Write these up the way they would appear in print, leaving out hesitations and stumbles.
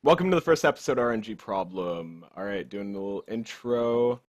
Welcome to the first episode of RNG Problem. All right, doing a little intro.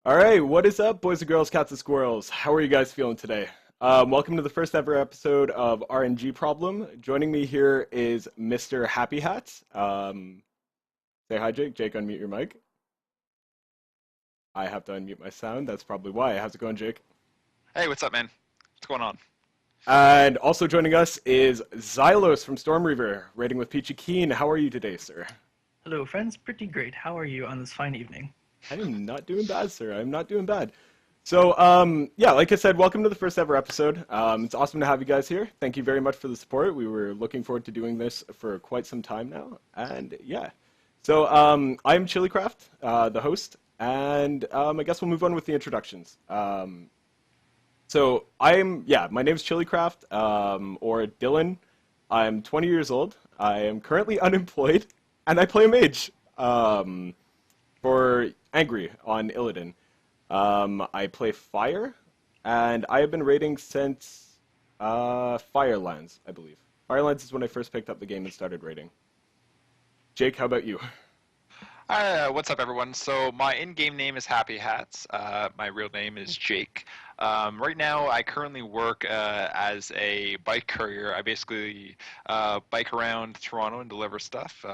All right, what is up, boys and girls, cats and squirrels? How are you guys feeling today? Welcome to the first ever episode of RNG Problem. Joining me here is Mr. Happy Hats. Say hi, Jake. Jake, unmute your mic. I have to unmute my sound. That's probably why. How's it going, Jake? Hey, what's up, man? What's going on? And also joining us is Xylos from Storm Reaver, raiding with Peachy Keen. How are you today, sir? Hello, friends. Pretty great. How are you on this fine evening? I am not doing bad, sir. I'm not doing bad. So, yeah, like I said, welcome to the first ever episode. It's awesome to have you guys here. Thank you very much for the support. We were looking forward to doing this for quite some time now. And, yeah. So, I'm Chillycraft, the host. And I guess we'll move on with the introductions. My name's Chillycraft, or Dylan. I'm 20 years old. I am currently unemployed. And I play a mage. For Angry on Illidan. I play Fire, and I have been raiding since Firelands, I believe. Firelands is when I first picked up the game and started raiding. Jake, how about you? What's up, everyone? So my in-game name is Happy Hats. My real name is Jake. Right now, I currently work as a bike courier. I basically bike around Toronto and deliver stuff.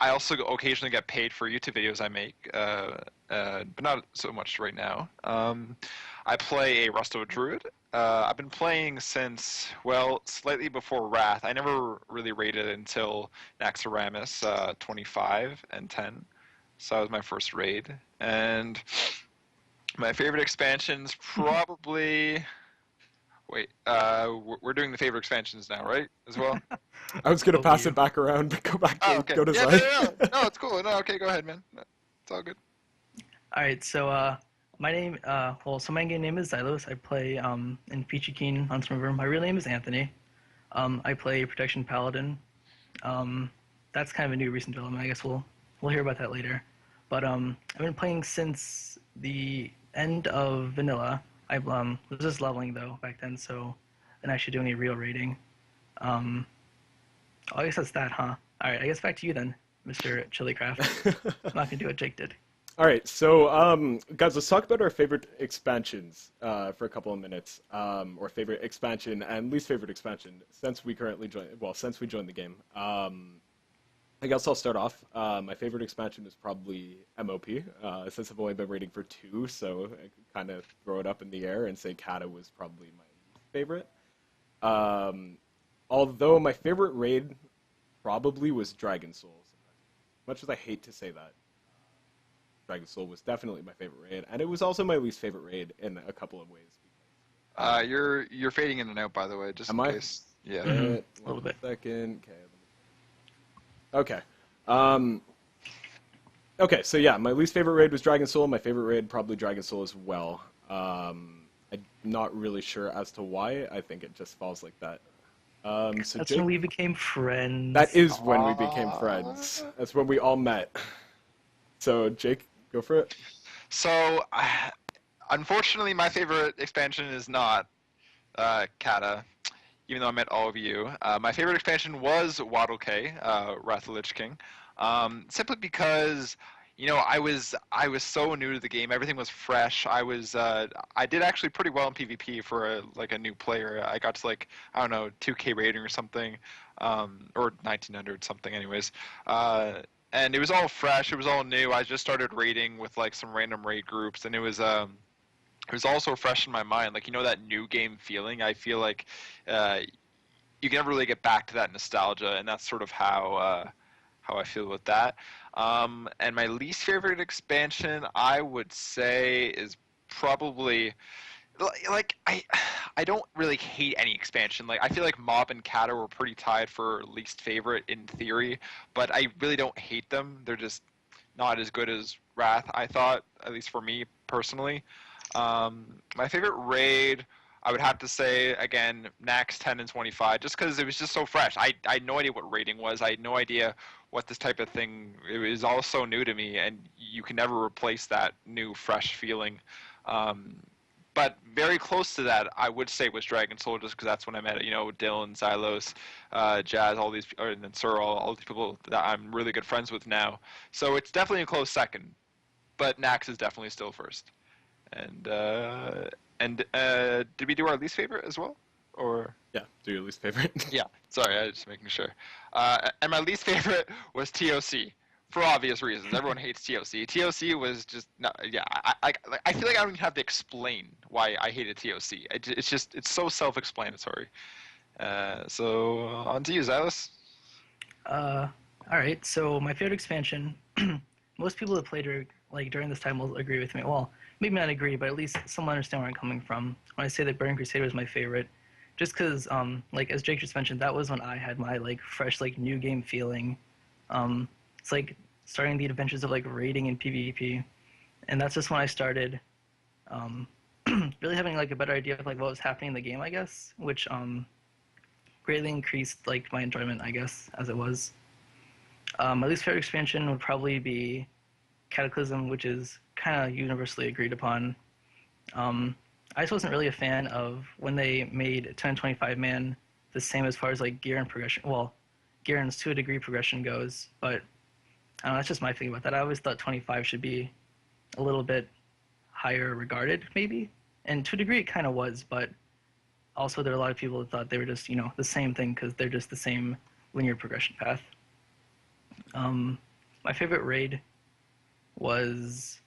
I also occasionally get paid for YouTube videos I make, but not so much right now. I play a Rusto Druid. I've been playing since, well, slightly before Wrath. I never really raided until Naxxramas 25 and 10. So that was my first raid. And my favorite expansions probably... Wait, we're doing the favorite expansions now, right? As well? I was going to pass it back around, but go to yeah, Zai. no, it's cool. No, okay, go ahead, man. It's all good. All right, so my name, my game name is Xylos. I play in Peachy Keen on Storm Reaver. My real name is Anthony. I play Protection Paladin. That's kind of a new recent development. I guess we'll hear about that later. But I've been playing since the end of Vanilla. I was just leveling though back then, so didn't actually do any real raiding. I guess that's that, huh? All right, I guess back to you then, Mr. Chillycraft. I'm not gonna do what Jake did. All right, so guys, let's talk about our favorite expansions for a couple of minutes, or favorite expansion and least favorite expansion since we joined the game. I guess I'll start off. My favorite expansion is probably MOP, since I've only been raiding for 2, so I could kind of throw it up in the air and say Kata was probably my favorite. Although my favorite raid probably was Dragon Souls. Much as I hate to say that, Dragon Soul was definitely my favorite raid, and it was also my least favorite raid in a couple of ways. You're fading in and out, by the way, just in case. Yeah. A little bit. Second. Okay. Okay, so yeah, my least favorite raid was Dragon Soul. My favorite raid probably Dragon Soul as well. I'm not really sure as to why. I think it just falls like that. So That's Jake, when we became friends. that is when we became friends. That's when we all met. So Jake, go for it. So Unfortunately, my favorite expansion is not Kata, even though I met all of you. My favorite expansion was Waddle K, Wrath of the Lich King, simply because I was so new to the game. Everything was fresh. I did actually pretty well in PvP for a new player. I got to like I don't know 2K rating or something, or 1900 something. Anyways, and it was all fresh. It was all new. I just started raiding with like some random raid groups, and it was also fresh in my mind. Like that new game feeling. I feel like uh, you can never really get back to that nostalgia, and that's sort of how I feel with that. And my least favorite expansion, I would say, is probably like I don't really hate any expansion. Like I feel like Mob and Kata were pretty tied for least favorite in theory, but I really don't hate them. They're just not as good as Wrath, I thought, at least for me personally. My favorite raid, I would have to say again, Nax 10 and 25, just because it was just so fresh. I had no idea what raiding was. I had no idea what this type of thing. It was all so new to me, and you can never replace that new, fresh feeling. Um, but very close to that, I would say was Dragon Soul, just because that's when I met Dylan, Xylos, Jazz, and then Sir, all these people that I'm really good friends with now. So it's definitely a close second, but Nax is definitely still first. And did we do our least favorite as well, or? Yeah, do your least favorite. Yeah, sorry, I was just making sure. And my least favorite was TOC, for obvious reasons. Everyone hates TOC. TOC was just not. Yeah, I feel like I don't even have to explain why I hated TOC. It's so self-explanatory. So on to you, Xylus. All right. So my favorite expansion. Most people that played like during this time will agree with me. Well, maybe not agree, but at least someone understand where I'm coming from when I say that Burning Crusade was my favorite. Just because, like as Jake just mentioned, that was when I had my like fresh like new game feeling. It's like starting the adventures of like raiding and PvP, and that's just when I started really having like a better idea of like what was happening in the game, I guess, which greatly increased like my enjoyment, I guess, as it was. My least favorite expansion would probably be Cataclysm, which is kind of universally agreed upon. I just wasn't really a fan of when they made 10 and 25 man the same as far as like gear and progression. Well, gear and to a degree progression goes, but I don't know, that's just my feeling about that. I always thought 25 should be a little bit higher regarded, maybe. And to a degree it kind of was, but also there are a lot of people that thought they were just, the same thing because they're just the same linear progression path. My favorite raid was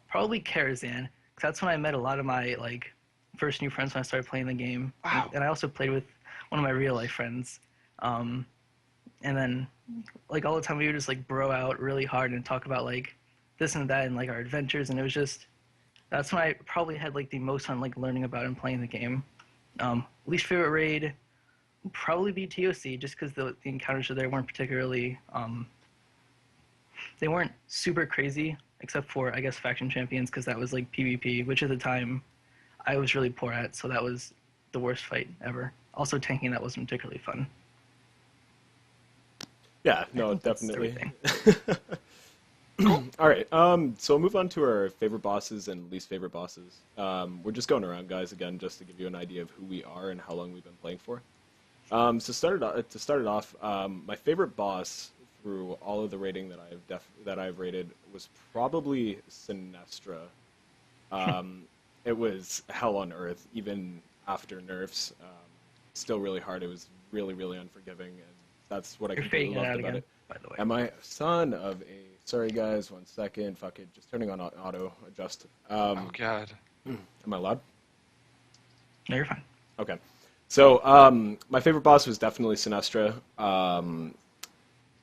probably Karazhan, because that's when I met a lot of my like first new friends when I started playing the game. Wow. And I also played with one of my real life friends. And then like all the time we would just like bro out really hard and talk about like this and that and like our adventures, and it was just that's when I probably had like the most fun like learning about and playing the game. Least favorite raid would probably be TOC, just because the encounters there weren't particularly they weren't super crazy, except for, I guess, faction champions, because that was like PvP, which at the time I was really poor at, so that was the worst fight ever. Also, tanking that wasn't particularly fun. Yeah, no, definitely. All right, so we'll move on to our favorite bosses and least favorite bosses. We're just going around, guys, again, just to give you an idea of who we are and how long we've been playing for. So to start it off, my favorite boss through all of the rating that I've rated was probably Sinestra. It was hell on earth, even after nerfs. Still really hard. It was really, really unforgiving, and that's what I completely loved about it. By the way. Am I son of a... Sorry, guys, 1 second. Fuck it. Just turning on auto adjust. Oh, God. Am I loud? No, you're fine. Okay. So, my favorite boss was definitely Sinestra.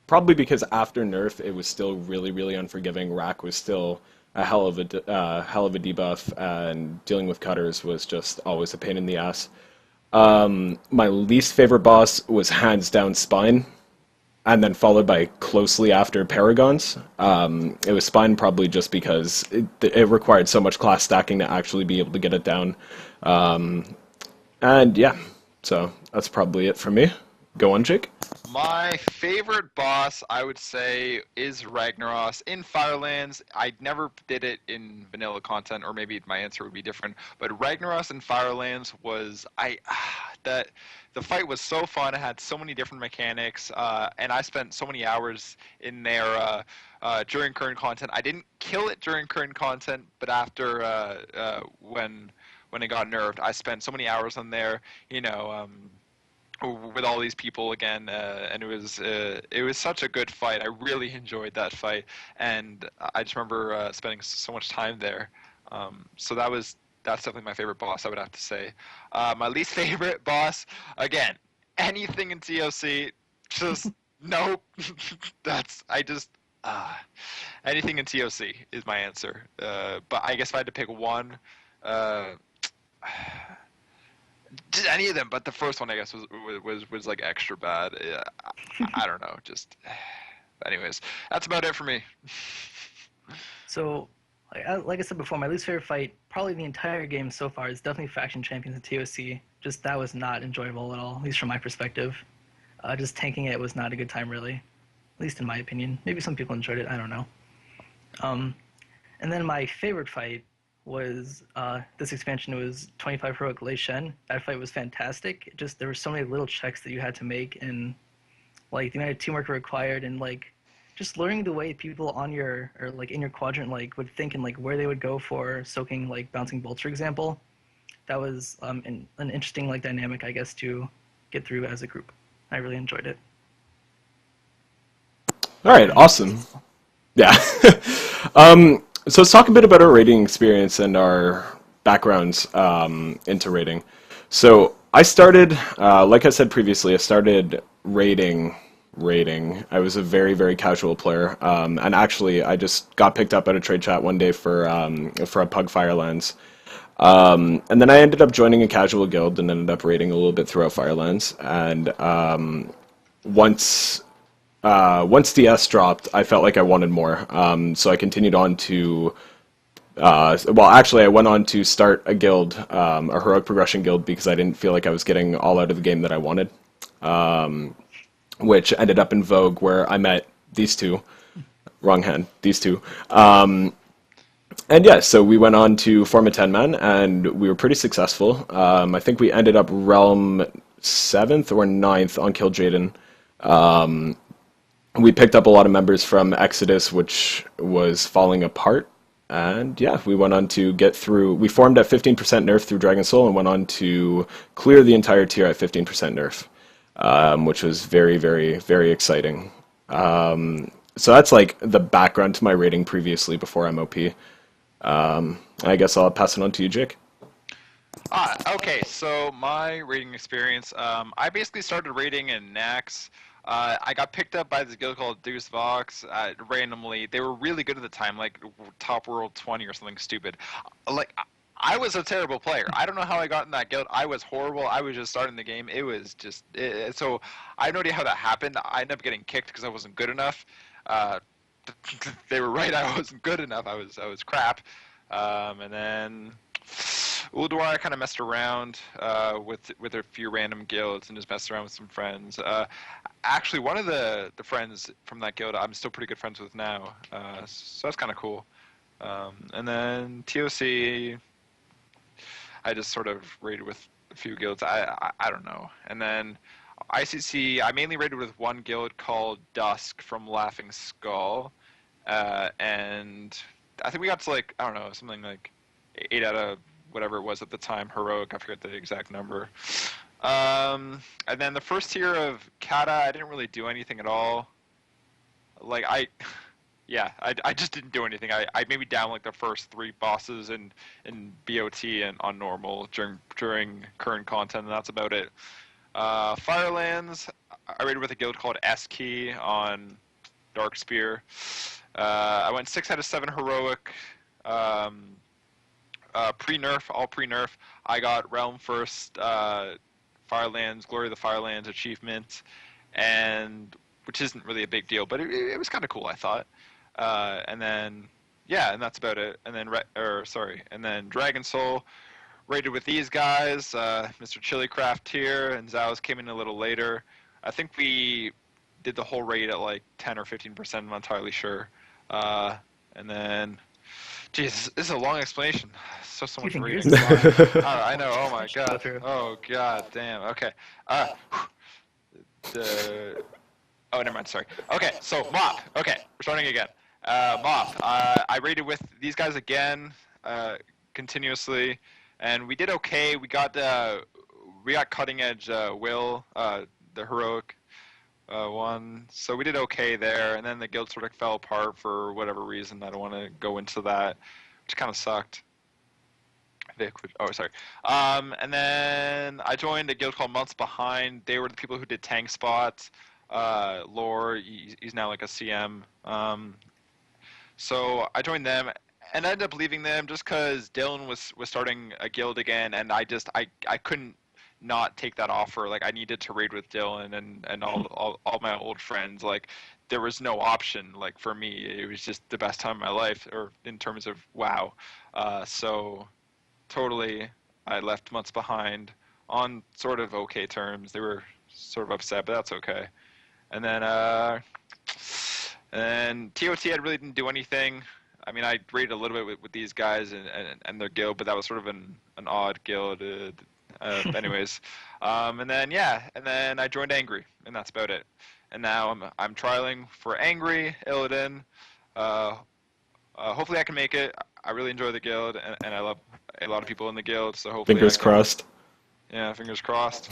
Probably because after nerf, it was still really, really unforgiving. Rack was still a hell of a debuff, and dealing with cutters was just always a pain in the ass. My least favorite boss was hands down Spine, and then followed by closely after Paragons. It was Spine probably just because it required so much class stacking to actually be able to get it down. And yeah, so that's probably it for me. Go on, Jake. My favorite boss, I would say, is Ragnaros in Firelands. I never did it in vanilla content, or maybe my answer would be different. But Ragnaros in Firelands was that the fight was so fun. It had so many different mechanics, and I spent so many hours in there during current content. I didn't kill it during current content, but after when it got nerfed, I spent so many hours on there. You know. With all these people again, and it was such a good fight. I really enjoyed that fight, and I just remember spending so much time there. So that's definitely my favorite boss, I would have to say. My least favorite boss, again, anything in TOC, just nope. That's I just anything in TOC is my answer. But I guess if I had to pick one. Just any of them, but the first one I guess was like extra bad. I don't know, just. Anyways, that's about it for me. So, like I said before, my least favorite fight, probably the entire game so far, is definitely Faction Champions in TOC. Just that was not enjoyable at all, at least from my perspective. Just tanking it was not a good time, really. At least in my opinion. Maybe some people enjoyed it, I don't know. And then my favorite fight was this expansion. It was 25 Heroic Lei Shen. That fight was fantastic. Just there were so many little checks that you had to make, and like the amount of teamwork required, and like just learning the way people on your or like in your quadrant like would think and like where they would go for soaking like bouncing bolts, for example. That was an interesting like dynamic, I guess, to get through as a group. I really enjoyed it. All right, awesome. Yeah. So let's talk a bit about our rating experience and our backgrounds into rating. So I started, like I said previously, I started rating. I was a very, very casual player, and actually, I just got picked up at a trade chat one day for a Pug Firelands, and then I ended up joining a casual guild and ended up rating a little bit throughout Firelands. And once DS dropped, I felt like I wanted more. So I continued on to, well, actually, I went on to start a guild, a heroic progression guild, because I didn't feel like I was getting all out of the game that I wanted. Which ended up in Vogue, where I met these two. Wrong hand, these two. And yeah, so we went on to form a 10-man, and we were pretty successful. I think we ended up Realm 7th or 9th on Kill Jaden. We picked up a lot of members from Exodus, which was falling apart. And yeah, we went on to get through. We formed at 15% nerf through Dragon Soul and went on to clear the entire tier at 15% nerf, which was very, very, very exciting. So that's like the background to my rating previously before MOP. I guess I'll pass it on to you, Jake. Okay, so my rating experience, I basically started rating in Nax. I got picked up by this guild called Deuce Vox randomly. They were really good at the time, like top world 20 or something stupid. Like, I was a terrible player. I don't know how I got in that guild. I was horrible. I was just starting the game. It was just so I have no idea how that happened. I ended up getting kicked because I wasn't good enough. They were right. I wasn't good enough. I was crap. And then Ulduar, I kind of messed around with a few random guilds and just messed around with some friends. Actually, one of the friends from that guild I'm still pretty good friends with now, so that's kind of cool. And then TOC, I just sort of raided with a few guilds. I don't know. And then ICC, I mainly raided with one guild called Dusk from Laughing Skull, and I think we got to like, I don't know, something like 8 out of whatever it was at the time, heroic. I forget the exact number. And then the first tier of Kata, I didn't really do anything at all. Like I just didn't do anything. I maybe down like the first 3 bosses in BOT and on normal during current content, and that's about it. Firelands, I raided with a guild called S-Key on Dark Spear. I went 6 out of 7 heroic. Pre-nerf, all pre-nerf. I got Realm first, Firelands, Glory of the Firelands achievement, and which isn't really a big deal, but it was kind of cool, I thought. And then yeah, and that's about it. And then and then Dragon Soul raided with these guys, Mr. Chillicraft here, and Zauz came in a little later. I think we did the whole raid at like 10 or 15%. I'm not entirely sure. And then, geez, this is a long explanation. So You much think yours reading. is long? I know. Oh my Go god. through. Oh god. Damn. Okay. The Oh, never mind. Sorry. Okay, so Mop. Okay, we're starting again. Mop. I raided with these guys again, continuously, and we did okay. We got cutting edge Will, the heroic one, so we did okay there. And then the guild sort of fell apart for whatever reason. I don't want to go into that, which kind of sucked. Oh, sorry. And then I joined a guild called Months Behind. They were the people who did tank spots. Lore, he's now like a CM. So I joined them and ended up leaving them just because Dylan was starting a guild again, and I couldn't not take that offer. Like I needed to raid with Dylan and all my old friends. Like there was no option. Like for me, it was just the best time of my life, or in terms of WoW. So totally, I left Months Behind on sort of okay terms. They were sort of upset, but that's okay. And then TOT, I really didn't do anything. I mean, I raided a little bit with these guys and their guild, but that was sort of an odd guild. Anyways, and then I joined Angry, and that's about it. And now I'm trialing for Angry Illidan. Hopefully I can make it. I really enjoy the guild, and I love a lot of people in the guild. So hopefully Fingers crossed. Yeah, fingers crossed.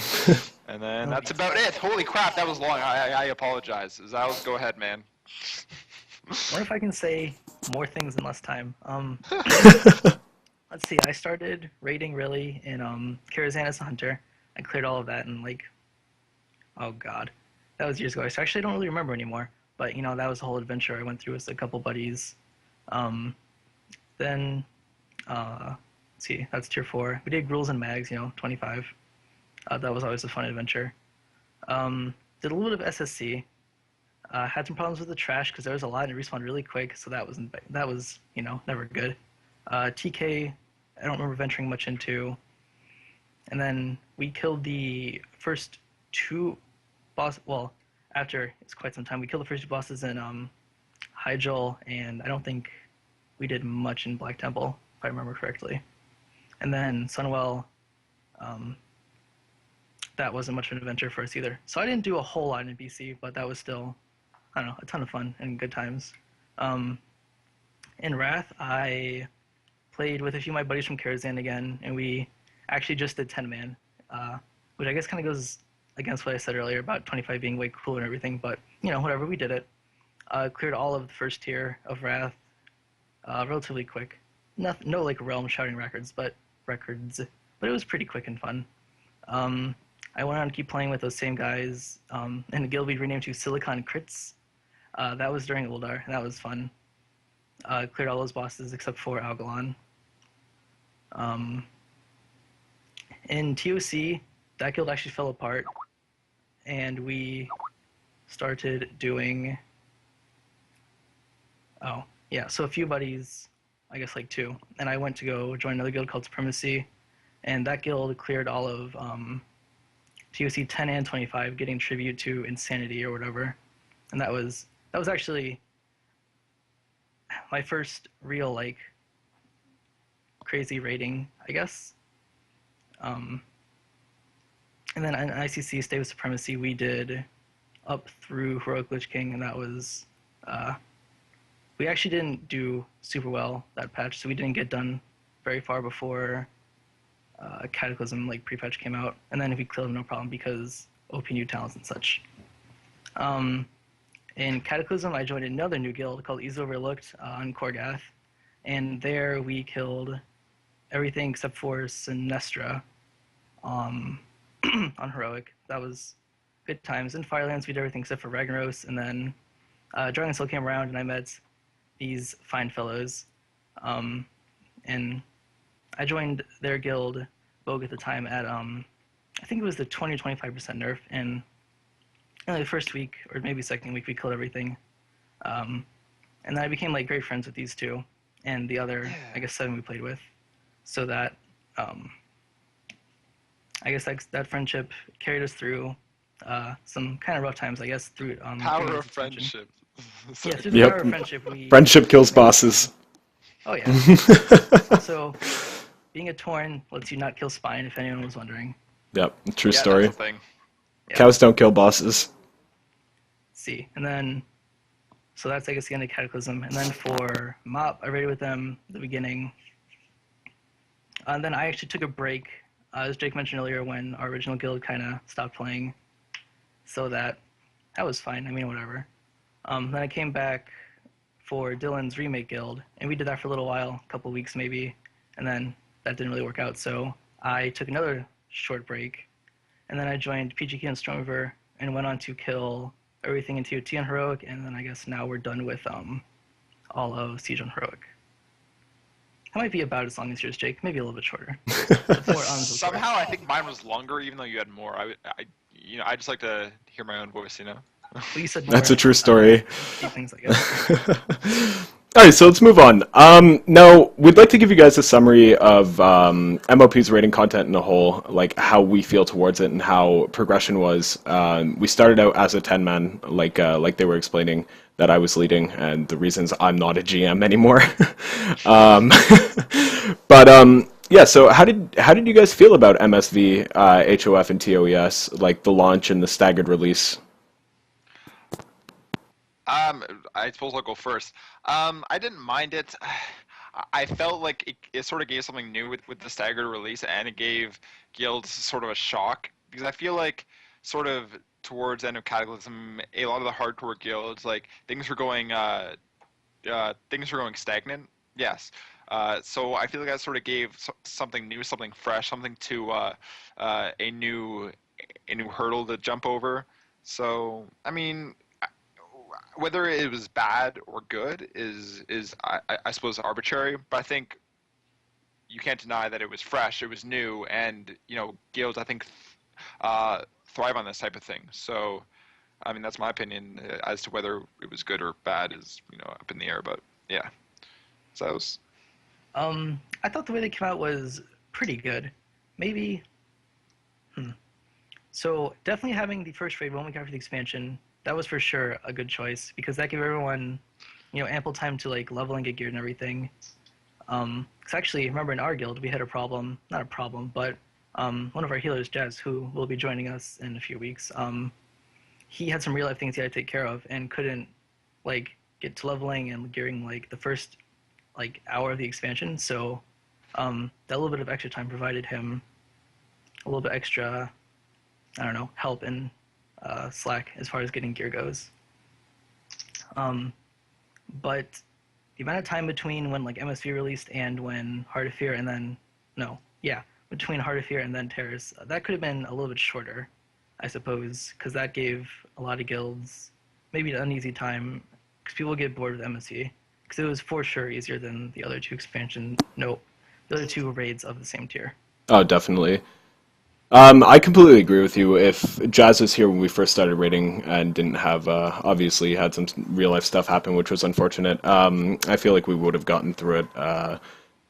And then that's about it. Holy crap, that was long. I apologize. Zales, go ahead, man. What if I can say more things in less time? Let's see. I started raiding really in Karazhan as a hunter. I cleared all of that in like, oh god, that was years ago. So actually, I don't really remember anymore. But you know, that was a whole adventure I went through with a couple buddies. Then, let's see, that's tier 4. We did rules and mags, 25. That was always a fun adventure. Did a little bit of SSC. Had some problems with the trash because there was a lot and it respawned really quick, so that was never good. TK, I don't remember venturing much into. And then we killed the first 2 bosses. Well, after it's quite some time, we killed the first 2 bosses in Hyjal, and I don't think we did much in Black Temple, if I remember correctly. And then Sunwell, that wasn't much of an adventure for us either. So I didn't do a whole lot in BC, but that was still, I don't know, a ton of fun and good times. In Wrath, I played with a few of my buddies from Karazhan again, and we actually just did 10-man, which I guess kind of goes against what I said earlier about 25 being way cooler and everything, but, whatever, we did it. Cleared all of the first tier of Wrath relatively quick. No like realm shouting records, but it was pretty quick and fun. I went on to keep playing with those same guys, and the guild we renamed to Silicon Crits. That was during Uldar, and that was fun. Cleared all those bosses except for Algalon. In TOC, that guild actually fell apart, and we started doing... Oh, yeah, so a few buddies, I guess like 2, and I went to go join another guild called Supremacy, and that guild cleared all of TOC 10 and 25, getting tribute to Insanity or whatever, and that was actually my first real, like, crazy rating, I guess. And then in ICC, Stay with Supremacy, we did up through Heroic Lich King, and that was... we actually didn't do super well that patch, so we didn't get done very far before Cataclysm, like, pre-patch came out, and then if we killed him, no problem, because OP new talents and such. In Cataclysm, I joined another new guild called Ease Overlooked on Korgath, and there we killed everything except for Sinestra on Heroic. That was good times. In Firelands, we did everything except for Ragnaros, and then Dragon Soul came around, and I met these fine fellows, and I joined their guild, Vogue, at the time at, I think it was the 20 or 25% nerf, and in the first week, or maybe second week, we killed everything. And then I became, like, great friends with these 2, and the other, I guess, 7 we played with, so that, I guess that friendship carried us through. some kind of rough times, I guess, through Power during of this expansion. friendship. Yeah, through the Yep. power of friendship, we Friendship kills made, bosses. oh yeah. Also, being a Tauren lets you not kill Spine, if anyone was wondering. Yep, true Yeah, story. that's the thing. Yeah. Cows don't kill bosses. See, and then, so that's I guess the end of Cataclysm. And then for Mop, I raided with them at the beginning. And then I actually took a break, as Jake mentioned earlier, when our original guild kind of stopped playing. So that was fine. I mean, whatever. Then I came back for Dylan's remake guild, and we did that for a little while, a couple weeks maybe, and then that didn't really work out. So I took another short break, and then I joined PGK and Stormriver and went on to kill everything in Tier T on Heroic, and then I guess now we're done with all of Siege on Heroic. That might be about as long as yours, Jake. Maybe a little bit shorter. Somehow, I think mine was longer, even though you had more. I just like to hear my own voice, you know. Well, you said That's more, a true story. deep things, I guess. All right, so let's move on. Now, we'd like to give you guys a summary of MOP's rating content in a whole, like how we feel towards it and how progression was. We started out as a 10-man, like they were explaining, that I was leading, and the reasons I'm not a GM anymore. But yeah, so how did you guys feel about MSV, HOF, and TOES, like the launch and the staggered release? I suppose I'll go first. I didn't mind it. I felt like it sort of gave something new with the staggered release, and it gave guilds sort of a shock, because I feel like sort of towards the end of Cataclysm, a lot of the hardcore guilds, like things were going stagnant. Yes. So I feel like that sort of gave something new, something fresh, something to a new hurdle to jump over. So I mean, whether it was bad or good is I suppose arbitrary, but I think you can't deny that it was fresh, it was new, and guilds I think thrive on this type of thing. So I mean that's my opinion as to whether it was good or bad is up in the air, but yeah. So that was... I thought the way they came out was pretty good. Maybe. So definitely having the first raid 1 week after the expansion, that was for sure a good choice, because that gave everyone, ample time to like level and get geared and everything. Because actually, remember in our guild we had a problem, not a problem, but one of our healers, Jazz, who will be joining us in a few weeks, he had some real life things he had to take care of and couldn't like get to leveling and gearing like the first like hour of the expansion. So that little bit of extra time provided him a little bit extra, I don't know, help and slack as far as getting gear goes. But the amount of time between when like MSV released and when Heart of Fear and then between Heart of Fear and then Terrace, that could have been a little bit shorter, I suppose, because that gave a lot of guilds maybe an uneasy time, because people get bored with MSV, because it was for sure easier than the other two the other two raids of the same tier. Oh, definitely. I completely agree with you. If Jazz was here when we first started raiding and didn't have, obviously had some real life stuff happen, which was unfortunate, I feel like we would have gotten through it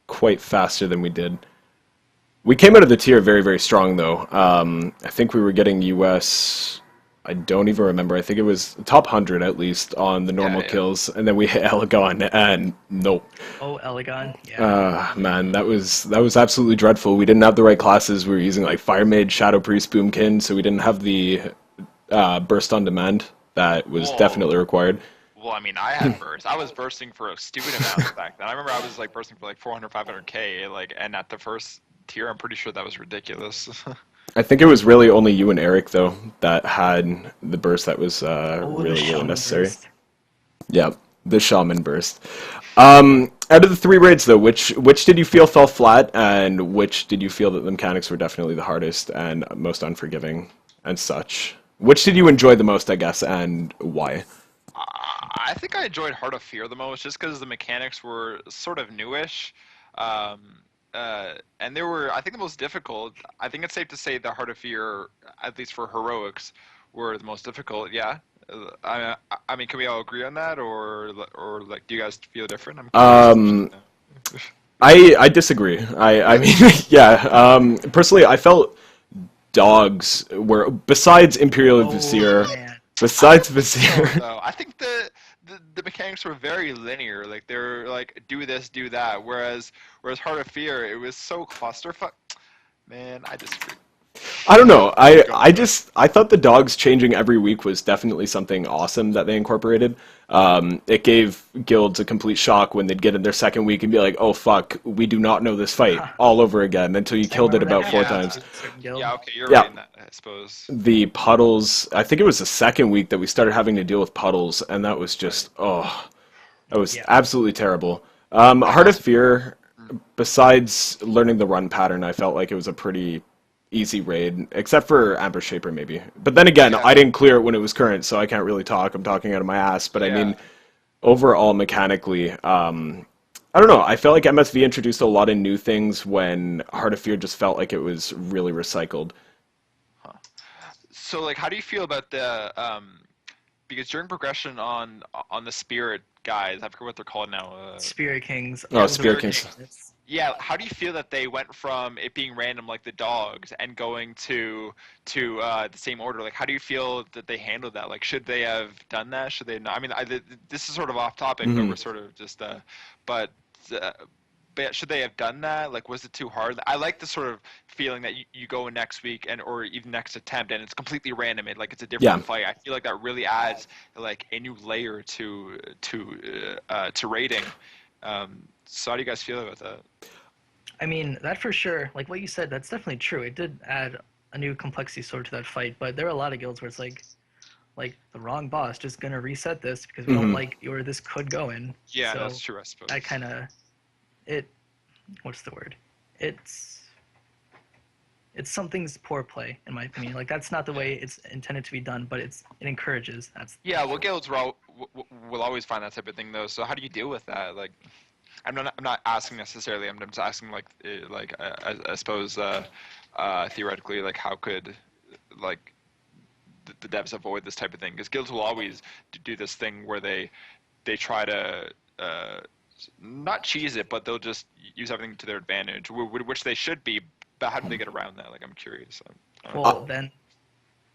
quite faster than we did. We came out of the tier very, very strong, though. I think we were getting US... I don't even remember. I think it was top 100 at least on the normal kills, and then we hit Elegon, and nope. Oh, Elegon, yeah. Man, that was absolutely dreadful. We didn't have the right classes. We were using like Fire Mage, Shadow Priest, Boomkin, so we didn't have the burst on demand that was definitely required. Well, I mean, I had burst. I was bursting for a stupid amount back then. I remember I was like bursting for like 400, 500k, like, and at the first tier, I'm pretty sure that was ridiculous. I think it was really only you and Eric, though, that had the burst that was really necessary. Burst. Yeah, the Shaman burst. Out of the 3 raids, though, which did you feel fell flat, and which did you feel that the mechanics were definitely the hardest and most unforgiving and such? Which did you enjoy the most, I guess, and why? I think I enjoyed Heart of Fear the most, just because the mechanics were sort of newish. And they were, I think, the most difficult. I think it's safe to say the Heart of Fear, at least for heroics, were the most difficult. Yeah, I mean, can we all agree on that, or like, do you guys feel different? I disagree. I mean, yeah. Personally, I felt dogs were, besides Imperial Vizier, man. besides Vizier. though. I think the mechanics were very linear. Like they're like do this, do that. Whereas Heart of Fear, it was so clusterfuck. Man, I disagree. I don't know. I thought the dogs changing every week was definitely something awesome that they incorporated. It gave guilds a complete shock when they'd get in their second week and be like, "Oh fuck, we do not know this fight," all over again until you killed it about 4 times. Yeah, okay, you're Yeah. right in that, I suppose. The puddles. I think it was the second week that we started having to deal with puddles, and that was just that was absolutely terrible. Heart of Fear. Besides learning the run pattern, I felt like it was a pretty easy raid, except for Amber Shaper maybe. But then again, I didn't clear it when it was current, so I can't really talk. I'm talking out of my ass. But I mean, overall, mechanically, I don't know. I felt like MSV introduced a lot of new things when Heart of Fear just felt like it was really recycled. So, like, how do you feel about the because during progression on the Spirit guys, I forget what they're called now. Spirit Kings. Oh, Spirit Kings. Yeah, how do you feel that they went from it being random like the dogs and going to the same order? Like, how do you feel that they handled that? Like, should they have done that? Should they not? I mean, this is sort of off topic, but we're sort of just but should they have done that? Like, was it too hard? I like the sort of feeling that you go in next week or even next attempt and it's completely random. It's a different fight. I feel like that really adds like a new layer to raiding. So how do you guys feel about that? I mean, that for sure. Like what you said, that's definitely true. It did add a new complexity sort to that fight, but there are a lot of guilds where it's like the wrong boss just gonna reset this because we don't like where this could go in. Yeah, so that's true, I suppose. that kind of what's the word? It's something's poor play in my opinion. Like that's not the way it's intended to be done, but it encourages. Well, guilds will always find that type of thing though. So how do you deal with that? Like, I'm not asking necessarily. I'm just asking I suppose theoretically, like how could like the devs avoid this type of thing? Because guilds will always do this thing where they try to not cheese it, but they'll just use everything to their advantage, which they should be. But how do they get around that? Like, I'm curious. Well, then,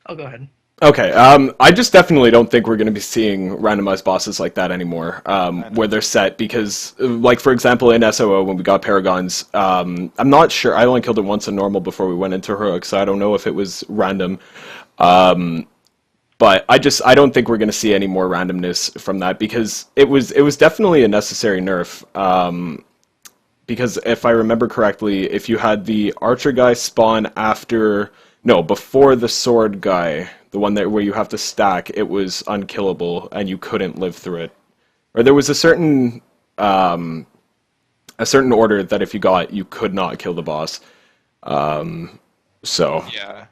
go ahead. Okay, I just definitely don't think we're going to be seeing randomized bosses like that anymore, where they're set, because, like, for example, in SOO, when we got Paragons, I'm not sure, I only killed it once in normal before we went into Heroic, so I don't know if it was random, but I don't think we're going to see any more randomness from that, because it was definitely a necessary nerf, because if I remember correctly, if you had the Archer guy spawn before the sword guy, the one where you have to stack, it was unkillable and you couldn't live through it. Or there was a certain order that if you got, you could not kill the boss. So yeah,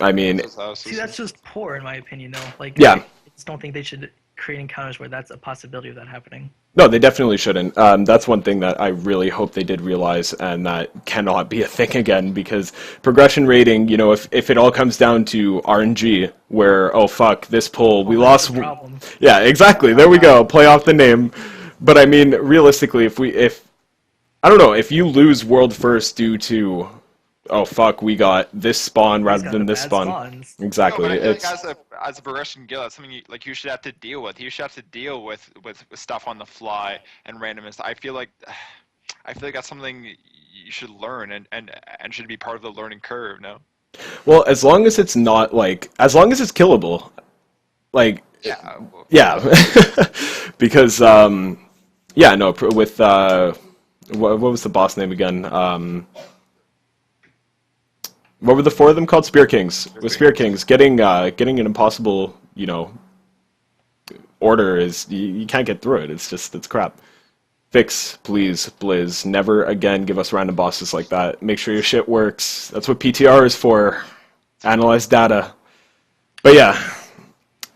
I mean, see, that's just poor in my opinion, though. Like, yeah. I just don't think they should create encounters where that's a possibility of that happening. No, they definitely shouldn't. That's one thing that I really hope they did realize, and that cannot be a thing again, because progression rating, you know, if it all comes down to RNG, where, oh fuck, this pull, we lost... Yeah, exactly, there we go, play off the name. But I mean, realistically, I don't know, if you lose world first due to, oh fuck, we got this spawn rather than this spawn. Spawns. Exactly. No, but I feel like as a progression guild, that's something you should have to deal with. You should have to deal with stuff on the fly and randomness. I feel like that's something you should learn and should be part of the learning curve. No. Well, as long as it's not as long as it's killable, like yeah, because with what was the boss name again? What were the 4 of them called? Spear Kings. With Spear Kings, getting an impossible, order is you can't get through it. It's crap. Fix, please, Blizz. Never again give us random bosses like that. Make sure your shit works. That's what PTR is for. Analyze data. But yeah.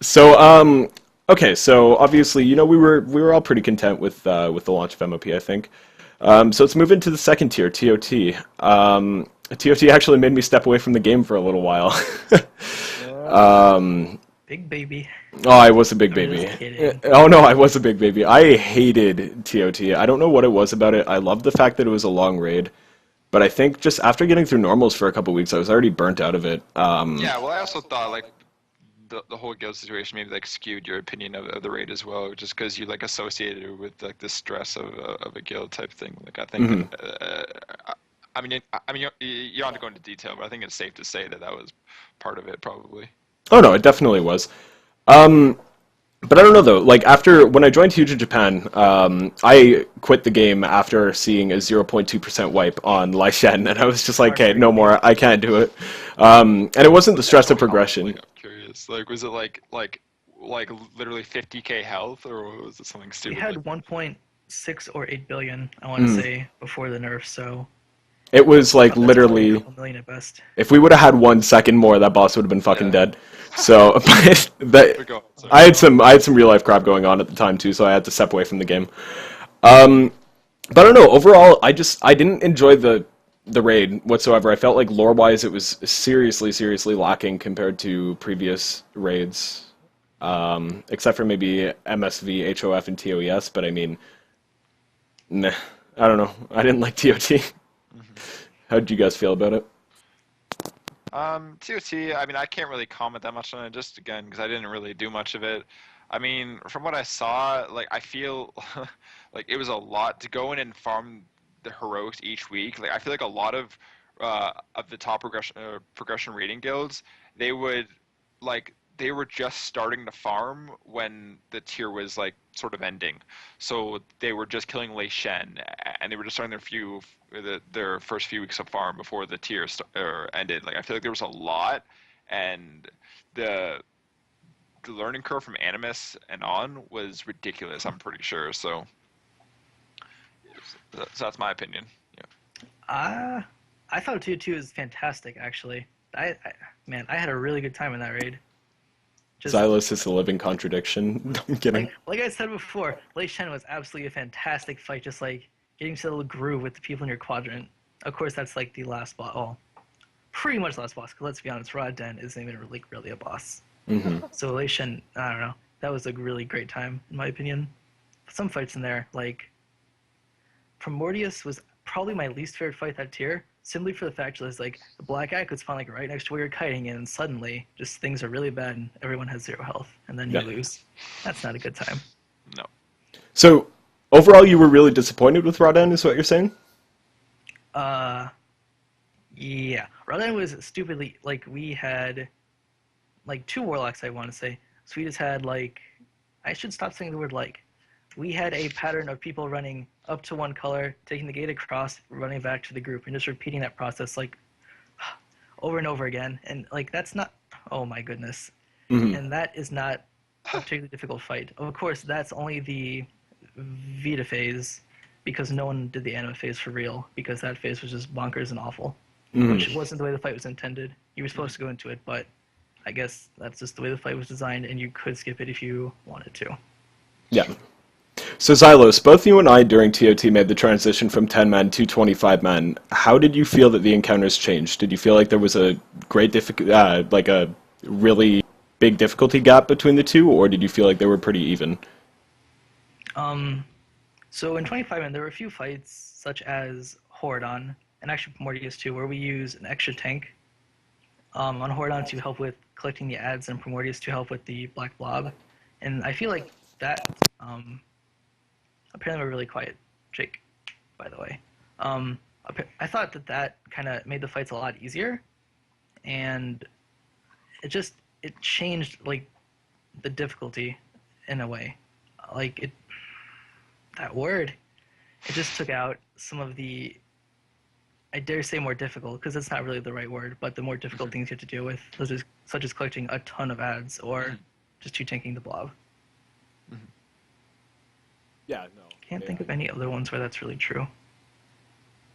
So okay. So obviously, we were all pretty content with the launch of MOP, I think. So let's move into the second tier, TOT. TOT actually made me step away from the game for a little while. Big baby. Oh, I was a big baby. Oh no, I was a big baby. I hated TOT. I don't know what it was about it. I loved the fact that it was a long raid, But I think just after getting through normals for a couple weeks, I was already burnt out of it. Yeah, well, I also thought like the whole guild situation maybe like skewed your opinion of the raid as well, just because you like associated it with like the stress of a guild type thing. Like I think, Mhm. you don't have to go into detail, but I think it's safe to say that that was part of it probably. Oh no, it definitely was. Um, but I don't know though. Like after when I joined Huge in Japan, I quit the game after seeing a 0.2% wipe on Lai Shen, and I was just like, Hard okay, no breathing. more. I can't do it. And it wasn't the stress So of how? Like progression. I'm curious. Like was it like literally 50k health, or was it something We stupid had like that? 1.6 or 8 billion, I want to Mm. say, before the nerf. So It was like that's probably a literally, couple million at best. if we would have had 1 second more, that boss would have been fucking Yeah. dead. So, But go on, sorry. I had some real life crap going on at the time too, so I had to step away from the game. Um, but I don't know. Overall, I didn't enjoy the raid whatsoever. I felt like lore wise, it was seriously lacking compared to previous raids, except for maybe MSV, HOF, and TOES. But I mean, nah, I don't know. I didn't like TOT. Mhm. How did you guys feel about it? TOT, I mean, I can't really comment that much on it, just again, because I didn't really do much of it. I mean, from what I saw, like, I feel like it was a lot to go in and farm the heroics each week. Like, I feel like a lot of the top progression rating guilds, they would, they were just starting to farm when the tier was, like, sort of ending. So they were just killing Lei Shen, and they were just starting their first few weeks of farm before the tier ended. Like I feel like there was a lot, and the the learning curve from Animus and on was ridiculous. I'm pretty sure. So that's my opinion. Yeah. Uh, I thought 2-2 was fantastic, actually. Man, I had a really good time in that raid. Just Xylus is a living contradiction. I'm kidding. like I said before, Lei Shen was absolutely a fantastic fight. Just like getting to the groove with the people in your quadrant. Of course, that's like the last boss. Oh, pretty much last boss. Because let's be honest, Rod Den isn't even really a boss. Hmm. So Lei Shen, I don't know. That was a really great time, in my opinion. Some fights in there, like Primordius was probably my least favorite fight that tier, simply for the fact that it's like the black eye could spawn like right next to where you're kiting, and suddenly just things are really bad and everyone has 0 health, and then you Yeah. lose. That's not a good time. No. So overall, you were really disappointed with Radan, is what you're saying? Uh, yeah. Rodan was stupidly like we had like 2 warlocks. I want to say so we just had like I should stop saying the word like. We had a pattern of people running up to one color, taking the gate across, running back to the group, and just repeating that process like over and over again. And like that's not. Oh my goodness. Hmm. And that is not a particularly difficult fight. Of course, that's only the Vita phase because no one did the anima phase for real because that phase was just bonkers and awful, Hmm. which wasn't the way the fight was intended. You were supposed to go into it, but I guess that's just the way the fight was designed, and you could skip it if you wanted to. Yeah. So Xylos, both you and I during TOT made the transition from 10 men to 25 men. How did you feel that the encounters changed? Did you feel like there was a like a really big difficulty gap between the two, or did you feel like they were pretty even? Um, so in 25 man, there were a few fights such as Horadon and actually Primordius too, where we use an extra tank on Horadon to help with collecting the ads and Primordius to help with the Black Blob. And I feel like that, apparently we're really quiet, Jake, by the way. I thought that kind of made the fights a lot easier, and it changed like the difficulty in a way. Like that word, it just took out some of the, I dare say more difficult, because it's not really the right word, but the more difficult things you have to deal with, such as collecting a ton of ads or just two tanking the blob. Yeah, no. Can't think of any other ones where that's really true.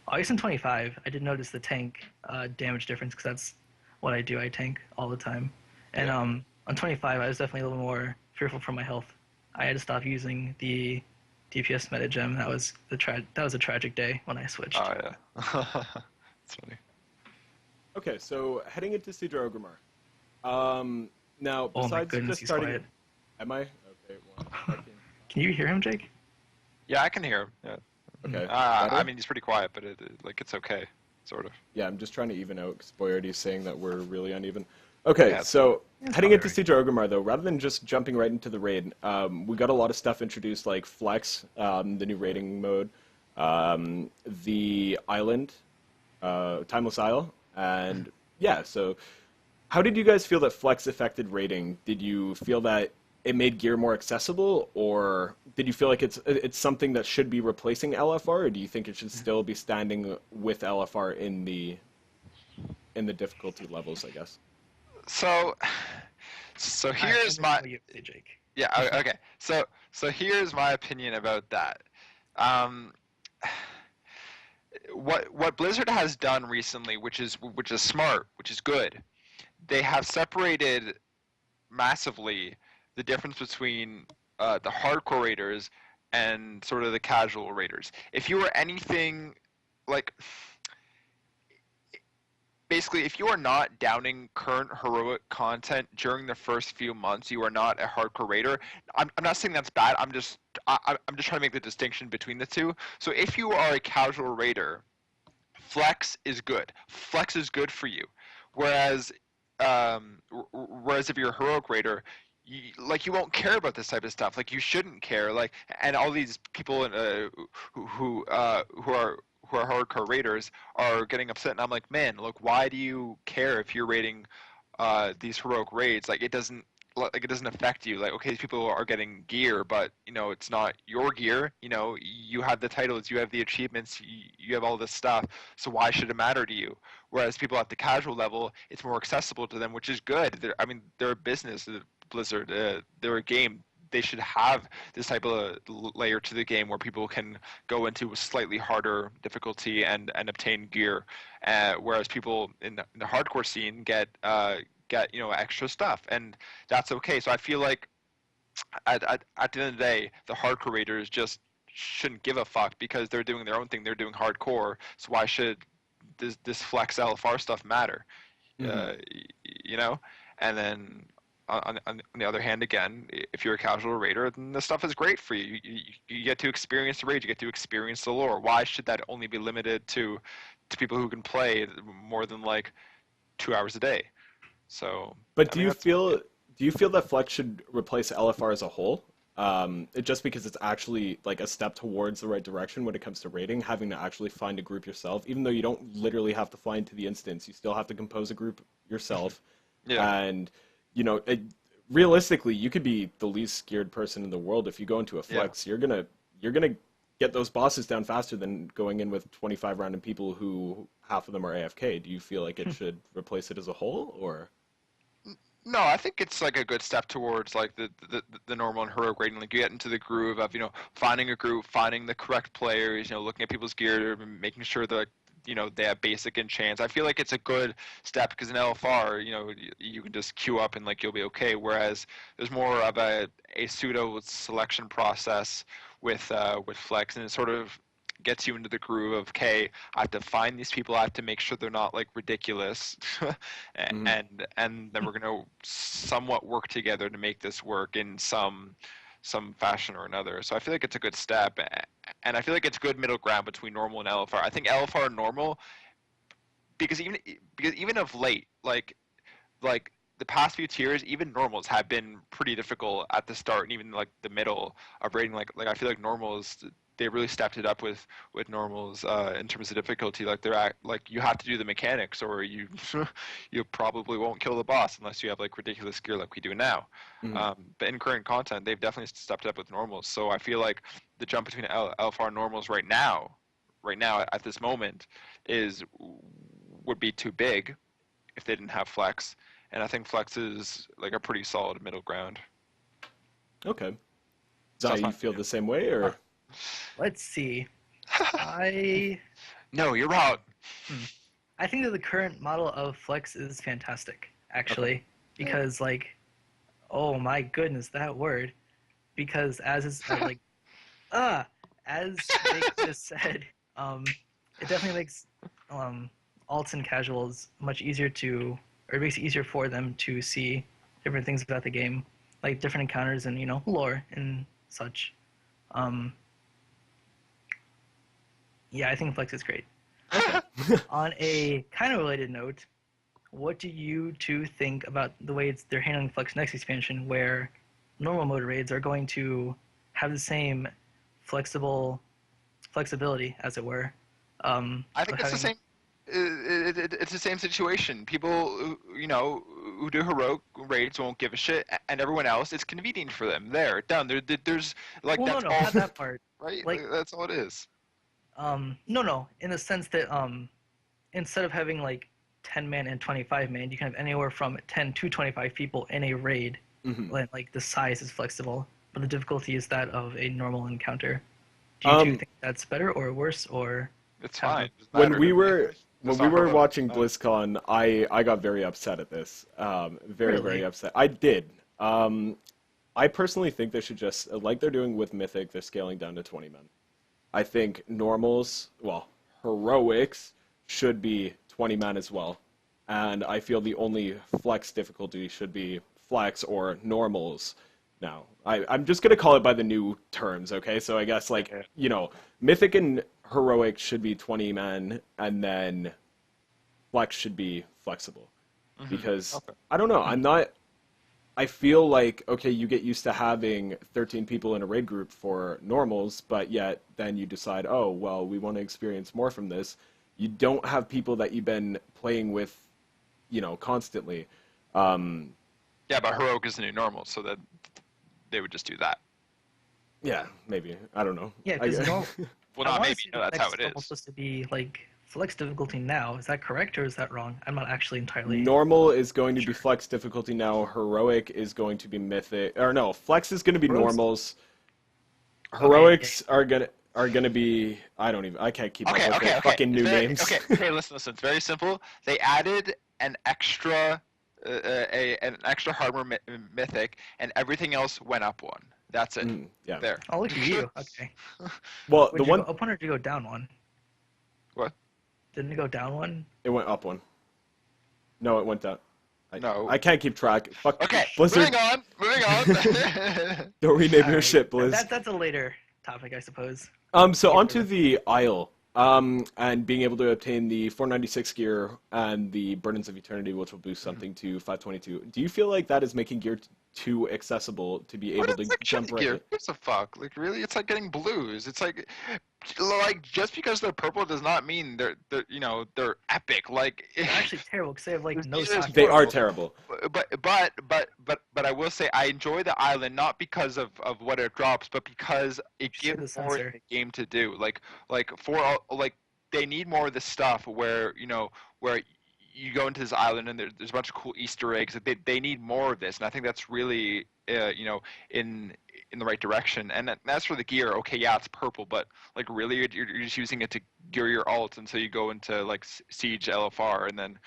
I guess in 25, I did notice the tank damage difference because that's what I do. I tank all the time. And on 25, I was definitely a little more fearful for my health. I had to stop using the DPS meta gem. That was a tragic day when I switched. Oh yeah. That's funny. Okay, so heading into Sidra Ogrimmar. Now, Oh my besides goodness, just he's starting, quiet. am I? Okay, one second. Can you hear him, Jake? Yeah, I can hear him. Yeah. Okay, I better? mean, he's pretty quiet, but like it's okay. sort of. Yeah, I'm just trying to even out because Boyardi is saying that we're really uneven. Okay, Yeah. so That's heading probably into right. Siege of Orgrimmar, though, rather than just jumping right into the raid, we got a lot of stuff introduced, like Flex, the new raiding mode, um, the island, Timeless Isle, and yeah. So, how did you guys feel that Flex affected raiding? Did you feel that it made gear more accessible, or did you feel like it's something that should be replacing LFR, or do you think it should still be standing with LFR in the difficulty levels, I guess? So, so All right, I here's understand my what you have to say, Jake. yeah. Okay. So here's my opinion about that. Um, what Blizzard has done recently, which is smart, which is good. They have separated massively the difference between the hardcore raiders and sort of the casual raiders. If you are anything like basically if you are not downing current heroic content during the first few months, you are not a hardcore raider. I'm not saying that's bad. I'm just trying to make the distinction between the two. So if you are a casual raider, flex is good. Flex is good for you. Whereas whereas if you're a heroic raider, you won't care about this type of stuff. Like you shouldn't care. Like and all these people who are hardcore raiders are getting upset, and I'm like, man, look, why do you care if you're raiding these heroic raids? Like it doesn't affect you. Like okay, these people are getting gear, but it's not your gear. You have the titles, you have the achievements, you have all this stuff. So why should it matter to you? Whereas people at the casual level, it's more accessible to them, which is good. I mean, they're a business, Blizzard. They're a game. They should have this type of layer to the game where people can go into a slightly harder difficulty and obtain gear, whereas people in the hardcore scene get extra stuff, and that's okay. So I feel like at the end of the day, the hardcore raiders just shouldn't give a fuck because they're doing their own thing. They're doing hardcore. So why should this flex LFR stuff matter? Hmm. Uh, you know, and then on the other hand, again, if you're a casual raider, then the stuff is great for you. You get to experience the raid. You get to experience the lore. Why should that only be limited to people who can play more than like 2 hours a day? So But I mean that's my opinion. do you feel that Flex should replace LFR as a whole? Just because it's actually like a step towards the right direction when it comes to rating, having to actually find a group yourself, even though you don't literally have to fly into the instance, you still have to compose a group yourself. Yeah. And, you know, realistically, you could be the least scared person in the world. If you go into a Yeah. Flex, you're gonna get those bosses down faster than going in with 25 random people who half of them are AFK. Do you feel like it should replace it as a whole, or? No, I think it's like a good step towards like the normal and heroic rating. Like you get into the groove of finding a group, finding the correct players, looking at people's gear, making sure that they have basic enchants. I feel like it's a good step because in LFR, you can just queue up and like you'll be okay. Whereas there's more of a pseudo selection process with Flex, and it sort of gets you into the groove of okay, I have to find these people, I have to make sure they're not like ridiculous, Mhm. and then we're gonna somewhat work together to make this work in some fashion or another. So I feel like it's a good step, and I feel like it's good middle ground between normal and LFR. I think LFR and normal because even of late, like the past few tiers, even normals have been pretty difficult at the start and even like the middle of rating. Like I feel like normals they really stepped it up with normals in terms of difficulty. Like like you have to do the mechanics or you you probably won't kill the boss unless you have like ridiculous gear like we do now. Mhm. But in current content, they've definitely stepped up with normals. So I feel like the jump between LFR and normals right now at this moment, is would be too big if they didn't have flex, and I think flex is like a pretty solid middle ground. Okay. So Zai, that's my you feel opinion. the same way, Uh, or? let's see. I No, you're wrong. hmm, I think that the current model of Flex is fantastic, Okay. actually, because like, oh my goodness, that word. Because as is uh, as Jake just said, it definitely makes um alts and casuals much easier to, or it makes it easier for them to see different things about the game, like different encounters and lore and such. Um, yeah, I think Flex is great. On a kind of related note, what do you two think about the way they're handling Flex next expansion, where normal mode raids are going to have the same flexibility, as it were? I think Of it's the having same. It's the same situation. People, who do heroic raids won't give a shit, and everyone else, it's convenient for them. There, done. There's like well, that's no, all, not that part. right? Like, Like, that's all it is. no, in the sense that instead of having like 10 man and 25 man, you can have anywhere from 10 to 25 people in a raid. Mhm. Like the size is flexible, but the difficulty is that of a normal encounter. Do you two think that's better or worse, or It's have fine. Doesn't when matter we to me. were when It's we not were heroic. watching BlizzCon, I got very upset at this. Very Really? upset. I did. I personally think they should just, like they're doing with Mythic, they're scaling down to 20 men. I think normals, well, heroics should be 20 men as well. And I feel the only flex difficulty should be flex or normals now. I'm just going to call it by the new terms, okay? So I guess, like, Mythic and heroic should be 20 men, and then flex should be flexible. Because, Okay. I don't know, I feel like, okay, you get used to having 13 people in a raid group for normals, but yet then you decide, oh, well, we want to experience more from this. You don't have people that you've been playing with, constantly. Yeah, but heroic is the new normal, so that they would just do that. Yeah, maybe. I don't know. yeah? Because Well, I not want to maybe. see No, the that's how next it level is. supposed to be like flex difficulty now. Is that correct or is that wrong? I'm not actually entirely. Normal is going to be Sure. flex difficulty now. Heroic is going to be mythic. Or no, flex is going to be Heroics- normals. Okay, Heroics are gonna be. I can't keep up with their fucking new names. Okay, listen. It's very simple. They added an extra, an extra hardware mythic, and everything else went up one. That's it. Yeah. There. Oh, look at you. Okay. Well, Would the you one go up one or did you go down one? What? Didn't it go down one? it went up one. No, it went down. No. I can't keep track. Fuck. Okay, Blizzard. moving on. Don't rename your Alright. shit, Blizz. That's a later topic, I suppose. So onto the Isle, and being able to obtain the 496 gear and the Burdens of Eternity, which will boost something to 522. Do you feel like that is making gear too accessible to be able What to is like jump shitty right gear? in? Who gives a fuck? Like really, it's like getting blues. It's like just because they're purple does not mean they're epic. Like They're actually terrible because they have like no These are socket. They are horrible. terrible. But I will say I enjoy the island not because of what it drops, but because it Share the gives more in sensor. the game to do. Like they need more of the stuff where where you go into this island and there's a bunch of cool Easter eggs. They need more of this, and I think that's really in the right direction. And as for the gear, okay, yeah, it's purple, but like really you're just using it to gear your alt until you go into like Siege LFR, and then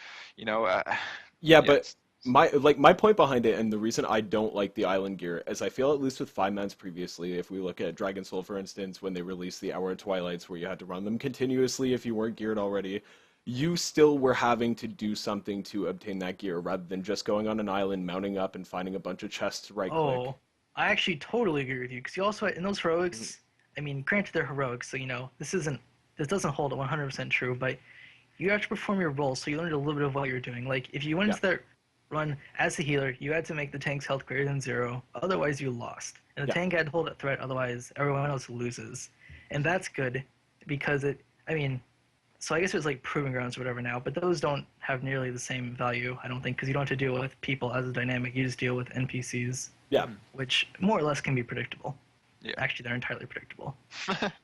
Yeah, but it's- my point behind it, and the reason I don't like the island gear, is I feel at least with 5-mans previously, if we look at Dragon Soul for instance, when they released the Hour of Twilights where you had to run them continuously if you weren't geared already, you still were having to do something to obtain that gear rather than just going on an island, mounting up, and finding a bunch of chests to right click. Oh, I actually totally agree with you because you also in those heroics. Mm-hmm. I mean, granted they're heroics, so this doesn't hold 100% true, but you have to perform your role, so you learned a little bit of what you're doing. Like if you went into that run as a healer, you had to make the tank's health greater than 0, otherwise you lost. And the Yeah. tank had to hold that threat, otherwise everyone else loses. And that's good because so I guess it was like proving grounds or whatever now, but those don't have nearly the same value, I don't think, because you don't have to deal with people as a dynamic, you just deal with NPCs, Yeah. which more or less can be predictable. Yeah. Actually, they're entirely predictable.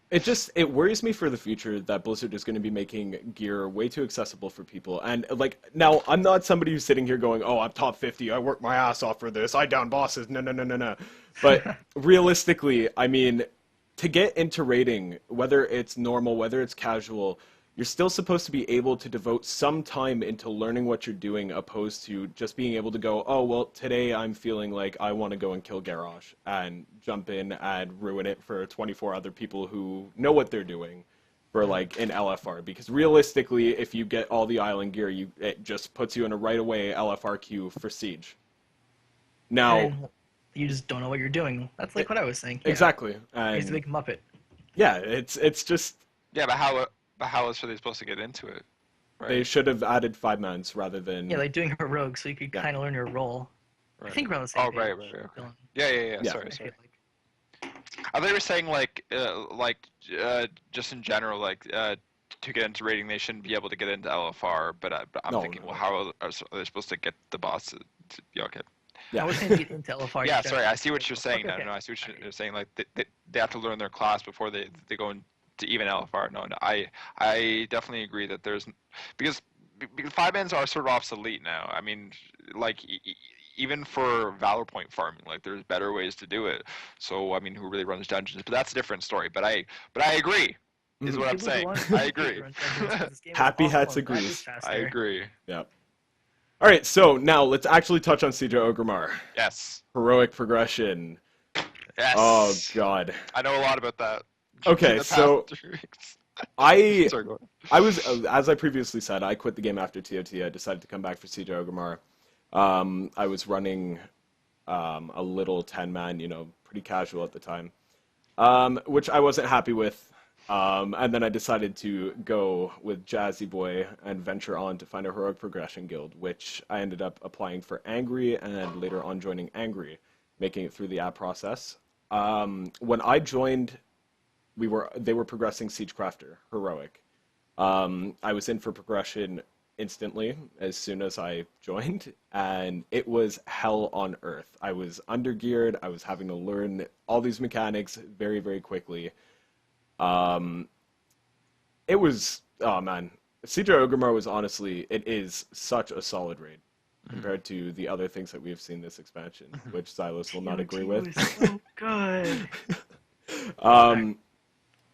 It worries me for the future that Blizzard is going to be making gear way too accessible for people. And like now, I'm not somebody who's sitting here going, "Oh, I'm top 50. I work my ass off for this. I down bosses." No. But realistically, I mean, to get into raiding, whether it's normal, whether it's casual, you're still supposed to be able to devote some time into learning what you're doing, opposed to just being able to go, oh, well, today I'm feeling like I want to go and kill Garrosh and jump in and ruin it for 24 other people who know what they're doing for like an LFR. Because realistically, if you get all the island gear, it just puts you in a right away LFR queue for Siege. Now, And you just don't know what you're doing. That's like what I was saying. Yeah. exactly. He's a And big Muppet. yeah, it's just yeah, but But how else are they supposed to get into it? They Right. should have added 5 mans rather than Yeah, like doing heroic, so you could Yeah. kind of learn your role. I Right. think we're on the same Oh, page. right, right, right. Okay. Dylan, Yeah. Yeah. Sorry, I feel sorry. like. I thought you were saying just in general, to get into rating, they shouldn't be able to get into LFR. But I'm No, thinking, no, well, no. how are they supposed to get the boss to yeah, okay. I was Yeah. saying to get into LFR. Yeah, you sorry, gotta I see what you're saying Okay, now. okay. No, I see what Alright. you're saying. Like they have to learn their class before they go into even LFR. No, I definitely agree that there's because because 5 mans are sort of obsolete now. I mean, like even for Valor Point farming, like there's better ways to do it. So I mean, who really runs dungeons? But that's a different story. But I agree, is Mhm. what I'm People who saying. want I to agree. run dungeons, 'cause this game is Happy awesome Hats and life is agrees. I faster. agree. Yeah. All right, so now let's actually touch on Siege of Orgrimmar. Yes. Heroic progression. Oh Yes. God. I know a lot about that. In Okay, the past so 3 weeks. I Sorry, go on. I was as I previously said, I quit the game after TOT. I decided to come back for Siege of Orgrimmar. I was running a little 10-man, pretty casual at the time, which I wasn't happy with. And then I decided to go with Jazzy Boy and venture on to find a heroic progression guild, which I ended up applying for Angry and later on joining Angry, making it through the app process. When I joined, they were progressing Siegecrafter heroic. I was in for progression instantly as soon as I joined, and it was hell on earth. I was undergeared. I was having to learn all these mechanics very, very quickly. Um, it was, oh man, Siege of Orgrimmar was honestly, it is such a solid raid compared to the other things that we have seen this expansion, which Silas will not agree TOT with. was so good. Um,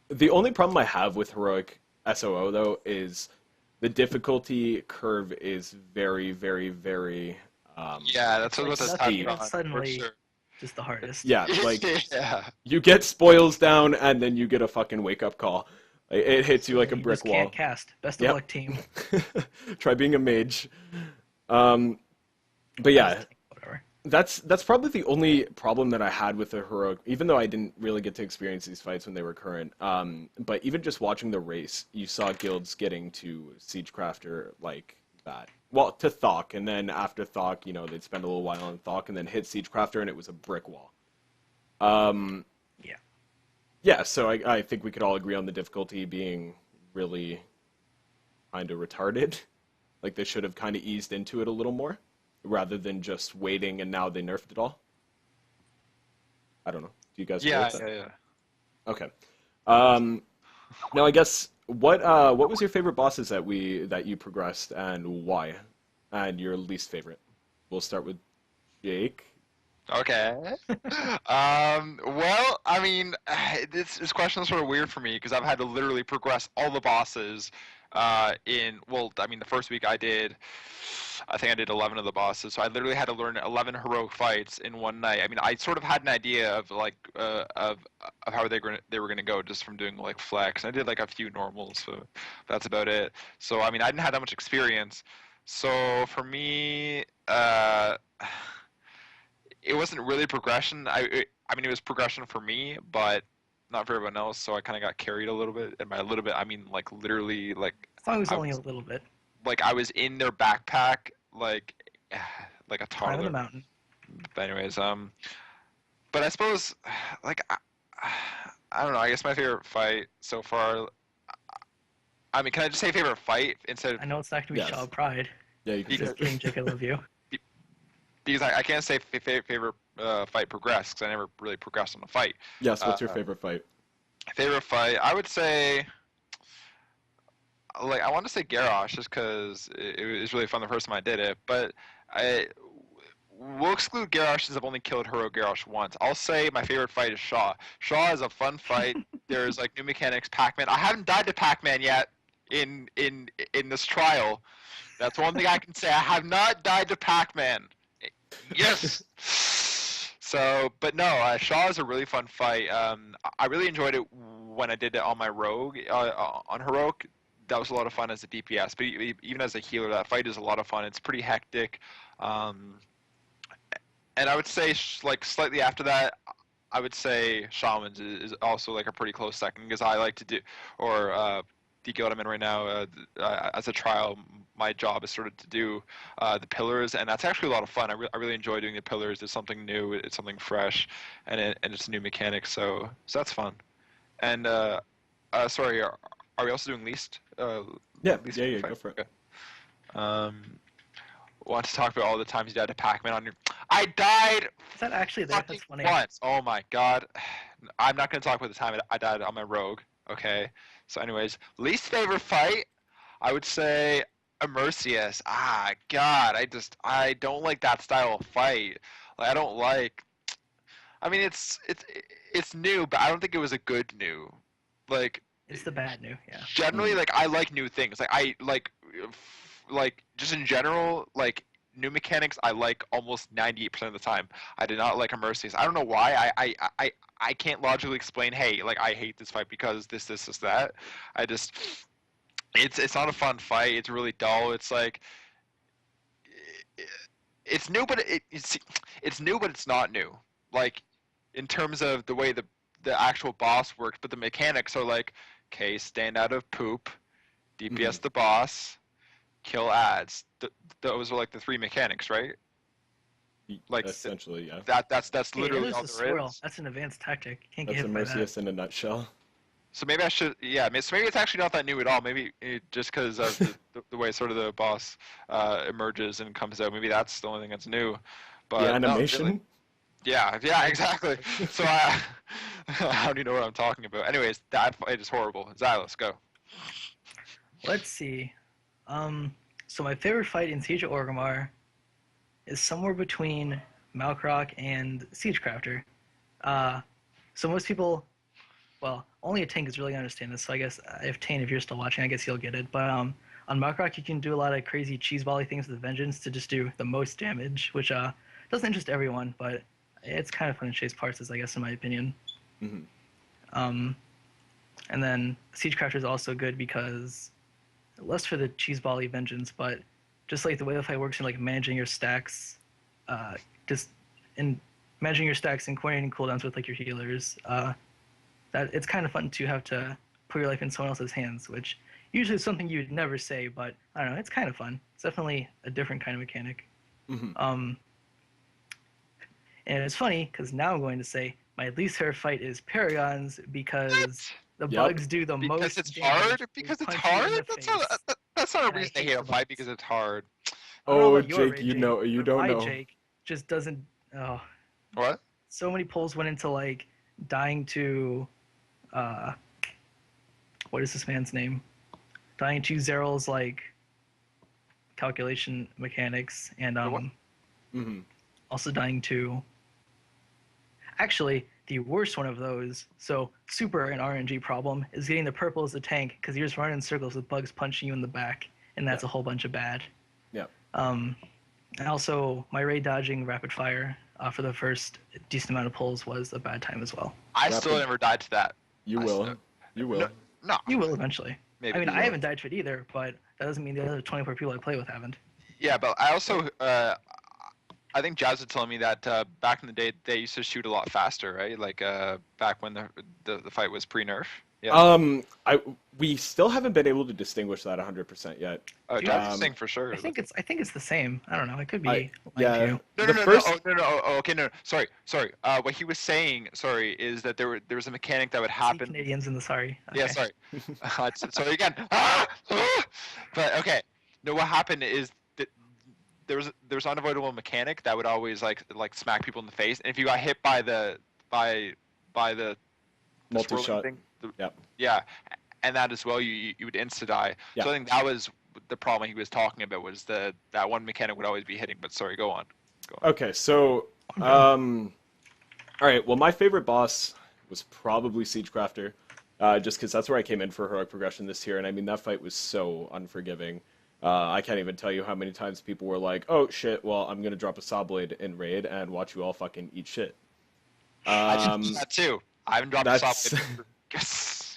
the only problem I have with heroic SOO though is the difficulty curve is very, very, very Yeah, that's It's what I like was nothing, touching and steep. then on for suddenly sure. just the hardest. Yeah, like Yeah. you get spoils down and then you get a fucking wake up call. Like, it hits you like a Suddenly you brick just can't wall. cast. Best of Yep. luck, team. Try being a mage. Um, but I just yeah, whatever. that's probably the only problem that I had with the heroic, even though I didn't really get to experience these fights when they were current. But even just watching the race, you saw guilds getting to Siegecrafter like that. Well, to Thok, and then after Thok, they'd spend a little while on Thok, and then hit Siegecrafter, and it was a brick wall. Um, Yeah. yeah, so I think we could all agree on the difficulty being really kind of retarded. Like they should have kind of eased into it a little more, rather than just waiting and now they nerfed it all. I don't know. Do you guys agree Yeah, with that? yeah. Okay. Um, now I guess what was your favorite bosses that you progressed and why, and your least favorite? We'll start with Jake. Okay. Well, I mean, this question is sort of weird for me because I've had to literally progress all the bosses. Well, I mean, the first week I think I did 11 of the bosses, so I literally had to learn 11 heroic fights in one night. I mean, I sort of had an idea of of how they were gonna go just from doing like flex. I did like a few normals, so that's about it. So I mean, I didn't have that much experience. So for me, it wasn't really progression. I mean, it was progression for me, but not for everyone else. So I kind of got carried a little bit. And by a little bit, I mean like literally, As long as I only a was little bit. I was in their backpack, like a Climbing the toddler. mountain. But anyways, but I suppose like I don't know. I guess my favorite fight so far. I mean, can I just say favorite fight instead of I know it's not gonna be Yes. Shaw of Pride. Yeah, you can Because- Just kidding, Jake. I love you. because I can't say favorite fight progress because I never really progressed on a fight. Yes, what's your Uh, favorite fight? Favorite fight, I would say, I want to say Garrosh just because it was really fun the first time I did it. But I we'll exclude Garrosh since I've only killed Hero Garrosh once. I'll say my favorite fight is Shaw. Shaw is a fun fight. There's like new mechanics. Pac-Man. I haven't died to Pac-Man yet in this trial. That's one thing I can say. I have not died to Pac-Man. Yes. So, but no, Shaw is a really fun fight. I really enjoyed it when I did it on my Rogue, on Heroic. That was a lot of fun as a DPS, but even as a healer, that fight is a lot of fun. It's pretty hectic. Um, and I would say, slightly after that, I would say Shamans is also like a pretty close second because I like to do, or the guild I'm in right now, as a trial, my job is sort of to do the pillars, and that's actually a lot of fun. I really enjoy doing the pillars. It's something new, it's something fresh, and it's a new mechanic. So that's fun. And sorry, are we also doing least? Yeah, Least yeah, favorite yeah. fight? Go for it. Okay. Want to talk about all the times you died to Pac-Man on your? I died Is that actually there? fucking That's funny. once. Oh my god. I'm not gonna talk about the time I died on my rogue. Okay. So, anyways, least favorite fight, I would say Immersius. Ah, God, I don't like that style of fight. Like, I don't like. I mean, it's new, but I don't think it was a good new. Like, It's the bad new, yeah. generally, like, I like new things. Like, I like just in general, like new mechanics I like almost 98% of the time. I did not like Immersius. I don't know why. I can't logically explain, hey, like I hate this fight because this that. I just it's not a fun fight. It's really dull. It's like it's new, but it's new, but it's not new. Like in terms of the way the actual boss works, but the mechanics are like, okay, stand out of poop, DPS the boss, kill ads. Those are like the three mechanics, right? Like Essentially, yeah. that's Hey, literally there's all the there swirl. is. That's an advanced tactic. Can't get That's hit by that. Immersius in a nutshell. So maybe I should, yeah. So maybe it's actually not that new at all. Maybe just because of the way sort of the boss emerges and comes out. Maybe that's the only thing that's new. The But no, animation. really. Yeah, exactly. So I how do you know what I'm talking about? Anyways, that fight is horrible. Xylos, go. Let's see. So my favorite fight in Siege of Orgrimmar is somewhere between Malkrok and Siegecrafter. So most people, well, only a tank is really gonna understand this. So I guess if Tane, if you're still watching, I guess you'll get it. But on Malkrok, you can do a lot of crazy cheesebally things with Vengeance to just do the most damage, which doesn't interest everyone, but it's kind of fun to chase parts, I guess, in my opinion. Mm-hmm. And then Siegecrafter is also good because less for the cheesebally vengeance, but just like the way the fight works in like managing your stacks, just in managing your stacks and coordinating cooldowns with like your healers. That it's kind of fun to have to put your life in someone else's hands, which usually is something you'd never say, but I don't know, it's kind of fun. It's definitely a different kind of mechanic. Mm-hmm. And it's funny because now I'm going to say my least favorite fight is Paragons because the Yep. bugs do the Because most it's damage. hard. They Because it's punch you in hard. the That's not a and I reason to hate hate the a fight bugs. because it's hard. I don't know Oh, about your Jake, raid, you know, you but don't my know. Jake just doesn't. Oh, What? so many polls went into like dying to, what is this man's name? Dying to Zeryl's like calculation mechanics and what? Mm-hmm. also dying to. Actually, the worst one of those, so super an RNG problem, is getting the purple as a tank because you're just running in circles with bugs punching you in the back, and that's a whole bunch of bad. Yeah. And also, my raid dodging rapid fire for the first decent amount of pulls was a bad time as well. I still Rapid- never died to that. You I will. still- You will. No. You will eventually. Maybe. I mean, You I will. haven't died to it either, but that doesn't mean the other 24 people I play with haven't. Yeah, but I also I think Jazz was telling me that back in the day they used to shoot a lot faster, right? Like back when the fight was pre-nerf. Yeah. We still haven't been able to distinguish that 100% yet. Jazz is saying for sure. I think it's the same. I don't know. It could be. I- lying to yeah. you. No, The no, no, first- no, oh, no. Oh, okay, no. Sorry. What he was saying, is that there was a mechanic that would See happen. Canadians in the sorry. Yeah, Okay. sorry. Sorry again. But okay. No, what happened is that there was an unavoidable mechanic that would always like smack people in the face, and if you got hit by the swirling Multi-shot. thing, Yep. yeah, and that as well, you would insta die. Yeah. So I think that was the problem he was talking about, was that one mechanic would always be hitting. But sorry, go on. Okay, so, all right. Well, my favorite boss was probably Siegecrafter, just because that's where I came in for heroic progression this year, and I mean that fight was so unforgiving. I can't even tell you how many times people were like, "Oh shit, well I'm gonna drop a saw blade in raid and watch you all fucking eat shit." I just did that too. I haven't dropped a that's- soft Yes.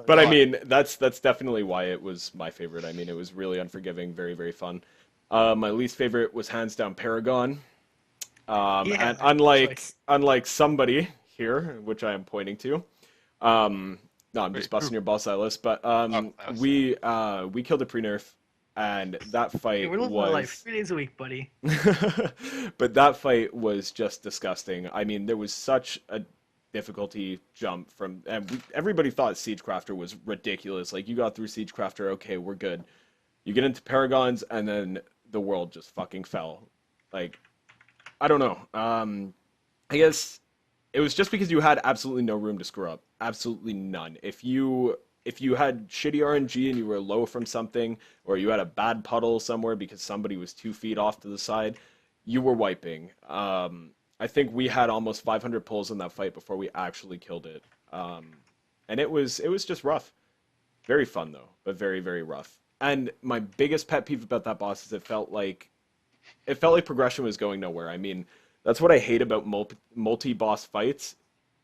But I mean, that's definitely why it was my favorite. I mean, it was really unforgiving, very very fun. My least favorite was hands down Paragon. Yeah, And choice. unlike somebody here, which I am pointing to, No, I'm Wait, just busting your balls, Silas. But that was- we killed a pre-nerf, and that Hey, we're fight living my life was. 3 days a week, buddy. But that fight was just disgusting. I mean, there was such a difficulty jump from, and everybody thought Siegecrafter was ridiculous. Like, you got through Siegecrafter, okay, we're good. You get into Paragons, and then the world just fucking fell. Like, I don't know. I guess it was just because you had absolutely no room to screw up. Absolutely none. If you had shitty RNG and you were low from something, or you had a bad puddle somewhere because somebody was 2 feet off to the side, you were wiping. I think we had almost 500 pulls in that fight before we actually killed it. And it was just rough. Very fun though, but very, very rough. And my biggest pet peeve about that boss is it felt like progression was going nowhere. I mean, that's what I hate about multi-boss fights.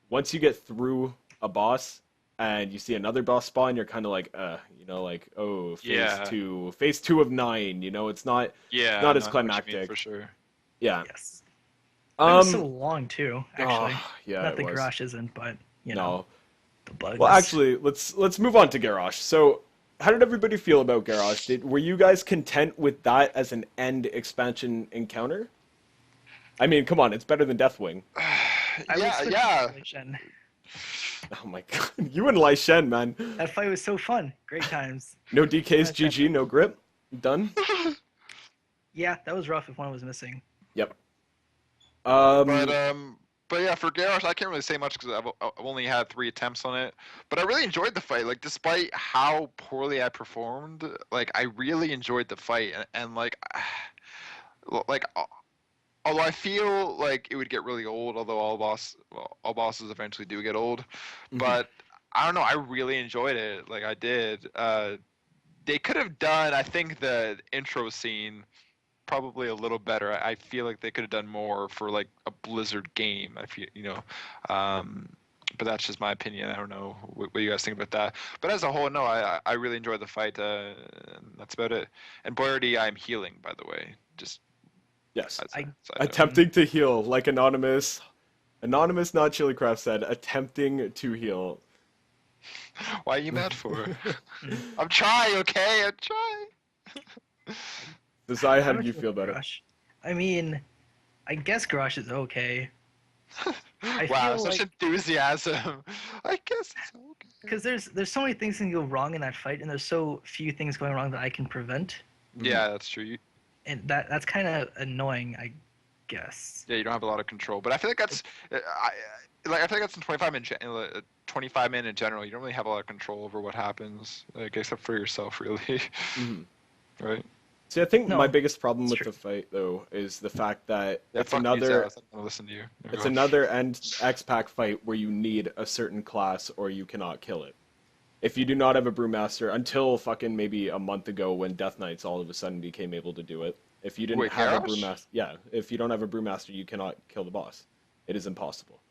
Once you get through a boss and you see another boss spawn, you're kind of like, like, oh, Yeah. phase two of 9. It's not Yeah, not no, as I know what you mean, climactic. for sure. Yeah. Yes. It was so Um. long too, actually. Yeah, Not it the was. garage isn't, but No. the bugs. Well, actually, let's move on to Garrosh. So, how did everybody feel about Garrosh? Were you guys content with that as an end expansion encounter? I mean, come on, it's better than Deathwing. I would Yeah, switch yeah. to Lei Shen. Oh my god, you and Lai Shen, man. That fight was so fun. Great times. No DKs, Yeah, GG, no grip. Done. Yeah, that was rough if one was missing. Yep. But yeah, for Garrosh, I can't really say much because I've only had 3 attempts on it. But I really enjoyed the fight. Like, despite how poorly I performed, like I really enjoyed the fight, and like, like, although I feel like it would get really old, although all bosses eventually do get old. Mhm. But I don't know, I really enjoyed it. Like I did. They could have done, I think, the intro scene probably a little better. I feel like they could have done more for like a Blizzard game. I feel, but that's just my opinion. I don't know what you guys think about that. But as a whole, no, I really enjoyed the fight. And that's about it. And Boyardee, I'm healing, by the way. Just Yes. side note. Attempting to heal, like Anonymous, not Chillicraft said, attempting to heal. Why are you mad for? I'm trying, okay? I'm trying. Desai, how did much you was feel about it? Garage? I mean, I guess Garage is okay. I Wow, feel such like enthusiasm. I guess it's okay. because there's so many things that can go wrong in that fight, and there's so few things going wrong that I can prevent, Yeah, that's true. and that's kind of annoying, I guess. Yeah, you don't have a lot of control, but I feel like that's, I feel like that's in 25 min in general. You don't really have a lot of control over what happens, like except for yourself, really. Mhm. Right? See, I think No, my biggest problem it's with true. the fight, though, is the fact that Yeah, it's fuck you, another Zara, I'm gonna listen to you. it's another end X-Pack fight where you need a certain class or you cannot kill it. If you do not have a Brewmaster, until fucking maybe a month ago when Death Knights all of a sudden became able to do it. If you didn't Wait, have a Garrosh? Brewmaster, yeah, if you don't have a Brewmaster, you cannot kill the boss. It is impossible.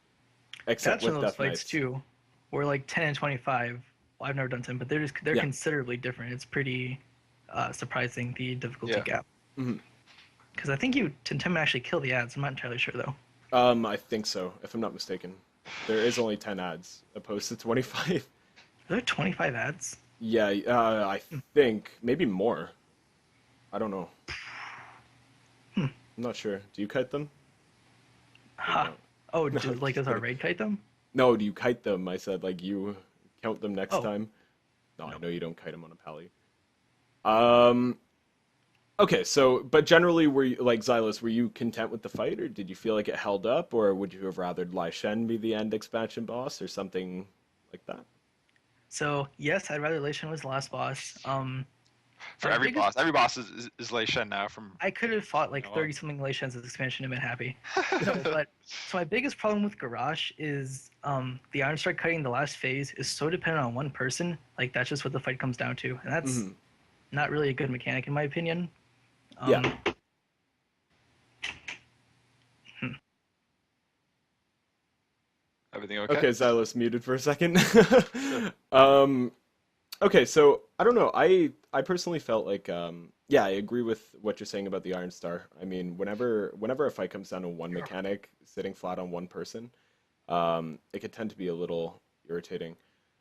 Except That's one with of those Death fights Knights. too, where like 10 and 25. Well, I've never done 10, but they're Yeah. considerably different. It's pretty surprising, the difficulty Yeah. gap. Mhm. Because I think you can actually kill the ads. I'm not entirely sure though. I think so, if I'm not mistaken. There is only 10 ads opposed to 25. Are there 25 ads? Yeah, I think maybe more. I don't know. I'm not sure. Do you kite them? Ha. No. Oh, No, like does just our kidding. raid kite them? No, do you kite them? I said like you count them next Oh. time. No, I No. know you don't kite them on a pally. Okay, so but generally, were you like Xylus? Were you content with the fight, or did you feel like it held up, or would you have rather Lai Shen be the end expansion boss, or something like that? So yes, I'd rather Lei Shen was the last boss. For my every biggest- boss. Every boss is Lei Shen now from. I could have fought like Oh. 30 something Lei Shens as expansion and been happy. No, but so my biggest problem with Garage is the Iron Strike cutting the last phase is so dependent on one person. Like that's just what the fight comes down to, and that's Mhm. not really a good mechanic in my opinion. Yeah. Everything okay? Okay, Xylus muted for a second. Okay, so I don't know. I personally felt like yeah, I agree with what you're saying about the Iron Star. I mean, whenever a fight comes down to one mechanic sitting flat on one person, it could tend to be a little irritating.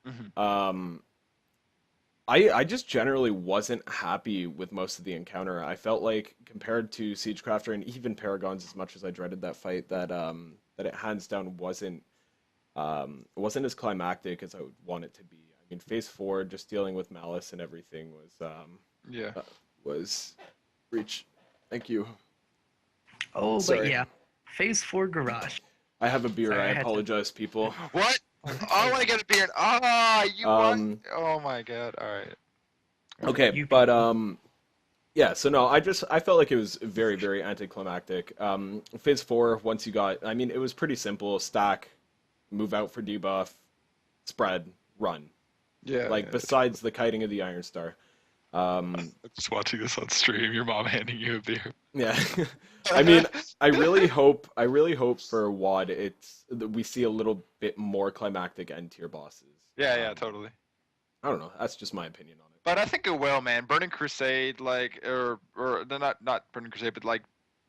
Mhm. I just generally wasn't happy with most of the encounter. I felt like compared to Siegecrafter and even Paragons, as much as I dreaded that fight, that it hands down wasn't as climactic as I would want it to be. I mean, Phase 4, just dealing with Malice and everything Yeah. was reach. Thank you. Oh, but Sorry, yeah, Phase 4 Garage. I have a beer. Sorry, I I had to. apologize, people. What? Oh, I want to get a beer. Ah, you want? Um, Oh my god. All right. okay, you but people. yeah. So no, I felt like it was very very anticlimactic. Phase 4, once you got, I mean, it was pretty simple. Stack, move out for debuff, spread, run. Yeah. Like besides the kiting of the Iron Star. Um, I'm just watching this on stream. Your mom handing you a beer. yeah. I mean, I really hope for WAD it's that we see a little bit more climactic end tier bosses. Yeah, yeah, totally. I don't know. That's just my opinion on it. But I think it will, man. Burning Crusade, like, or no, not Burning Crusade, but like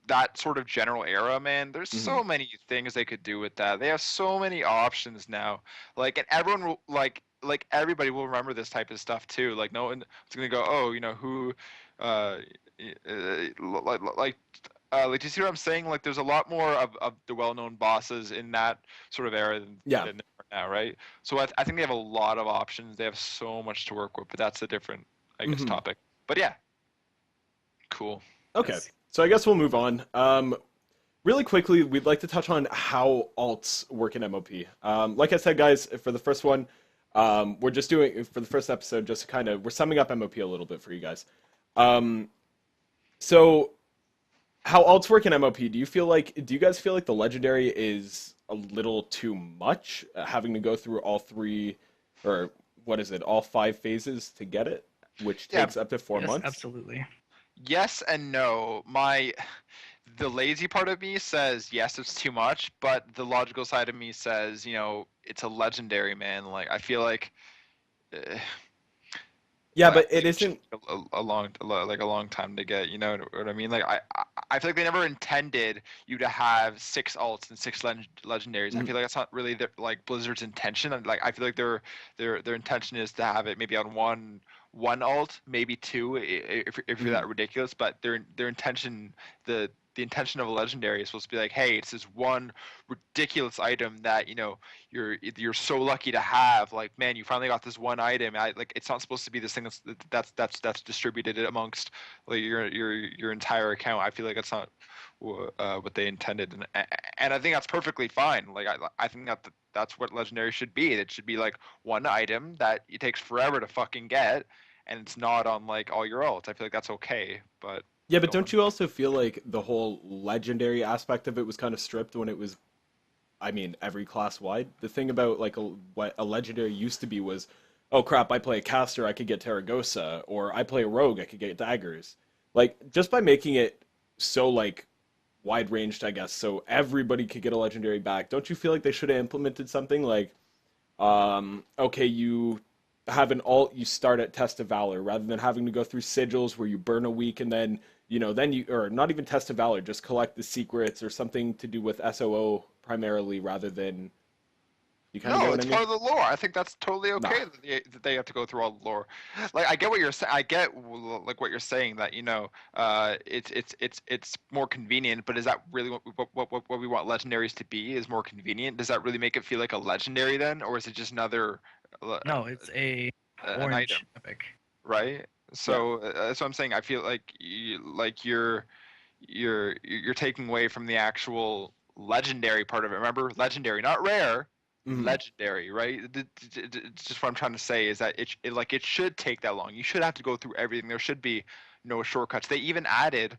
that sort of general era, man. There's Hmm. so many things they could do with that. They have so many options now. Like, and everyone will like everybody will remember this type of stuff too. Like, no one's gonna go, oh, who, uh, like. Like, do you see what I'm saying? Like, there's a lot more of the well-known bosses in that sort of era Yeah. than now, right? So I think they have a lot of options. They have so much to work with, but that's a different, I guess, Hmm. topic. But yeah, cool. Okay. Yes. So I guess we'll move on. Really quickly, we'd like to touch on how alts work in MOP. Like I said, guys, for the first one, we're just doing for the first episode, just kind of we're summing up MOP a little bit for you guys. Um, so how alts work in MOP? Do you guys feel like the legendary is a little too much, having to go through all three, or what is it, all five phases to get it, which Yeah, takes up to 4 months? Absolutely. yes and no. The lazy part of me says yes, it's too much, but the logical side of me says, it's a legendary, man. Like, I feel like. Uh, Yeah, I but it think it should isn't. take a long time to get. You know what I mean? Like, I feel like they never intended you to have six alts and six legendaries. I Mhm. feel like that's not really like Blizzard's intention. And like, I feel like their intention is to have it maybe on one alt, maybe two, if you're Mhm. that ridiculous. But their intention, the intention of a legendary is supposed to be like, hey, it's this one ridiculous item that you're so lucky to have. Like, man, you finally got this one item. Like, it's not supposed to be this thing that's distributed amongst like your entire account. I feel like that's not what they intended, and I think that's perfectly fine. Like, I think that's what legendary should be. It should be like one item that it takes forever to fucking get, and it's not on like all your ults. I feel like that's okay, but Yeah, but go don't on. you also feel like the whole legendary aspect of it was kind of stripped when it was, I mean, every class wide? The thing about like what a legendary used to be was, oh crap, I play a caster, I could get Terragosa, or I play a rogue, I could get daggers. Like just by making it so like wide ranged, I guess, so everybody could get a legendary back. Don't you feel like they should have implemented something like, okay, you have an alt, you start at Test of Valor rather than having to go through sigils where you burn a week and then then you, or not even Test of Valor, just collect the secrets or something to do with SOO primarily rather than, you kind of get No, what I it's mean? part of the lore. I think that's totally Nah. okay that they have to go through all the lore. Like, I get what you're saying. I get like what you're saying, that it's more convenient. But is that really what we want legendaries to be? Is more convenient? Does that really make it feel like a legendary then, or is it just another No, it's a an item, orange epic. right? Yeah. So that's what I'm saying. I feel like you're taking away from the actual legendary part of it. Remember, legendary, not rare, Hmm. legendary, right? Just what I'm trying to say is that it should take that long. You should have to go through everything. There should be no shortcuts. They even added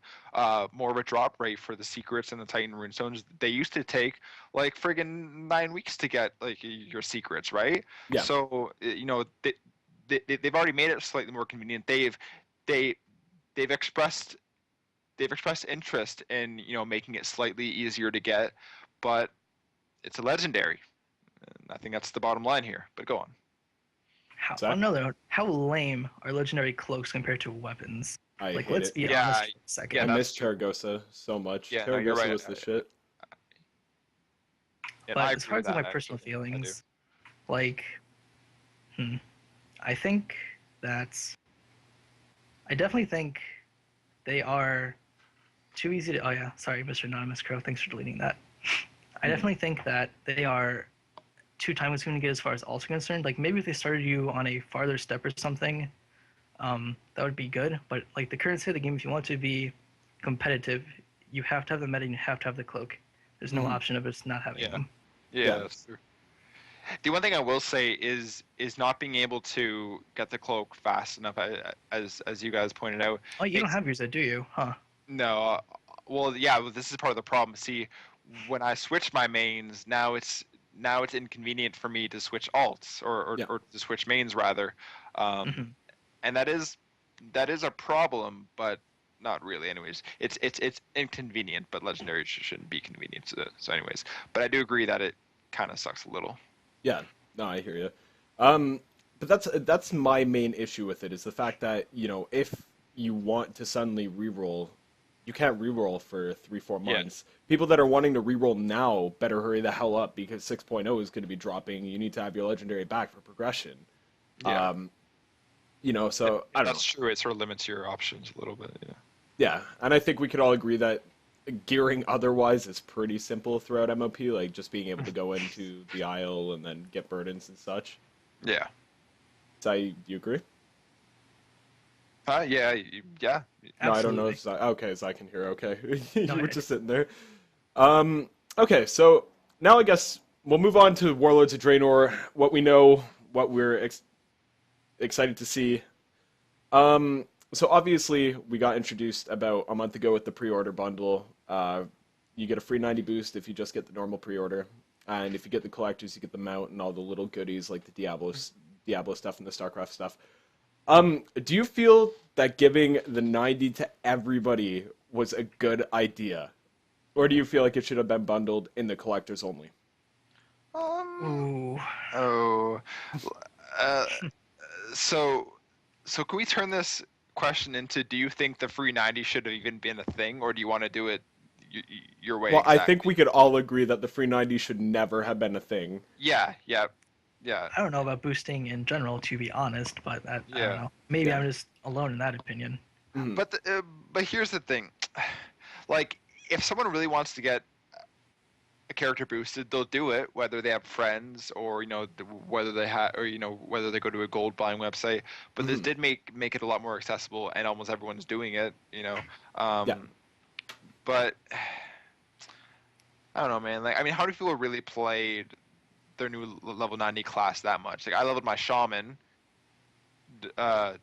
more of a drop rate for the secrets and the Titan runestones. They used to take like friggin' 9 weeks to get like your secrets, right? Yeah. So they've already made it slightly more convenient. They they've expressed interest in making it slightly easier to get, but it's a legendary. And I think that's the bottom line here. But go on. Zach? How lame are legendary cloaks compared to weapons? I Like, hate let's it. be Yeah, honest for a yeah, I second. miss that's true. Terragosa so much. Yeah, no, you're Terragosa right. was the shit. And I But as agree far with as like that, my personal actually. I do. feelings, like, I think that's. I definitely think they are too easy to. Oh yeah, sorry, Mr. Anonymous Crow. Thanks for deleting that. I definitely think that they are too time-consuming to get as far as ults are concerned. Like maybe if they started you on a farther step or something, that would be good. But like the current state of the game, if you want to be competitive, you have to have the meta and you have to have the cloak. There's no option of us not having them. Yeah, that's true. The one thing I will say is not being able to get the cloak fast enough, as you guys pointed out. Oh, you don't have yours, do you? Huh? No. Well, yeah. Well, this is part of the problem. See, when I switch my mains, now it's inconvenient for me to switch alts or to switch mains rather, and that is a problem, but not really. Anyways, it's inconvenient, but legendary shouldn't be convenient. So anyways, but I do agree that it kind of sucks a little. Yeah, no, I hear you. But that's my main issue with it is the fact that, you know, if you want to suddenly reroll, you can't reroll for 3-4 months. People that are wanting to reroll now better hurry the hell up because 6.0 is going to be dropping. You need to have your legendary back for progression. Yeah. You know, so I don't know. That's true. It sort of limits your options a little bit. Yeah. Yeah, and I think we could all agree that gearing otherwise is pretty simple throughout MOP, like just being able to go into the Isle and then get burdens and such. Yeah. So you agree? Yeah. No, I don't know if okay, so I can hear okay. You No, were just sitting there. Okay, so now I guess we'll move on to Warlords of Draenor, what we know, what we're excited to see. So obviously, we got introduced about a month ago with the pre-order bundle. You get a free 90 boost if you just get the normal pre-order, and if you get the collectors, you get the mount and all the little goodies like the Diablo stuff and the StarCraft stuff. Do you feel that giving the 90 to everybody was a good idea, or do you feel like it should have been bundled in the collectors only? Ooh. Oh. So can we turn this question into, do you think the free 90 should have even been a thing, or do you want to do it your way? Well, exactly? I think we could all agree that the free 90 should never have been a thing. Yeah. I don't know about boosting in general, to be honest, but I don't know. Maybe I'm just alone in that opinion. But here's the thing, like if someone really wants to get a character boosted, they'll do it, whether they have friends or whether they have, or whether they go to a gold buying website. But this did make it a lot more accessible, and almost everyone's doing it. But I don't know, man. Like, I mean, how many people really played their new level 90 class that much? Like, I leveled my shaman to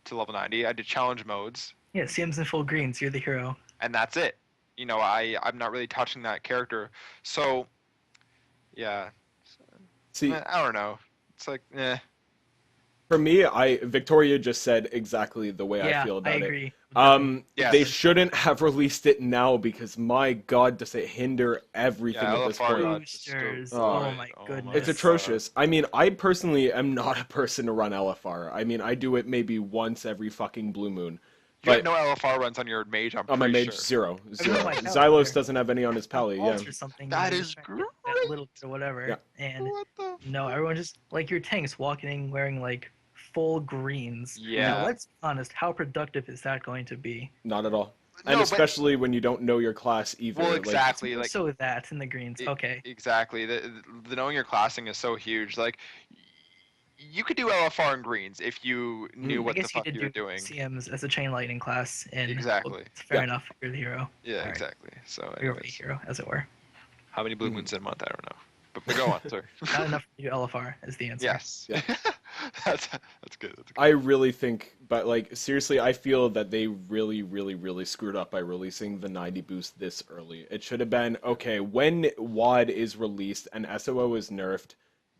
level 90. I did challenge modes. Yeah, CM's in full greens. You're the hero. And that's it. I'm not really touching that character. So, yeah. See, I don't know. It's like, for me, Victoria just said exactly the way I feel about it. I agree. They shouldn't have released it now because my God, does it hinder everything at this point? Boosters. Oh my goodness. It's atrocious. I mean, I personally am not a person to run LFR. I mean, I do it maybe once every fucking blue moon. You have no LFR runs on your mage, I'm pretty my mage, sure. zero. Xylos doesn't have any on his pally, yeah. Or something, that is great. That little bit or whatever. Yeah. And no, everyone just, like, your tanks walking wearing, like, full greens. Yeah. Now, let's be honest, how productive is that going to be? Not at all. And especially when you don't know your class either. Well, exactly. So that's in the greens. Okay. Exactly. The knowing your classing is so huge. Like, you could do LFR in greens if you knew what the fuck you were doing. CMs as a chain lightning class, and exactly. Fair enough. You're the hero. Yeah, exactly. So you're the hero, as it were. How many blue moons in a month? I don't know. But go on, sorry. Not enough to do LFR is the answer. Yes. Yeah. That's good. I really think, but like seriously, I feel that they really, really, really screwed up by releasing the 90 boost this early. It should have been, okay, when WAD is released and SOO is nerfed,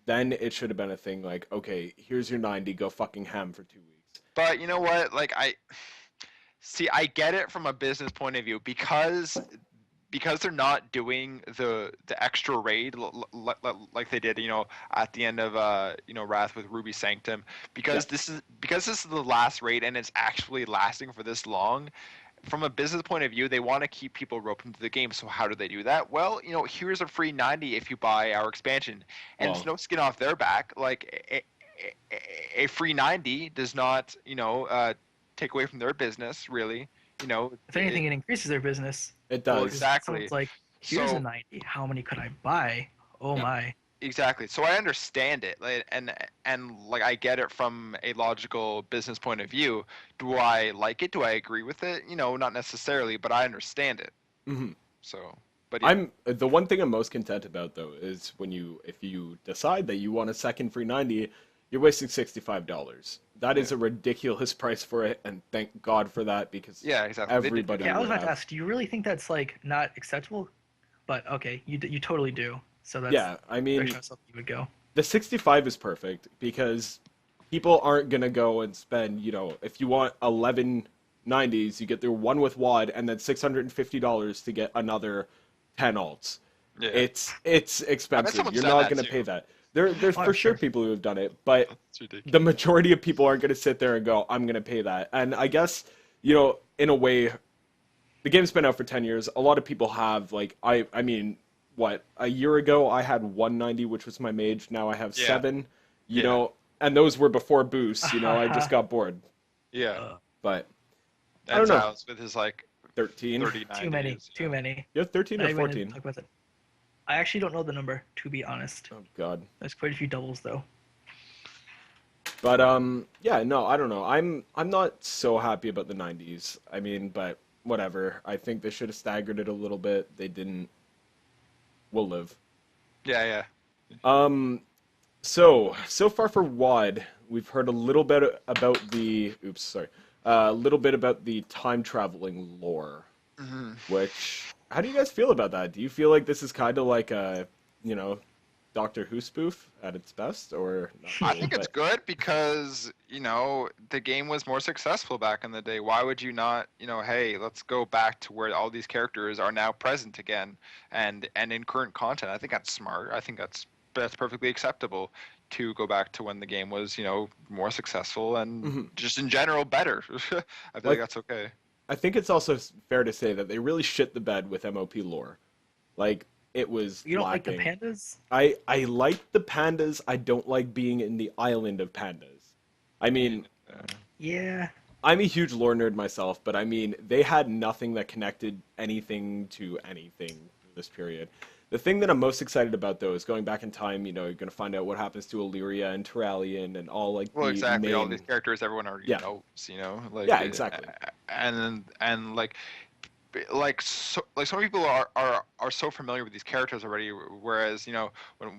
then it should have been a thing like, okay, here's your 90, go fucking ham for 2 weeks. But you know what? Like, I get it from a business point of view because they're not doing the extra raid like they did, at the end of Wrath with Ruby Sanctum. Because this is the last raid and it's actually lasting for this long. From a business point of view, they want to keep people roped into the game. So how do they do that? Well, here's a free 90 if you buy our expansion, and it's no skin off their back. Like, a free 90 does not, take away from their business, really. If anything, it increases their business. It Well, does. exactly. Someone's like, here's a So 90. How many could I buy? Oh Yeah. my. exactly. So I understand it, like, and like I get it from a logical business point of view. Do I like it? Do I agree with it? Not necessarily, but I understand it. Hmm. So, but yeah, I'm the one thing I'm most content about though is if you decide that you want a second free 90, you're wasting $65. That is yeah, a ridiculous price for it, and thank God for that because yeah, exactly. They did do everybody Yeah, I that. was would about to have. ask, do you really think that's like not acceptable? But okay, you totally do. So that's Yeah, I the mean, direction I thought you would go. the 65 is perfect because people aren't gonna go and spend, if you want 11 90s, you get their one with WAD and then $650 to get another 10 alts. Yeah, It's I bet expensive. someone's You're done not that gonna pay too. that. There's Oh, for I'm sure sure. people who have done it, but It's ridiculous. the majority of people aren't gonna sit there and go, I'm gonna pay that. And I guess, in a way, the game's been out for 10 years. A lot of people have like I mean, what, a year ago I had 190, which was my mage. Now I have Yeah, 7, yeah, and those were before boosts, I just got bored. yeah. Uh, But I don't know, Exiles with his like 13. 3090s. too many, Yeah. too many. You have 13 Not or even gonna 14? talk about that. I actually don't know the number, to be honest. Oh god. There's quite a few doubles though. But yeah, no, I don't know. I'm not so happy about the 90s. I mean, but whatever. I think they should have staggered it a little bit. They didn't. We'll live. Yeah, yeah. Um so far for WAD, we've heard a little bit about the oops, sorry. A little bit about the time traveling lore, Hmm. which how do you guys feel about that? Do you feel like this is kind of like a, Doctor Who spoof at its best or not I really? think it's But good because, the game was more successful back in the day. Why would you not, hey, let's go back to where all these characters are now present again and in current content. I think that's smart. I think that's perfectly acceptable to go back to when the game was, more successful and mhm. just in general better. I feel like Like that's okay. I think it's also fair to say that they really shit the bed with MOP lore. Like it was You don't like the lacking. pandas? I like the pandas. I don't like being in the island of pandas. I mean, Yeah. Yeah. I'm a huge lore nerd myself, but I mean, they had nothing that connected anything to anything through this period. The thing that I'm most excited about, though, is going back in time. You're going to find out what happens to Illyria and Terralion and all like Well, the exactly. All these main. characters everyone already Yeah, knows, like, yeah, exactly. and like some people are so familiar with these characters already, whereas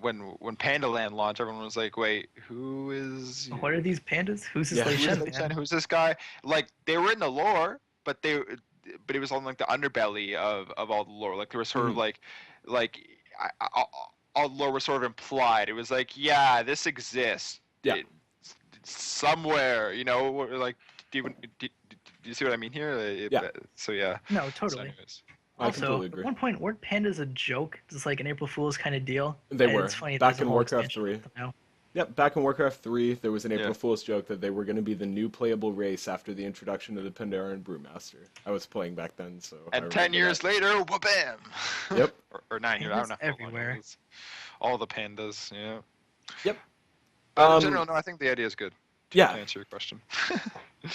when Pandaland launched, everyone was like, wait, who is What are these pandas? Who's this Yeah. Lei who's Shen Lei Shen? man? Who's this guy? Like they were in the lore, but it was on like the underbelly of all the lore. Like there was sort of Mhm. like all the lore was sort of implied. It was like, yeah, this exists. Yeah, Somewhere, like, do you, do, do you see what I mean here? yeah, So yeah. No, So totally. anyways, I Also, completely at agree. one point, weren't pandas a joke? Just like an April Fool's kind of deal? They And were it's funny there's back a in whole Warcraft expansion 3. of them now. Yep, back in Warcraft 3, there was an yeah. April Fool's joke that they were going to be the new playable race after the introduction of the Pandaren Brewmaster. I was playing back then, so I And 10 remember years that. later, wha-bam! Yep, Or 9 years, I don't Pandas know how long it everywhere. was. All the pandas, yeah. yep. But in general, no, I think the idea is good. To Yeah, answer your question.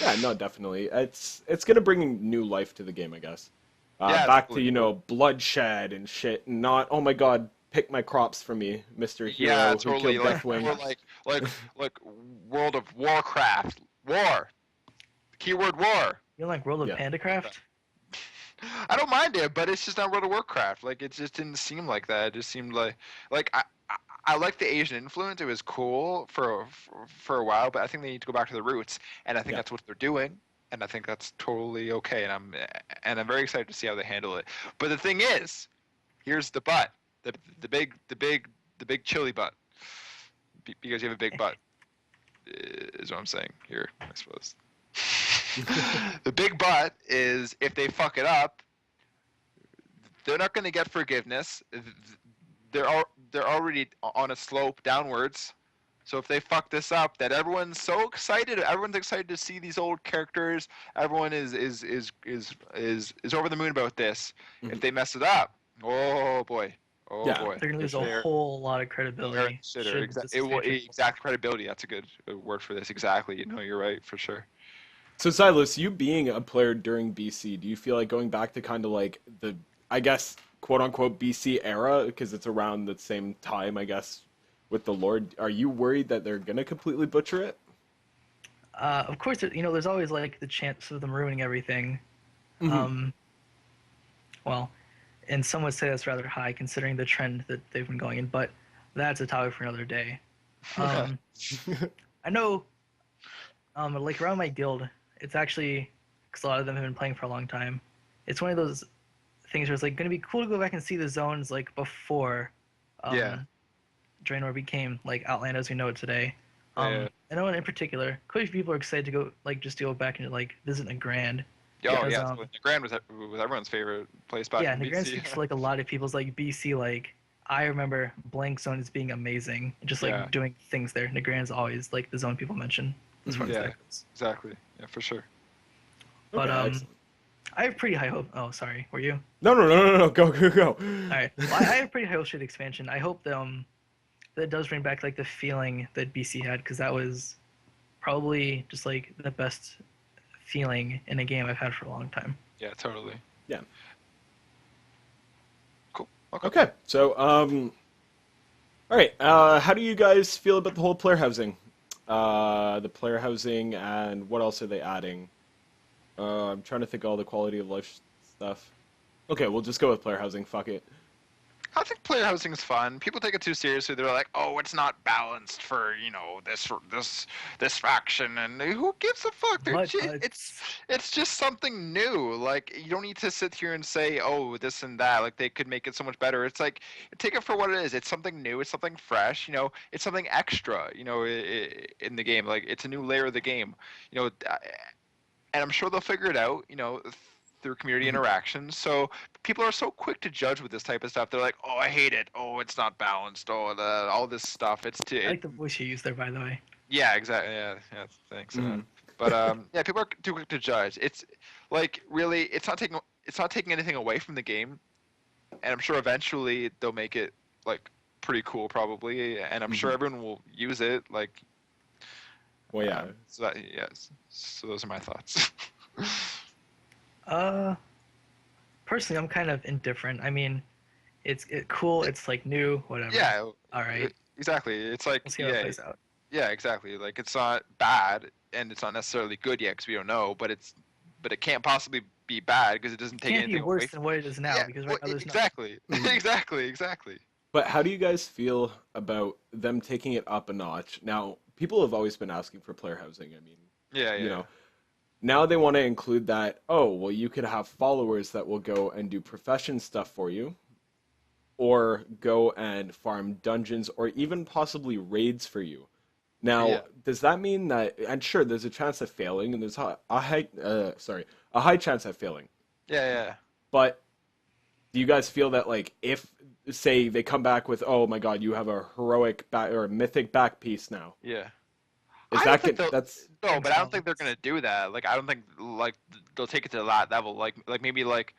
yeah, no, definitely. It's going to bring new life to the game, I guess. Yeah, Back totally. to, bloodshed and shit, and not, oh my god, pick my crops for me, Mr. Yeah, Hero who totally. killed Like Deathwing. more like World of Warcraft. War. Keyword war. You don't like World of Yeah. Pandacraft? I don't mind it, but it's just not World of Warcraft. Like it just didn't seem like that. It just seemed like I like the Asian influence. It was cool for a while, but I think they need to go back to the roots, and I think Yeah. that's what they're doing, and I think that's totally okay. And I'm very excited to see how they handle it. But the thing is, here's the but, the big chili butt, because you have a big butt, is what I'm saying here, I suppose. The big but is if they fuck it up, they're not going to get forgiveness. They're already on a slope downwards. So if they fuck this up, that everyone's so excited, everyone's excited to see these old characters. Everyone is over the moon about this. If Mhm. they mess it up, oh boy, Oh Yeah. boy. They're gonna lose a They're- whole lot of they're credibility. shitter. Should this It will, expansion- exact credibility. That's a good word for this. Exactly. You're right for sure. So Silas, you being a player during BC, do you feel like going back to kind of like the, I guess, quote unquote BC era, because it's around the same time, I guess, with the Lord? Are you worried that they're gonna completely butcher it? Of course, there's always like the chance of them ruining everything. Mhm. Well, and some would say that's rather high considering the trend that they've been going in, but that's a topic for another day. Um, I know, like around my guild, it's actually because a lot of them have been playing for a long time. It's one of those things where it's like going to be cool to go back and see the zones like before, Yeah. Draenor became like Outland as we know it today. Yeah. I know in particular, quite a few people are excited to go like just to go back and like visit Nagrand. Oh Because, yeah. So Nagrand was everyone's favorite place back yeah, in Nagrand BC. speaks to like a lot of people's like BC. Like I remember Blank Zone as being amazing, just like Yeah. doing things there. Nagrand's always like the zone people mention as far as Yeah. that goes. Exactly. Yeah, for sure. But Okay, excellent. I have pretty high hope. Oh, sorry, were you? No, go. All right. Well, I have pretty high hopes for the expansion. I hope that it does bring back like the feeling that BC had, because that was probably just like the best feeling in a game I've had for a long time. Yeah, totally. Yeah. Cool. Okay. Okay, so all right. How do you guys feel about the whole player housing? The player housing, and what else are they adding? I'm trying to think of all the quality of life stuff. Okay, we'll just go with player housing. Fuck it. I think player housing is fun. People take it too seriously. They're like, "Oh, it's not balanced for this faction," and who gives a fuck? But, It's just something new. Like you don't need to sit here and say, "Oh, this and that." Like they could make it so much better. It's like take it for what it is. It's something new. It's something fresh. It's something extra. In the game. Like it's a new layer of the game. And I'm sure they'll figure it out. Through community interactions. So people are so quick to judge with this type of stuff. They're like, "Oh, I hate it. Oh, it's not balanced. Oh, all this stuff. It's too." I like the voice you used there, by the way. Yeah, exactly. Yeah. Thanks. Mhm. But yeah, people are too quick to judge. It's like really, it's not taking anything away from the game, and I'm sure eventually they'll make it like pretty cool, probably, and I'm sure everyone will use it. Like, Well, yeah. So those are my thoughts. Personally, I'm kind of indifferent. I mean, it's cool. It's like new, whatever. Yeah. All right. Exactly. It's like We'll see how it plays out. Yeah, exactly. Like it's not bad, and it's not necessarily good yet because we don't know. But it can't possibly be bad because it doesn't It take can't be anything away worse than what it is now, Yeah, because right now there's nothing. exactly, exactly. But how do you guys feel about them taking it up a notch? Now, people have always been asking for player housing. I mean, Yeah, yeah. you know, now they want to include that, oh, well, you could have followers that will go and do profession stuff for you, or go and farm dungeons, or even possibly raids for you. Now, Yeah. does that mean that, and sure, there's a chance of failing, and there's a high chance of failing, Yeah. but do you guys feel that, like, if, say, they come back with, oh my god, you have a heroic back, or a mythic back piece now, Yeah. is I that don't think good? they'll- That's, No, but I don't think they're gonna do that. Like, I don't think like they'll take it to that level. Like maybe like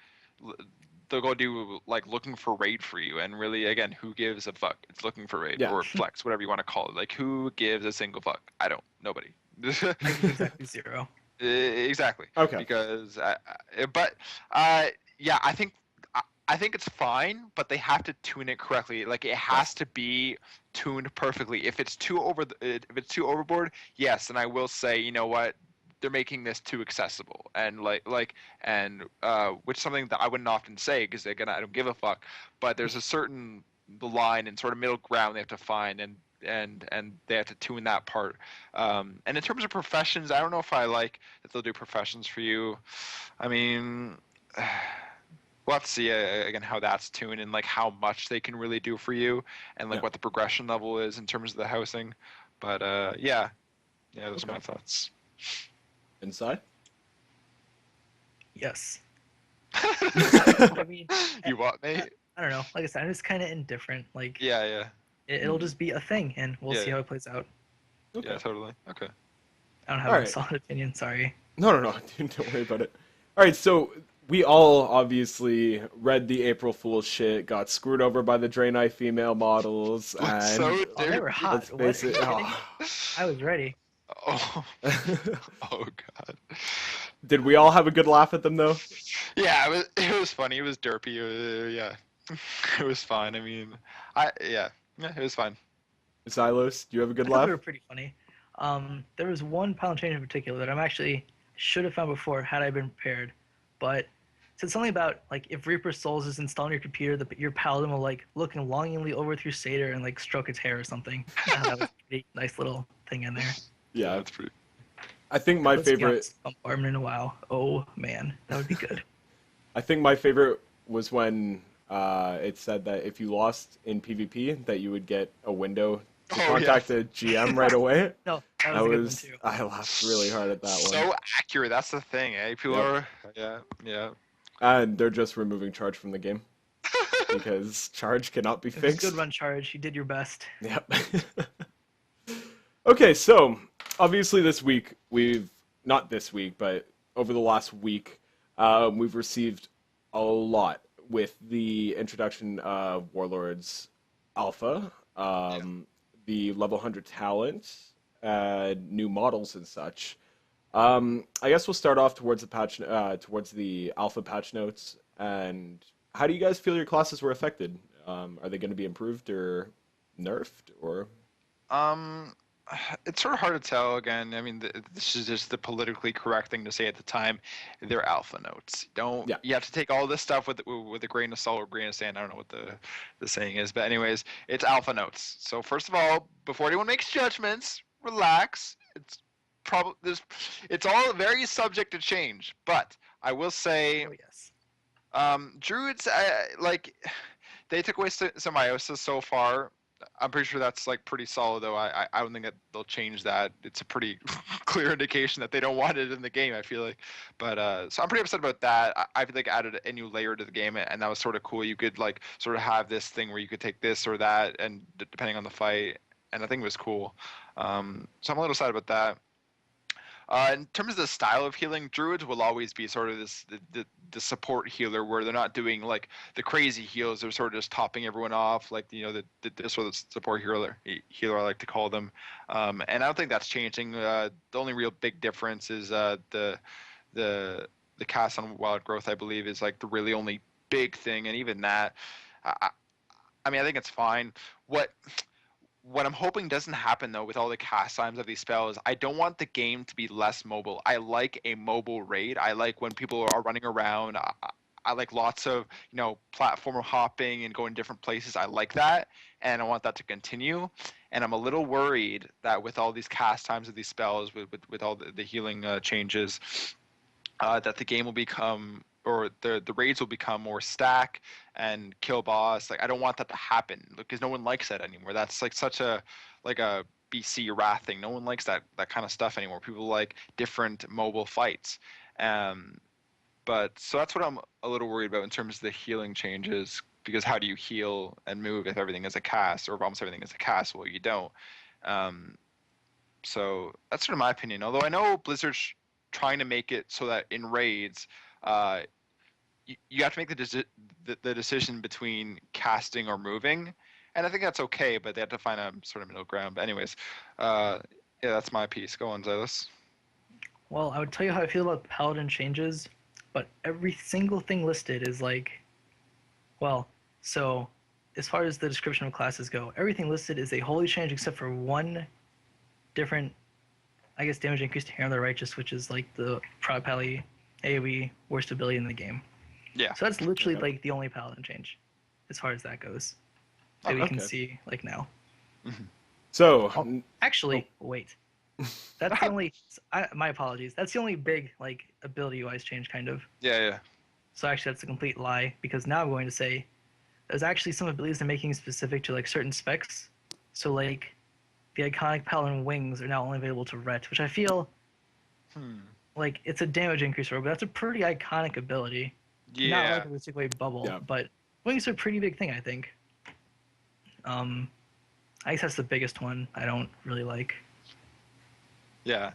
they'll go do like looking for raid for you, and really, again, who gives a fuck? It's looking for raid Yeah. or flex, whatever you want to call it. Like, who gives a single fuck? I don't. Nobody. Exactly zero. Exactly. Okay. Because, yeah, I think it's fine, but they have to tune it correctly. Like it has to be tuned perfectly. If it's too overboard, yes, and I will say, you know what, they're making this too accessible, and which is something that I wouldn't often say because again, I don't give a fuck. But there's a certain line and sort of middle ground they have to find, and they have to tune that part. And in terms of professions, I don't know if I like that they'll do professions for you. I mean, we'll have to see again how that's tuned and like how much they can really do for you, and like Yeah. what the progression level is in terms of the housing. But yeah, those are my thoughts. inside? Yes. I mean, You what, mate? I don't know. Like I said, I'm just kind of indifferent. Like Yeah. it'll just be a thing, and we'll Yeah. see how it plays out. Okay. Yeah, totally. Okay. I don't have All a right. solid opinion. Sorry. No, dude, don't worry about it. All right, so we all obviously read the April Fool's shit, got screwed over by the Draenei female models, Looks and so Oh, they were derpy. let's hot. What? face Are you it. kidding? I was ready. Oh, oh God. Did we all have a good laugh at them though? Yeah, it was funny. It was derpy. Yeah, it was fine. I mean, yeah, it was fine. Xylos, do you have a good I thought they laugh? were pretty funny. There was one paladin change in particular that I'm actually should have found before had I been prepared, but it said something about like if Reaper Souls is installed on your computer, your paladin will like look longingly over through Seder and like stroke its hair or something. That was a pretty nice little thing in there. Yeah, Yeah, that's pretty. I think Like, my let's be favorite. honest, bombardment in a WoW. Oh man, that would be good. I think my favorite was when it said that if you lost in PvP, that you would get a window to Oh yeah, contact a GM right away. No, that That was a good one was too. I laughed really hard at that one. so accurate. That's the thing, eh? People Yep. are. Yeah, yeah. And they're just removing charge from the game because charge cannot be It was a fixed. good run charge. You did your best. Yep. Okay, so obviously this week we've not this week, but over the last week, we've received a lot with the introduction of Warlords Alpha, the level 100 talent, new models and such. I guess we'll start off towards towards the alpha patch notes. And how do you guys feel your classes were affected? Are they going to be improved or nerfed or? Um, it's sort of hard to tell. Again, I mean, this is just the politically correct thing to say at the time. They're alpha notes. Don't Yeah. You have to take all this stuff with a grain of salt or grain of sand. I don't know what the saying is, but anyways, it's alpha notes. So first of all, before anyone makes judgments, relax. It's all very subject to change. But I will say, Oh yes. druids, like they took away some Iosis so far. I'm pretty sure that's like pretty solid though. I don't think that they'll change that. It's a pretty clear indication that they don't want it in the game, I feel like. But so I'm pretty upset about that. I feel like added a new layer to the game, and that was sort of cool. You could like sort of have this thing where you could take this or that, and depending on the fight, and I think it was cool. So I'm a little sad about that. In terms of the style of healing, druids will always be sort of the support healer where they're not doing like the crazy heals. They're sort of just topping everyone off, like the sort of support healer I like to call them. And I don't think that's changing. The only real big difference is the cast on wild growth, I believe, is like the really only big thing, and even that, I, I mean, I think it's fine. What I'm hoping doesn't happen though with all the cast times of these spells, I don't want the game to be less mobile. I like a mobile raid. I like when people are running around. I like lots of platform hopping and going different places. I like that, and I want that to continue. And I'm a little worried that with all these cast times of these spells, with all the healing changes, that the game will become, or the raids will become more stack and kill boss. Like I don't want that to happen because no one likes that anymore. That's like such a BC wrath thing. No one likes that kind of stuff anymore. People like different mobile fights. Um, but so that's what I'm a little worried about in terms of the healing changes, because how do you heal and move if everything is a cast, or if almost everything is a cast? Well, you don't. Um, so that's sort of my opinion. Although I know Blizzard's trying to make it so that in raids, uh, you have to make the decision between casting or moving, and I think that's okay. But they have to find a sort of middle ground. But anyways, yeah, that's my piece. Go on, Xylus. Well, I would tell you how I feel about paladin changes, but every single thing listed is like, well, so as far as the description of classes go, everything listed is a holy change except for one different, I guess, damage increase to Hair on the Righteous, which is like the Prod Pally AoE worst ability in the game. Yeah. So that's literally Yeah. like the only paladin change, as far as that goes, that we Okay. can see like now. So, Oh, actually, wait. That's the only. My apologies. That's the only big like ability-wise change, kind of. Yeah. So actually, that's a complete lie because now I'm going to say there's actually some abilities they're making specific to like certain specs. So like the iconic paladin wings are now only available to Ret, which I feel like it's a damage increase rogue, but that's a pretty iconic ability. Not Yeah. like a particular bubble, Yeah. but wings are a pretty big thing, I think. I guess that's the biggest one I don't really like. Yeah.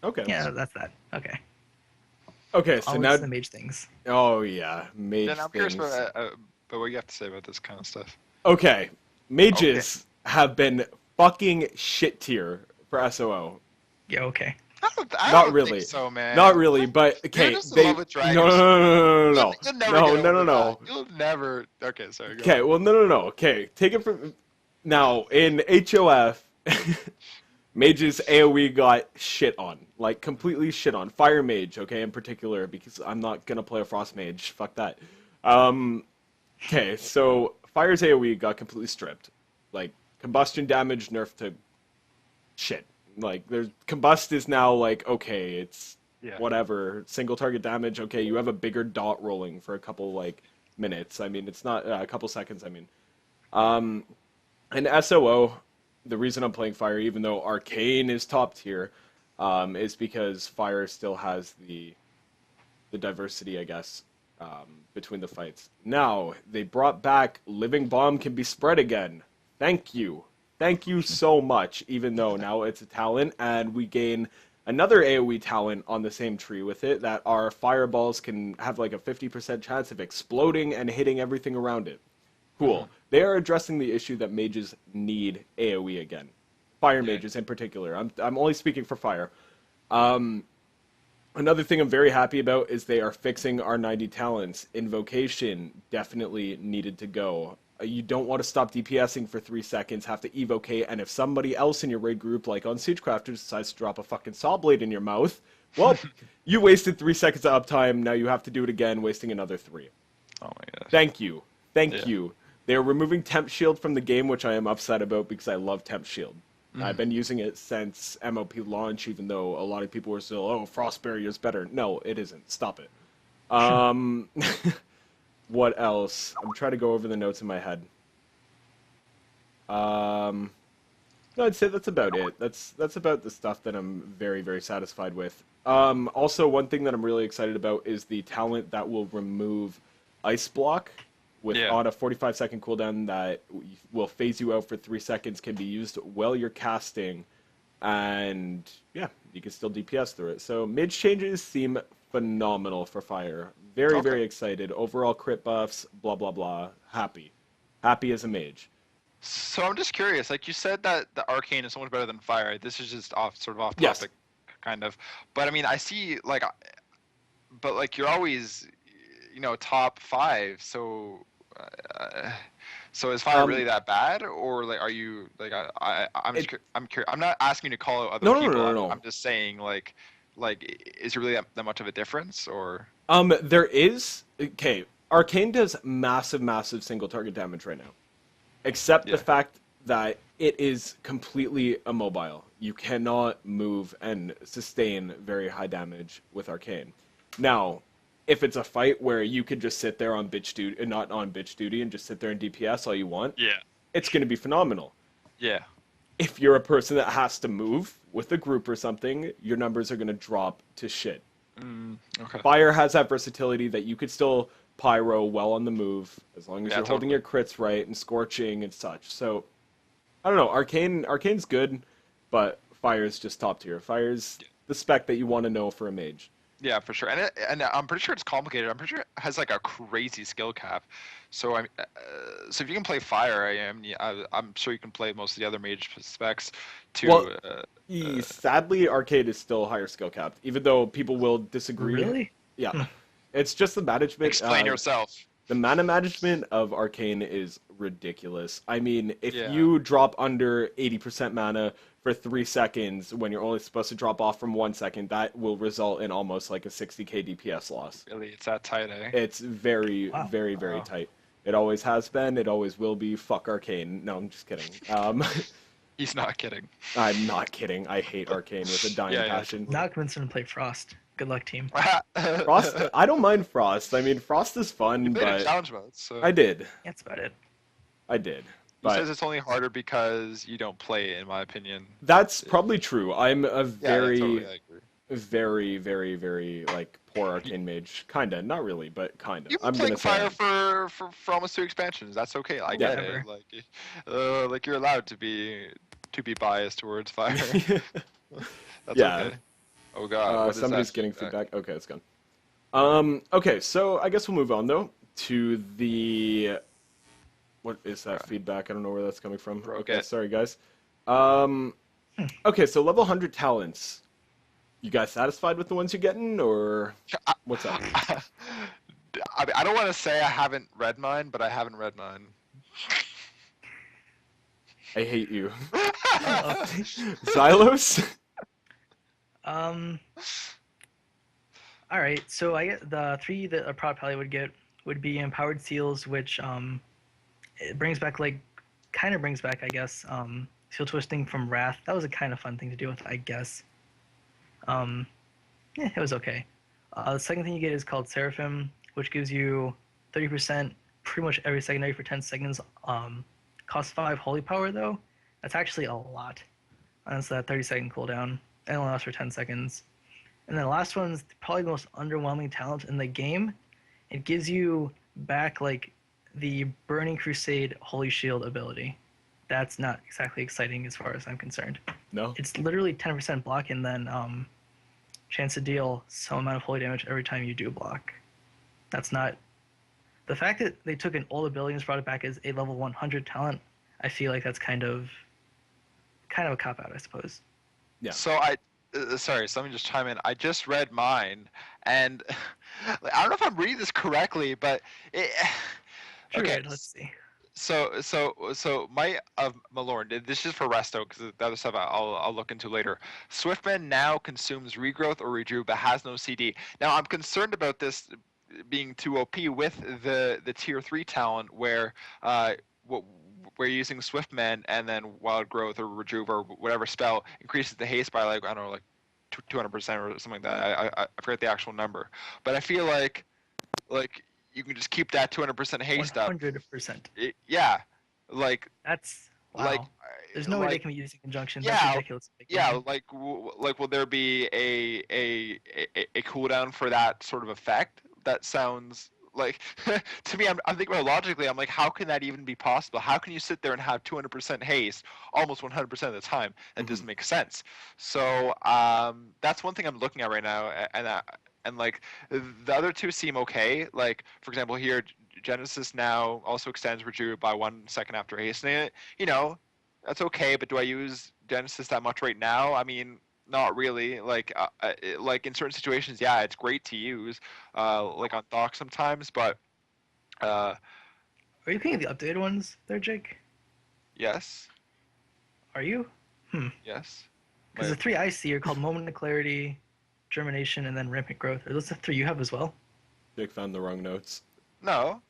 okay. Yeah, that's that. Okay. Okay, so Onwards now, to the mage things. oh yeah, mage Then I'm curious things. about what you have to say about this kind of stuff. Okay, Okay. mages have been fucking shit tier for SOO. Yeah, okay. I Not don't think really. so, Not man. really, but You're okay, just in they love with no dragons. no no no You'll never no get no no no over that. no. You'll never. Okay, sorry. Go Okay, on. well no. Okay, take it from now in HOF. Mages AoE got shit on, like completely shit on. Fire Mage, okay, in particular, because I'm not gonna play a Frost Mage. Fuck that. Um, okay, so Fire's AoE got completely stripped. Like combustion damage nerfed to shit. Like there's combust is now like okay, it's Yeah. whatever. Single target damage, okay, you have a bigger dot rolling for a couple like minutes. I mean, it's not a couple seconds. I mean, um, and SOO, the reason I'm playing Fire, even though Arcane is top tier, is because Fire still has the diversity, I guess, between the fights. Now they brought back Living Bomb can be spread again. Thank you, thank you so much. Even though now it's a talent, and we gain another AOE talent on the same tree with it, that our fireballs can have like a 50% chance of exploding and hitting everything around it. Cool. They are addressing the issue that mages need AoE again. Fire Yeah. mages in particular. I'm only speaking for fire. Um, Another thing I'm very happy about is they are fixing our 90 talents. Invocation definitely needed to go. You don't want to stop DPSing for 3 seconds, have to evocate, and if somebody else in your raid group, like on Siegecrafters, decides to drop a fucking saw blade in your mouth, well, you wasted 3 seconds of uptime, now you have to do it again, wasting another 3. Oh my gosh. Thank you. Thank Yeah. you. They are removing Temp Shield from the game, which I am upset about because I love Temp Shield. Mm-hmm. I've been using it since MOP launch, even though a lot of people were still, oh, Frost Barrier is better. No, it isn't. Stop it. Um, what else? I'm trying to go over the notes in my head. No, I'd say that's about it. That's about the stuff that I'm very, very satisfied with. Also, one thing that I'm really excited about is the talent that will remove Ice Block with Yeah. on a 45-second cooldown that will phase you out for 3 seconds, can be used while you're casting, and yeah, you can still DPS through it. So mage changes seem phenomenal for Fire. Very, Okay. very excited. Overall crit buffs, blah, blah, blah. Happy. Happy as a mage. So I'm just curious. Like you said that the arcane is so much better than fire. This is just sort of off Yes. topic, kind of. But I mean, I see like, but like you're always, top 5. So is fire really that bad, or like are you like I'm just I'm curious. I'm not asking you to call out other No, no, people. no, no, no. I'm just saying like is there really that much of a difference, or? There is. Okay, Arcane does massive, massive single target damage right now. Except Yeah. the fact that it is completely immobile. You cannot move and sustain very high damage with Arcane. Now, if it's a fight where you could just sit there on bitch duty, not on bitch duty, and just sit there and DPS all you want, Yeah. it's going to be phenomenal. Yeah. If you're a person that has to move with a group or something, your numbers are going to drop to shit. Okay. Fire has that versatility that you could still pyro well on the move as long as Yeah, you're holding totally. your crits right and scorching and such. So I don't know, Arcane's good, but Fire's just top tier. Fire's the spec that you want to know for a mage. Yeah, for sure. And I'm pretty sure it's complicated. I'm pretty sure it has like a crazy skill cap. So so if you can play fire, I'm sure you can play most of the other mage specs too. Well, sadly, Arcade is still higher skill capped, even though people will disagree. Really? Yeah. It's just the management. Explain yourself. The mana management of Arcane is ridiculous. I mean, if Yeah. you drop under 80% mana for 3 seconds when you're only supposed to drop off from 1 second, that will result in almost like a 60k DPS loss. Really, it's that tight, eh? It's very, Wow. very, very Wow. tight. It always has been. It always will be. Fuck Arcane. No, I'm just kidding. He's not kidding. I'm not kidding. I hate Arcane with a dying Yeah, yeah. passion. Not convinced him to play Frost. Good luck, team. Frost, I don't mind Frost. I mean, Frost is fun, You played in but challenge mode, so I did. That's about it. I did. he But says it's only harder because you don't play it, in my opinion. that's probably true. I'm a very, totally, I agree. very, very, very like poor arcane mage. Kinda, not really, but kinda. You've been I'm playing gonna say I fire am. for almost 2 expansions. That's okay. I get Whatever. it. Like you're allowed to be biased towards fire. That's Yeah. okay. Oh god. what is Somebody's that getting feedback? feedback. Okay, it's gone. Okay, so I guess we'll move on though to the what is that feedback? I don't know where that's coming from. Broke Okay, it. sorry guys. Um, Hmm. okay, so level 100 talents. You guys satisfied with the ones you're getting, or what's up? I don't want to say I haven't read mine, but I haven't read mine. I hate you. Uh-oh. Xylos? Um, all right. So I get the three that a prop pally would get would be empowered seals, which it brings back like kind of brings back I guess seal twisting from Wrath. That was a kind of fun thing to deal with, I guess. Um, yeah, it was okay. The second thing you get is called Seraphim, which gives you 30% pretty much every secondary for 10 seconds. Costs 5 holy power though. That's actually a lot. That's that 30-second cooldown. And only lasts for 10 seconds. And then the last one's probably the most underwhelming talent in the game. It gives you back like the Burning Crusade Holy Shield ability. That's not exactly exciting as far as I'm concerned. No? It's literally 10% block and then chance to deal some amount of holy damage every time you do block. That's not the fact that they took an old ability and brought it back as a level 100 talent. I feel like that's kind of a cop out, I suppose. Yeah. So sorry, so let me just chime in. I just read mine, and like, I don't know if I'm reading this correctly, but it, okay. Right, let's see. So Might of Malorn. This is for Resto because the other stuff I'll look into later. Swiftman now consumes regrowth or rejuve, but has no CD. Now I'm concerned about this being too OP with the tier 3 talent where what we're using Swiftman and then Wild Growth or Rejuve or whatever spell increases the haste by like I don't know like 200% or something like that. I forget the actual number, but I feel like you can just keep that 200% haste up. 100%. Yeah, like That's like wow. There's no way they can be used in conjunction. That's yeah, ridiculous. yeah, like will there be a cooldown for that sort of effect? That sounds like to me. I'm thinking about it logically. I'm like, how can that even be possible? How can you sit there and have 200% haste almost 100% of the time? That doesn't make sense. So that's one thing I'm looking at right now, and like the other two seem okay. Like for example, here Genesis now also extends Rejuve by 1 second after hastening it. That's okay, but do I use Genesis that much right now? I mean, not really. Like in certain situations, yeah, it's great to use, like on dock sometimes. But uh, Are you looking at the updated ones there, Jake? yes, Are you? yes. Because the three I see are called Moment of Clarity, Germination, and then Rampant Growth. Are those the three you have as well? Jake found the wrong notes. No.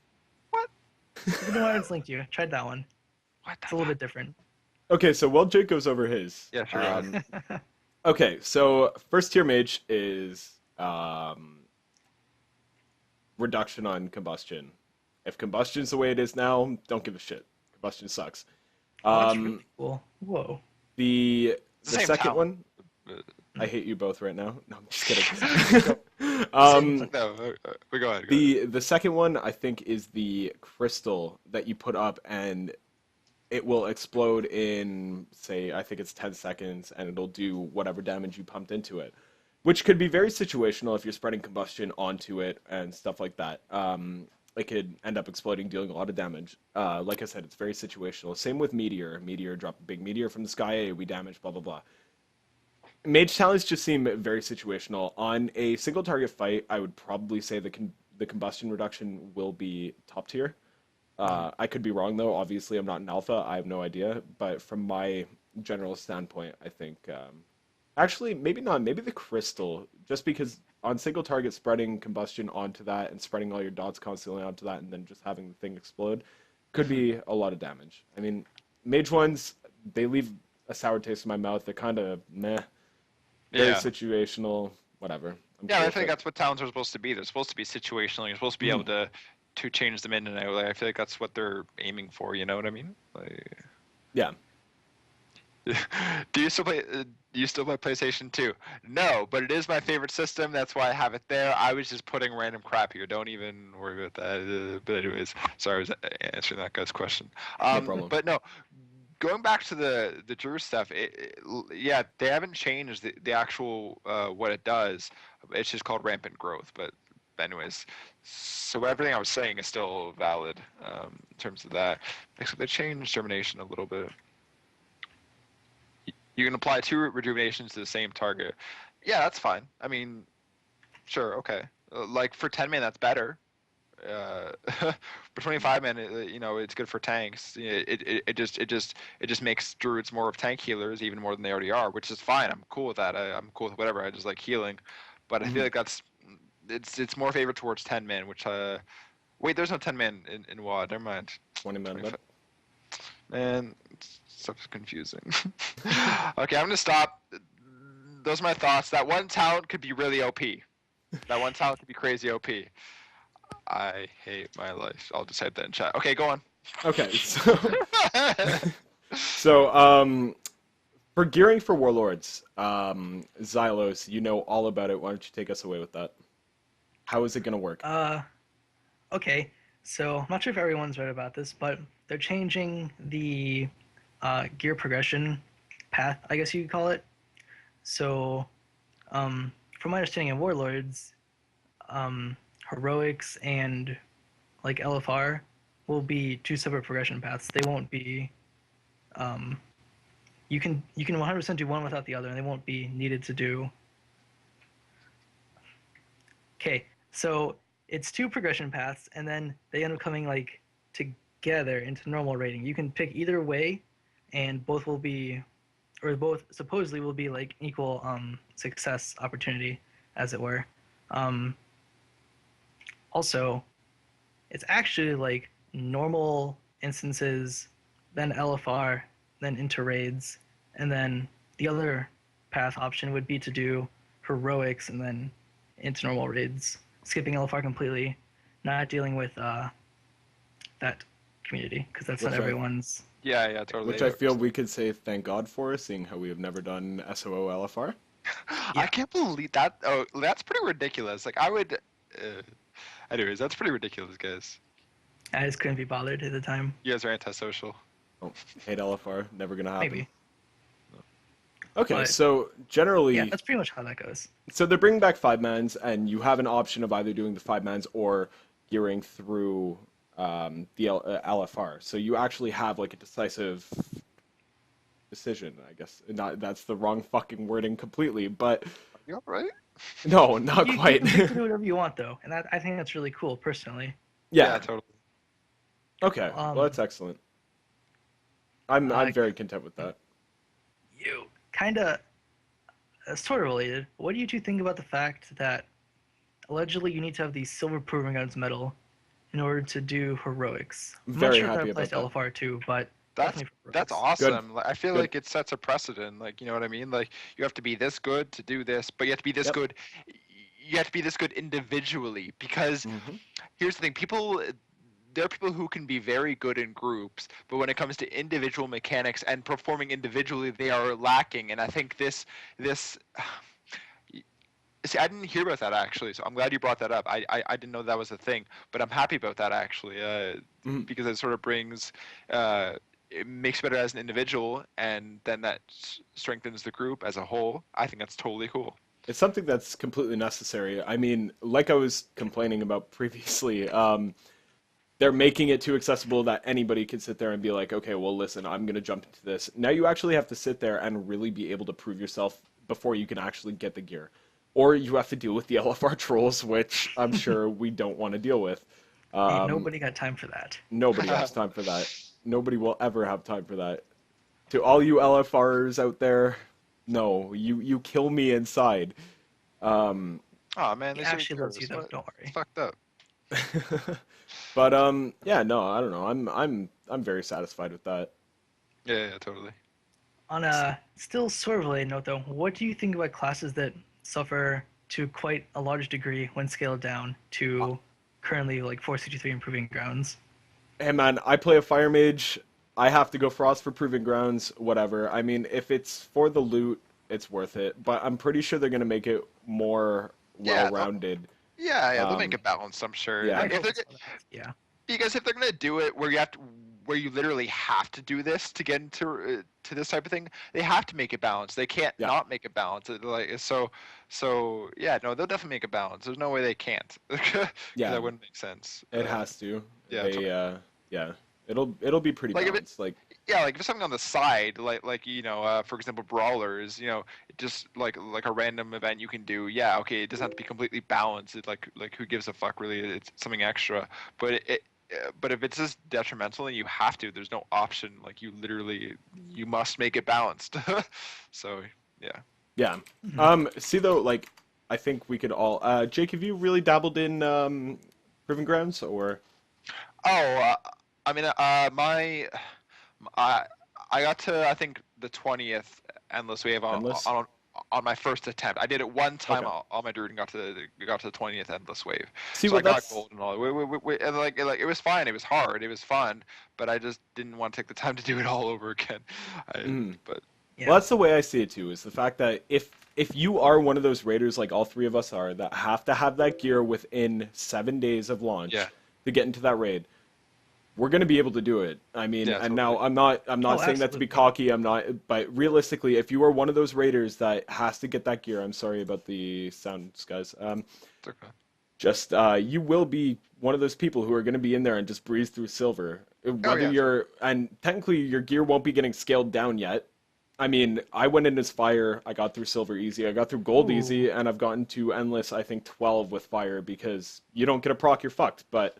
What? Look at the one I just linked you. Tried that one. What It's the a little fuck? bit different. Okay, so while Jake goes over his, Yeah, sure. Go ahead. okay, so first tier mage is reduction on combustion. If combustion's the way it is now, don't give a shit. Combustion sucks. Oh, that's Um, really cool. Whoa. the It's the the same second talent. one, I hate you both right now. No, I'm just kidding. um, No, we go ahead. Go ahead. the second one I think is the crystal that you put up and it will explode in say I think it's 10 seconds and it'll do whatever damage you pumped into it, which could be very situational if you're spreading combustion onto it and stuff like that. It could end up exploding, dealing a lot of damage. Like I said, it's very situational. Same with meteor. Meteor, drop a big meteor from the sky, hey, we damage, blah blah blah. Mage talents just seem very situational. On a single target fight, I would probably say the combustion reduction will be top tier. I could be wrong though. Obviously, I'm not an alpha. I have no idea. But from my general standpoint, I think actually maybe not. Maybe the crystal, just because on single target spreading combustion onto that and spreading all your dots constantly onto that, and then just having the thing explode, could be a lot of damage. I mean, mage ones they leave a sour taste in my mouth. They're kind of meh, very Yeah. situational, whatever. I'm Yeah, cool I with think it. that's what talents are supposed to be. They're supposed to be situational. You're supposed to be able to change them in and out. Like, I feel like that's what they're aiming for. You know what I mean? Like, Yeah. do you still play? Do you still play PlayStation 2? No, but it is my favorite system. That's why I have it there. I was just putting random crap here. Don't even worry about that. But anyways, sorry, I was answering that guy's question. No problem. But no, going back to the Drew stuff, yeah, they haven't changed the actual what it does. It's just called rampant growth. But anyways. So everything I was saying is still valid in terms of that. Except they changed germination a little bit. You can apply 2 rejuvenations to the same target. Yeah, that's fine. I mean, sure, okay. Like for 10 man, that's better. For 25 man, it's good for tanks. It just makes druids more of tank healers, even more than they already are, which is fine. I'm cool with that. I'm cool with whatever. I just like healing, but I feel like it's more favored towards 10 man. Which wait, there's no 10 man in WoD. Never mind. 20 man. Man, stuff is confusing. Okay, I'm gonna stop. Those are my thoughts. That one talent could be really OP. That one talent could be crazy OP. I hate my life. I'll just type that in chat. Okay, go on. Okay, so for gearing for Warlords, Xylos, you know all about it. Why don't you take us away with that? How is it gonna work? Okay, so I'm not sure if everyone's read about this, but they're changing the gear progression path, I guess you could call it. So, from my understanding of Warlords, Heroics and like LFR will be 2 separate progression paths. They won't be. You can 100% do one without the other, and they won't be needed to do. Okay, so it's 2 progression paths, and then they end up coming like together into normal rating. You can pick either way, and both will be, or both supposedly will be like equal success opportunity, as it were. Also, it's actually like normal instances, then LFR, then into raids, and then the other path option would be to do heroics and then into normal raids, skipping LFR completely, not dealing with that community, because that's not everyone's. Yeah, totally. Which I feel we could say thank God for, seeing how we have never done SOO LFR. I can't believe that. Oh, that's pretty ridiculous. Like I would. Anyways, that's pretty ridiculous, guys. I just couldn't be bothered at the time. You guys are antisocial. Oh, hate LFR, never gonna happen. Maybe. Okay, But, so generally, yeah, that's pretty much how that goes. so they're bringing back 5-mans, and you have an option of either doing the 5-mans or gearing through the LFR. So you actually have like a decisive decision, I guess. Not that's the wrong fucking wording completely, but Are you alright? no, not quite. You can do whatever you want though, and I think that's really cool, personally. Yeah. Totally. Okay. Well, that's excellent. I'm very content with that. You kind of sort of related. What do you two think about the fact that allegedly you need to have the silver proving grounds medal in order to do heroics? I'm Very not sure happy if that applies to about LFR too, but That's definitely for that's heroics. awesome. Like, I feel Good. like it sets a precedent. Like, you know what I mean? Like, you have to be this good to do this, but you have to be this Yep. good. You have to be this good individually, because here's the thing: there are people who can be very good in groups, but when it comes to individual mechanics and performing individually, they are lacking. And I think this. See, I didn't hear about that actually, so I'm glad you brought that up. I didn't know that was a thing, but I'm happy about that actually, because it sort of brings. It makes you better as an individual, and then that strengthens the group as a whole. I think that's totally cool. It's something that's completely necessary. I mean, like I was complaining about previously, they're making it too accessible that anybody can sit there and be like, okay, well, listen, I'm going to jump into this. Now you actually have to sit there and really be able to prove yourself before you can actually get the gear. Or you have to deal with the LFR trolls, which I'm sure we don't want to deal with. Hey, nobody got time for that. Nobody has time for that. Nobody will ever have time for that. To all you LFRers out there, no, you kill me inside. Oh man, He they actually loves you though. Don't It's worry. fucked up. But yeah, no, I don't know. I'm very satisfied with that. Yeah, totally. On a still sort of related note though, what do you think about classes that suffer to quite a large degree when scaled down to currently like 463 improving grounds? Hey man, I play a fire mage. I have to go frost for proving grounds, whatever. I mean, if it's for the loot, it's worth it. But I'm pretty sure they're gonna make it more Yeah, well-rounded. Yeah, they'll make it balanced, I'm sure. yeah. Like, Yeah. because if they're gonna do it where you have to, where you literally have to do this to get into to this type of thing. They have to make it balanced. They can't Yeah. not make it balanced. Like so yeah, no, they'll definitely make it balanced. There's no way they can't. 'Cause Yeah, that wouldn't make sense. it has to. Yeah, They yeah, it'll be pretty like if it balanced. Like yeah, like if it's something on the side, like for example, brawlers, just like a random event you can do. Yeah, okay, it doesn't have to be completely balanced. Like who gives a fuck really? It's something extra. But but if it's just detrimental and you have to, there's no option. Like you must make it balanced. So yeah. yeah. See though, like I think we could all. Jake, have you really dabbled in Proving Grounds or? Oh, I mean, I I got to I think the 20th endless wave Endless? on my first attempt. I did it one time Okay. on my druid and got to the 20th endless wave. See, So well, I got that's gold and all. And like it was fine. It was hard. It was fun, but I just didn't want to take the time to do it all over again. But Yeah. well, that's the way I see it too. Is the fact that if you are one of those raiders, like all three of us are, that have to have that gear within 7 days of launch Yeah. to get into that raid, we're gonna be able to do it. I mean, Yeah, and totally. now I'm not saying that to be absolutely. cocky. I'm not, but realistically, if you are one of those raiders that has to get that gear, I'm sorry about the sounds, guys. it's okay. Just you will be one of those people who are going to be in there and just breeze through silver. Whether yeah, you're and technically your gear won't be getting scaled down yet. I mean, I went in as fire, I got through silver easy, I got through gold Ooh. easy, and I've gotten to endless, I think 12 with fire because you don't get a proc, you're fucked. But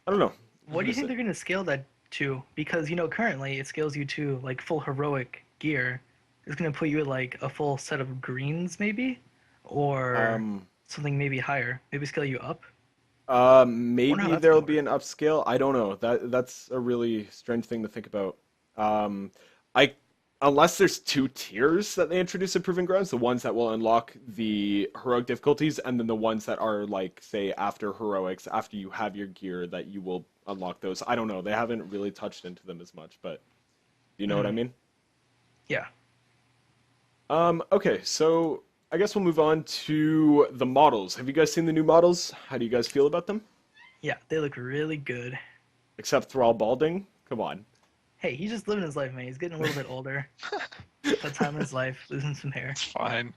I don't know. What do you think they're gonna scale that to? Because currently it scales you to like full heroic gear. It's gonna put you at like a full set of greens maybe, or something maybe higher. Maybe scale you up. Wonder how Maybe that's there'll gonna be work. an upscale. I don't know. That's a really strange thing to think about. I unless there's two tiers that they introduce in Proving Grounds, the ones that will unlock the heroic difficulties, and then the ones that are like, say, after heroics, after you have your gear, that you will unlock those. I don't know. They haven't really touched into them as much, but you know what I Mhm. mean? Yeah. Okay, so I guess we'll move on to the models. Have you guys seen the new models? How do you guys feel about them? Yeah, they look really good. Except Thrall Balding? Come on. Hey, he's just living his life, man. He's getting a little bit older. That time in his life, losing some hair. It's fine.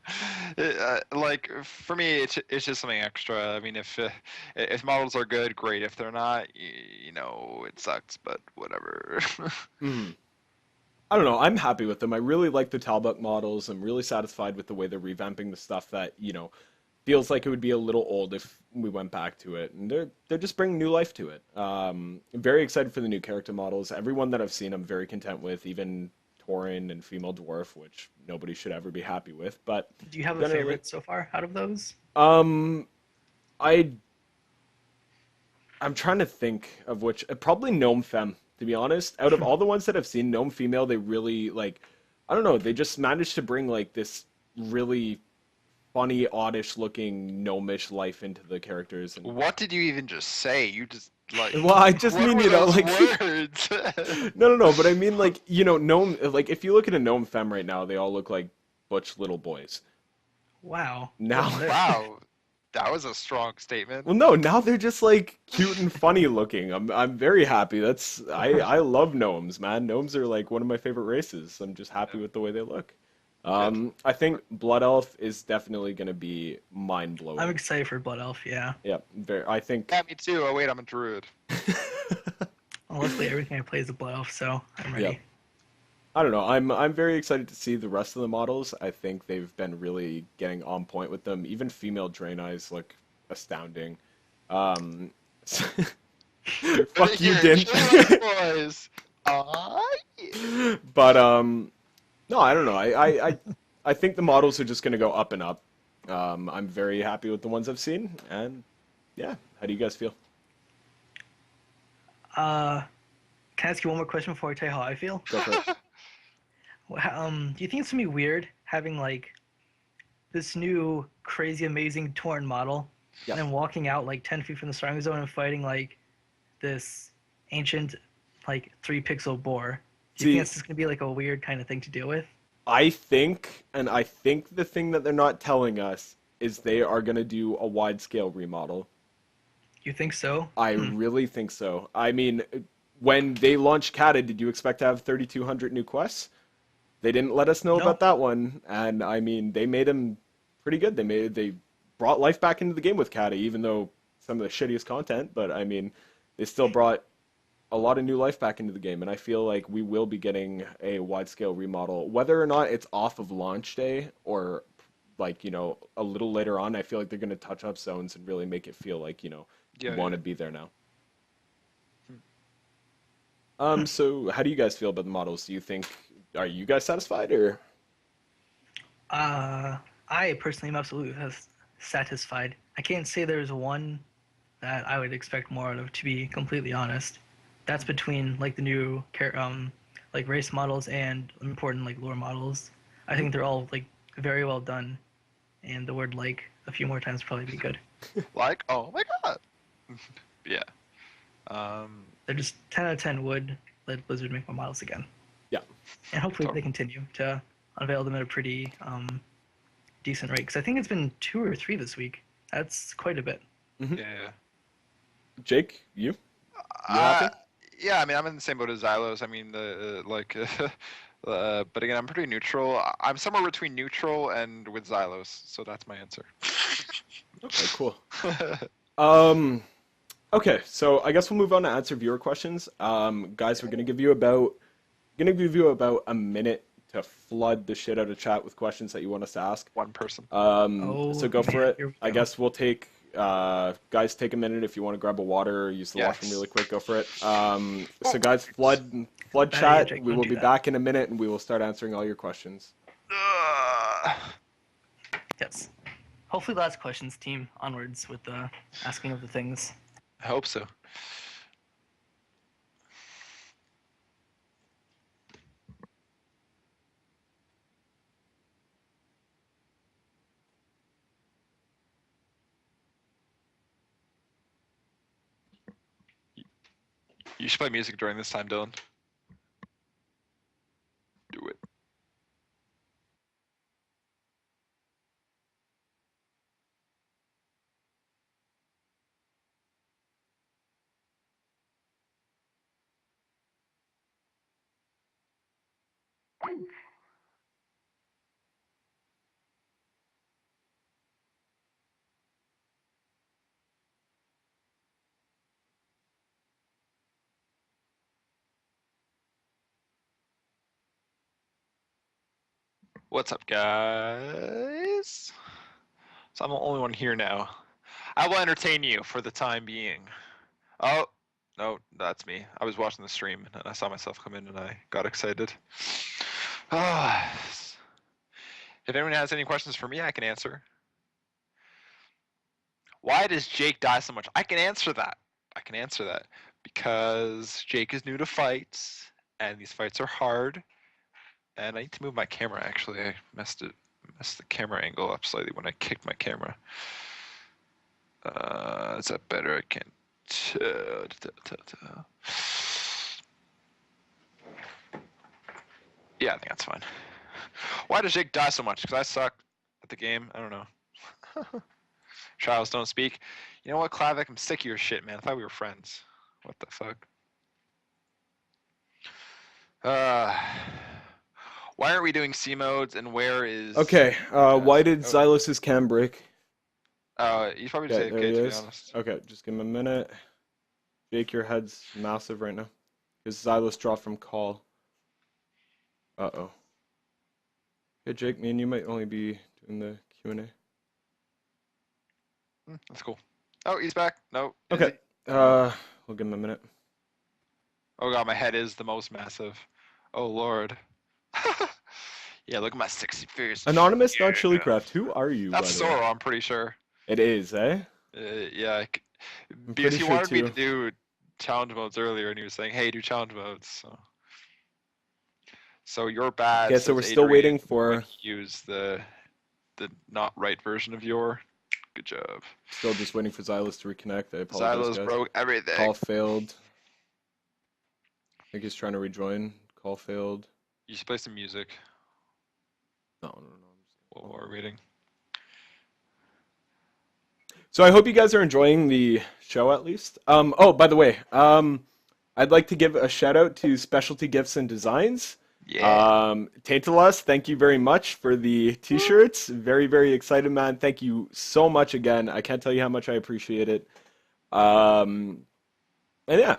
Like for me, it's just something extra. I mean, if models are good, great. If they're not, it sucks. But whatever. Mm. I don't know. I'm happy with them. I really like the Talbot models. I'm really satisfied with the way they're revamping the stuff that, feels like it would be a little old if we went back to it. And they're just bringing new life to it. I'm very excited for the new character models. Everyone that I've seen, I'm very content with, even Tauren and Female Dwarf, which nobody should ever be happy with. But Do you have a generally, favorite so far out of those? um, I I'm trying to think of which. Probably Gnome Femme, to be honest. Out of all the ones that I've seen, Gnome Female, they really like. I don't know. They just managed to bring like this really funny, oddish looking gnomish life into the characters. And What did you even just say? You just like. well, I just What mean were those like words? no, but I mean like gnome. Like if you look at a Gnome Femme right now, they all look like butch little boys. Wow. Now, Wow, that was a strong statement. well, no, now they're just like cute and funny looking. I'm very happy. I love gnomes, man. Gnomes are like one of my favorite races. I'm just happy with the way they look. Good. I think Blood Elf is definitely gonna be mind I'm blowing. excited for Blood Elf, yeah. Yep, very. I think. Yeah, me too. Oh wait, I'm a druid. Well, luckily everything I play is a Blood Elf, so I'm ready. Yep. I don't know. I'm very excited to see the rest of the models. I think they've been really getting on point with them. Even female Draenei's look astounding. Um, fuck you, Here, Din. chill out, boys. Yeah. But no, I don't know. I think the models are just gonna go up and up. I'm very happy with the ones I've seen, and yeah. How do you guys feel? Can I ask you one more question before I tell you how I feel? Go for it. Do you think it's gonna be weird having like this new crazy amazing torn model, Yeah. and then walking out like 10 feet from the starting zone and fighting like this ancient like 3 pixel boar? Do you See- think that's just gonna be like a weird kind of thing to deal with? I think the thing that they're not telling us is they are gonna do a wide scale remodel. You think so? I really think so. I mean, when they launched Kata, did you expect to have 3,200 new quests? They didn't let us know No. about that one, and I mean, they made him pretty good. They brought life back into the game with Kata, even though some of the shittiest content, but I mean, they still brought a lot of new life back into the game, and I feel like we will be getting a wide-scale remodel. Whether or not it's off of launch day or like, a little later on, I feel like they're going to touch up zones and really make it feel like, you Yeah, want yeah. to be there now. So how do you guys feel about the models? Are you guys satisfied or? I personally am absolutely satisfied. I can't say there's one that I would expect more out of, to be completely honest. That's between like the new like race models and important like lore models. I think they're all like very well done, and the word like a few more times would probably be good. Like, oh my god. Yeah. Um, They're just 10 out of 10 would let Blizzard make more models again, Yeah. and hopefully they continue to unveil them at a pretty decent rate. Because I think it's been 2 or 3 this week. That's quite a bit. yeah. Jake, you? You Uh, happy? yeah, I mean, I'm in the same boat as Xylos. I mean, but again, I'm pretty neutral. I'm somewhere between neutral and with Xylos, so that's my answer. Okay, cool. Okay, so I guess we'll move on to answer viewer questions. Guys, we're gonna give you about a minute to flood the shit out of chat with questions that you want us to ask. One person. So go for man, it. here we I go. guess we'll take guys, take a minute if you want to grab a water or use the washroom Yes. really quick. Go for it. So guys, flood Bad idea, chat. Jake, We don't will do be that. back in a minute, and we will start answering all your questions. I Yes. Hopefully, last questions, team. Onwards with the asking of the things. hope so. You should play music during this time, Dylan. Do it. What's up, guys? So I'm the only one here now. I will entertain you for the time being. Oh, no, that's me. I was watching the stream and I saw myself come in and I got excited. Ah, if anyone has any questions for me, I can answer. Why does Jake die so much? I can answer that. I can answer that. Because Jake is new to fights, and these fights are hard. And I need to move my camera, actually. I messed the camera angle up slightly when I kicked my camera. Is that better? I can't tell. Yeah, I think that's fine. Why does Jake die so much? Because I suck at the game? I don't know. Trials don't speak. You know what, Klavik? I'm sick of your shit, man. I thought we were friends. What the fuck? Why aren't we doing C modes and where is... Okay. Why did Oh, Xylos's cam break? he's probably Yeah, just there he AFK, to be is. honest. Okay, just give him a minute. Jake, your head's massive right now. Because Xylos dropped from call. Uh-oh. Okay, Jake, me and you might only be doing the Q&A. That's cool. Oh, he's back. No. Is Okay. he? We'll give him a minute. Oh god, my head is the most massive. Oh lord. Yeah, look at my sexy face. Anonymous, Yeah. not Chillicraft. Who are you, That's by the way? Soro, I'm pretty sure. It is, eh? Yeah, I'm because pretty he sure wanted me too. to do challenge modes earlier, and he was saying, "Hey, do challenge modes." So you're bad. Okay, so Says we're still Adrian, waiting when for... he used the not right version of your. Good job. Still just waiting for Xylos to reconnect. I apologize, Xylos guys. broke everything. Call failed. I think he's trying to rejoin. Call failed. You should play some music No. while we're waiting. So I hope you guys are enjoying the show at least. Oh, by the way, I'd like to give a shout out to Specialty Gifts and Designs. Yeah. Tantalus, thank you very much for the t-shirts. Very, very excited, man. Thank you so much again. I can't tell you how much I appreciate it. Um, and yeah,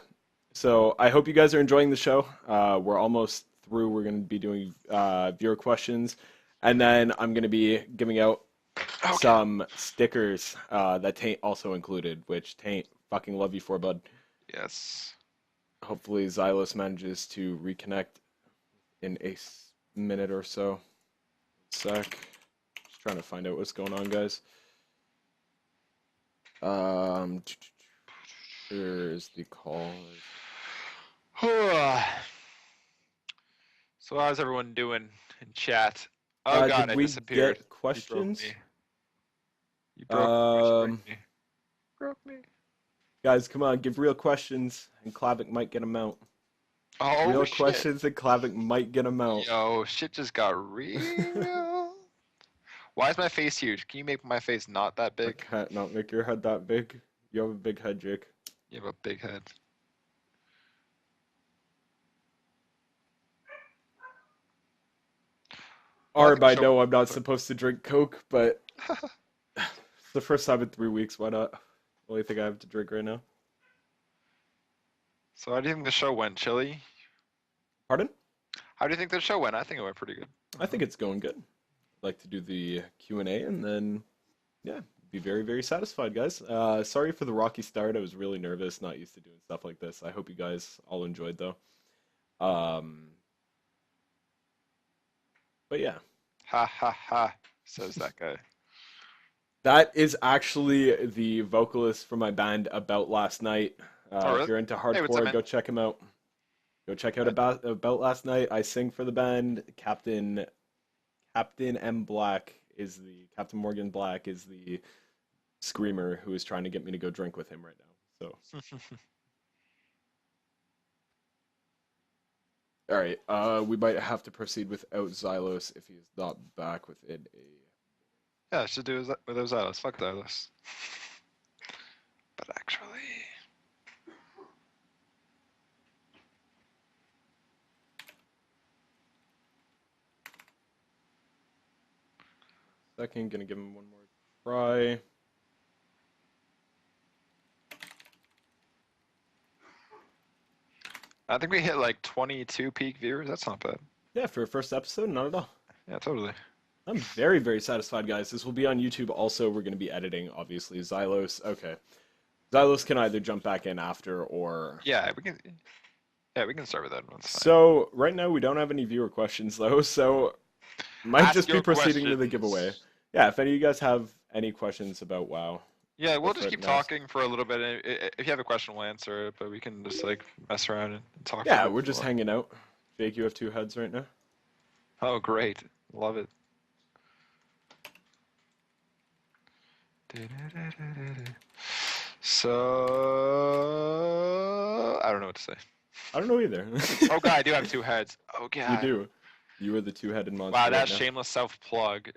so I hope you guys are enjoying the show. We're almost through. We're going to be doing viewer questions, and then I'm going to be giving out Okay. some stickers that Taint also included, which Taint fucking love you for, bud. Yes. Hopefully Xylus manages to reconnect in a minute or so. Sec. Just trying to find out what's going on, guys. Here's the call. So how's everyone doing in chat? Oh God, Did I we disappeared. get You broke questions? me. You broke me. Why'd you break me? Broke me. Guys, come on, give real questions, and Klavic might get them out. Oh Real shit. questions, and Klavic might get them out. Yo, shit just got real. Why is my face huge? Can you make my face not that I big? can't not make your head that big. You have a big head, Jake. You have a big head. Well, I think Arb, I the know show- I'm not supposed to drink Coke, but it's the first time in 3 weeks. Why not? Only thing I have to drink right now. So how do you think the show went, Chili? Pardon? How do you think the show went? I think it went pretty good. I think it's going good. I'd like to do the Q&A and then, yeah, be very, very satisfied, guys. Sorry for the rocky start. I was really nervous, not used to doing stuff like this. I hope you guys all enjoyed, though. But yeah. Ha ha ha, says that guy. That is actually the vocalist for my band About Last Night. Oh, really? If you're into Hey, what's up, hardcore, man? go check him out. Go check out About Last Night. I sing for the band. Captain M Black is the Captain Morgan Black is the screamer who is trying to get me to go drink with him right now. So, all right, we might have to proceed without Xylos if he is not back within a. Yeah, I should do it with those Xylus. Fuck Xylus. But actually, Second, gonna give him one more try. I think we hit like 22 peak viewers. That's not bad. Yeah, for a first episode, not at all. Yeah, totally. I'm very, very satisfied, guys. This will be on YouTube. Also, we're going to be editing, obviously. Xylos, okay. Xylos can either jump back in after or. Yeah, we can. Yeah, we can start with that one. So right now we don't have any viewer questions though, so might Ask just be your proceeding to the questions. giveaway. Yeah, if any of you guys have any questions about WoW. Yeah, we'll Go just for it, keep guys. talking for a little bit. And if you have a question, we'll answer it. But we can just like mess around and talk. Yeah, for a we're bit just more. hanging out. Jake, you have two heads right now. Oh, great! Love it. So I don't know what to say. I don't know either. Oh god, I do have two heads. Oh You god. do. You are the two-headed monster. Wow, right that now. shameless self plug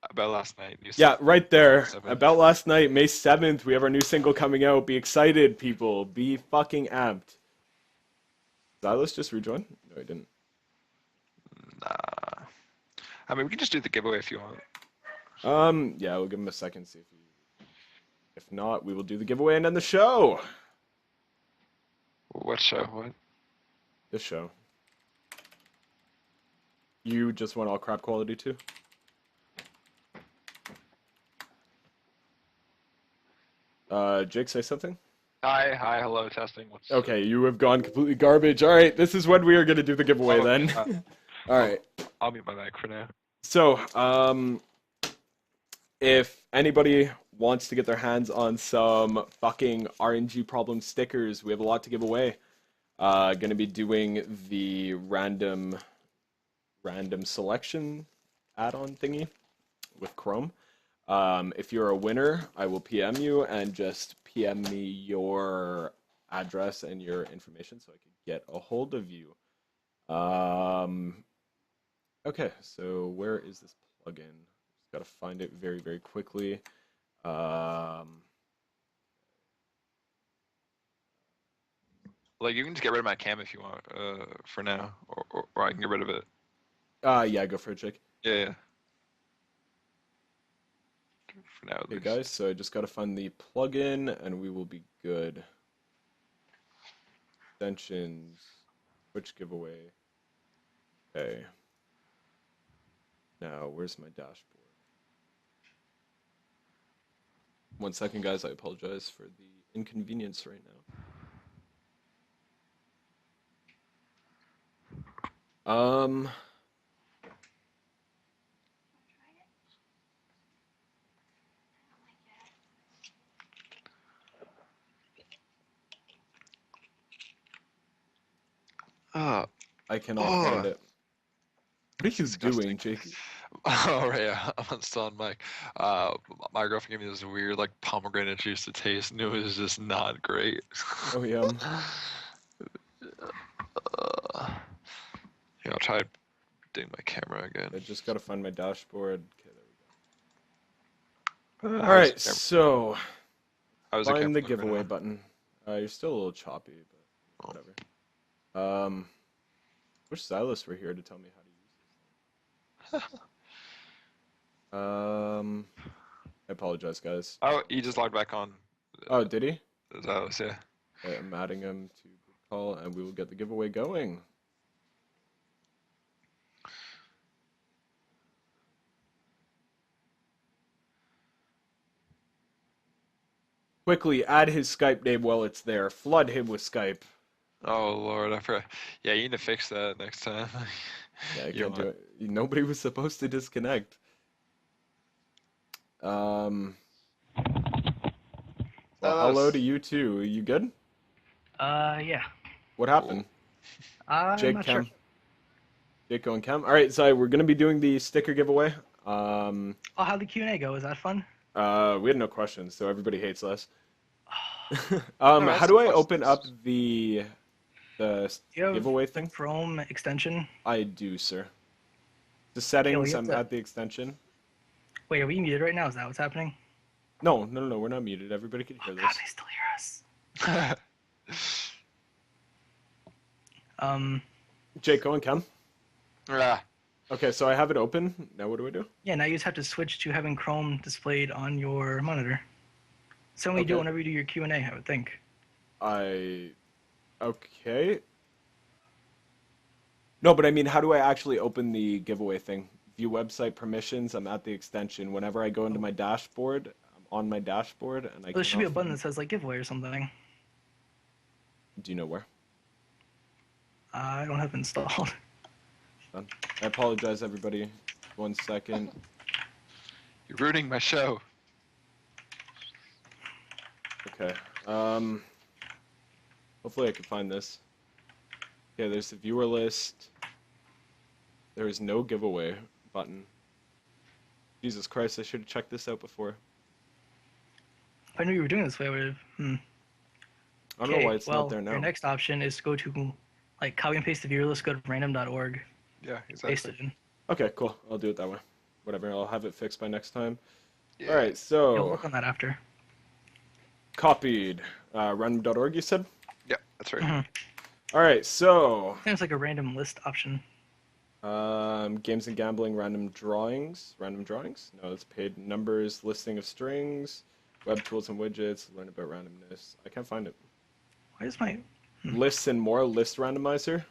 about last night. Yeah, right there. 7. About last night, May 7th, we have our new single coming out. Be excited, people. Be fucking amped. Xylos just rejoined? No, he didn't. Nah. I mean, we can just do the giveaway if you want. Yeah, we'll give him a second, see if he. If not, we will do the giveaway and end the show. What show? What? This show. You just want all crap quality too? Jake, say something? Hi, hello, testing. What's Okay, you have gone completely garbage. All right, this is when we are going to do the giveaway Oh, then. All right. I'll mute my mic for now. So, if anybody wants to get their hands on some fucking RNG Problem stickers, we have a lot to give away. Gonna be doing the random selection add-on thingy with Chrome. If you're a winner, I will PM you and just PM me your address and your information so I can get a hold of you. Okay, so where is this plugin? Just gotta find it very, very quickly. Like, you can just get rid of my cam if you want, for now, or I can get rid of it. Yeah, go for it, Jake. Yeah, yeah. For now, at Okay, least. guys, so I just gotta find the plugin, and we will be good. Extensions, Twitch giveaway. Okay. Now, where's my dashboard? 1 second, guys. I apologize for the inconvenience right now. Oh, I cannot find oh, it. What are you disgusting. doing, Jake? Oh, right, yeah, I'm still on mic. My girlfriend gave me this weird, like, pomegranate juice to taste, and it was just not great. Oh, yeah. Yeah, I'll try doing my camera again. I just gotta find my dashboard. Okay, there we go. How's All right, the camera? so How's the find camera the looking right giveaway now? button. You're still a little choppy, but whatever. Wish Silas were here to tell me how to use this. I apologize, guys. Oh, he just logged back on. Oh, did he? That was, yeah. Okay, I'm adding him to group call, and we will get the giveaway going. Quickly add his Skype name while it's there. Flood him with Skype. Oh Lord, I forgot. Yeah, you need to fix that next time. Yeah, I You can't do want- it. Nobody was supposed to disconnect. Well, hello to you too. You good? Yeah. What happened? I'm Jake, not Cam. sure. Jake, and Cam. All right, so we're gonna be doing the sticker giveaway. Oh, how'd the Q&A go? Was that fun? We had no questions, so everybody hates us. No, that's How do I some open up questions. the Do you have giveaway the thing? Chrome extension? I do, sir. The Okay, well, settings, you have I'm to... at the extension. Wait, are we muted right now? Is that what's happening? No, we're not muted. Everybody can Oh hear God, this. they still hear us. Jake, and Cam. Yeah. Okay, so I have it open. Now what do I do? Yeah, now you just have to switch to having Chrome displayed on your monitor. So we do Okay. whenever you do your Q&A, I would think. Okay. No, but I mean, how do I actually open the giveaway thing? View website permissions. I'm at the extension. Whenever I go into my dashboard, I'm on my dashboard, and I Well, there should be a cannot button find. that says like giveaway or something. Do you know where? I don't have it installed. Done. I apologize, everybody. 1 second. You're ruining my show. Okay. Hopefully I can find this. Okay, there's the viewer list. There is no giveaway button. Jesus Christ, I should have checked this out before. If I knew you were doing this way, I would have. I don't know why it's well, not there now. your next option is to go to, like, copy and paste the viewer list, go to random.org, Yeah, paste exactly. it in. Okay, cool. I'll do it that way. Whatever, I'll have it fixed by next time. Yeah. Alright, Yeah, so we'll work on that after. copied. Random.org, you said? Yeah, that's right. Mhm. Alright, so There's like a random list option. games and gambling, random drawings. Random drawings? No, it's paid numbers, listing of strings, web tools and widgets, learn about randomness. I can't find it. Why is my... Lists and more, list randomizer.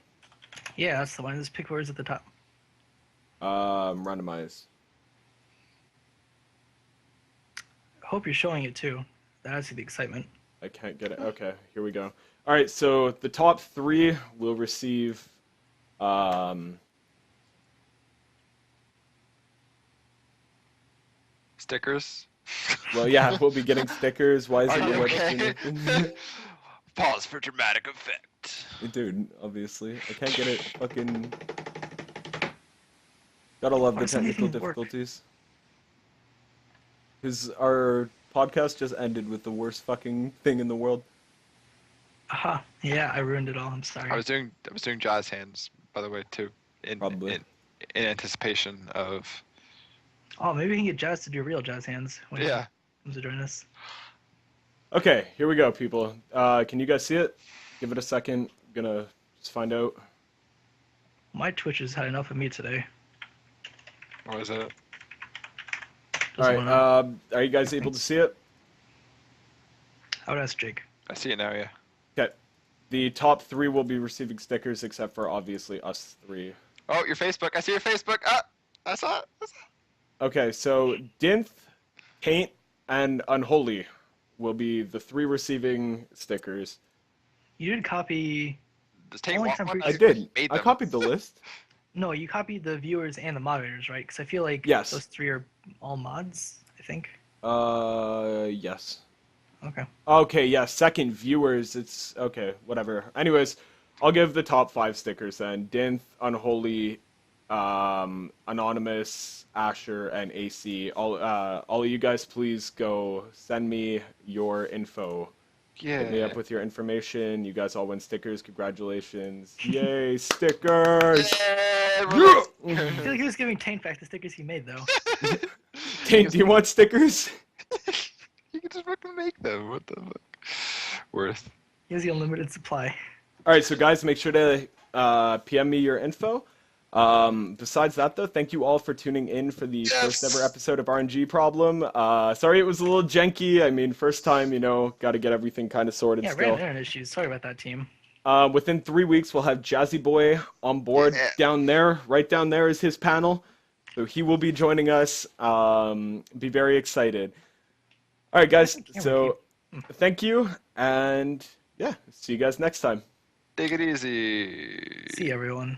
Yeah, that's the one. There's pick words at the top. Randomize. I hope you're showing it too. That adds to the excitement. I can't get it. Okay, here we go. All right, so the top three will receive Stickers. well, yeah, we'll be getting stickers. Why is Are it you your okay? website? Pause for dramatic effect. Dude, obviously. I can't get it fucking... Gotta love Why the doesn't it technical even work? difficulties. Because our podcast just ended with the worst fucking thing in the world. Aha. Yeah, I ruined it all. I'm sorry. I was doing jazz hands, by the way, too. Probably. In anticipation of. Oh, maybe we can get Jazz to do real jazz hands when he Yeah. comes to join us. Okay, here we go, people. Can you guys see it? Give it a second. Gonna just find out. My Twitch has had enough of me today. What is it? All Doesn't right. wanna- Are you guys able to see it? I would ask Jake. I see it now, yeah. Okay. The top 3 will be receiving stickers, except for obviously us 3. Oh, your Facebook. I see your Facebook. Ah, I saw it. I saw it. Okay, so Dinth, Paint, and Unholy will be the 3 receiving stickers. You did copy. Just take Only one. time one for- I that did. made I them. copied the list. No, you copied the viewers and the moderators, right? Because I feel like Yes. those 3 are all mods. I think. Yes. Okay. Okay, yeah, second viewers, it's okay, whatever. Anyways, I'll give the top 5 stickers then. Dinth, Unholy, Anonymous, Asher, and AC. All of you guys, please go send me your info. Hit me Yeah. up with your information. You guys all win stickers. Congratulations. Yay, stickers! Yeah, Yeah! I feel like he was giving Taint back the stickers he made, though. Taint, do you want stickers? You can just fucking make them. What the fuck? Worth. He has the unlimited supply. Alright, so guys, make sure to PM me your info. Besides that, though, thank you all for tuning in for the first ever episode of RNG Problem. Sorry it was a little janky. I mean, first time, got to get everything kind of sorted Yeah, still. random internet issues. Sorry about that, team. Within 3 weeks, we'll have Jazzy Boy on board down there. Right down there is his panel. So he will be joining us. Be very excited. All right, guys. So thank you. And yeah, see you guys next time. Take it easy. See everyone.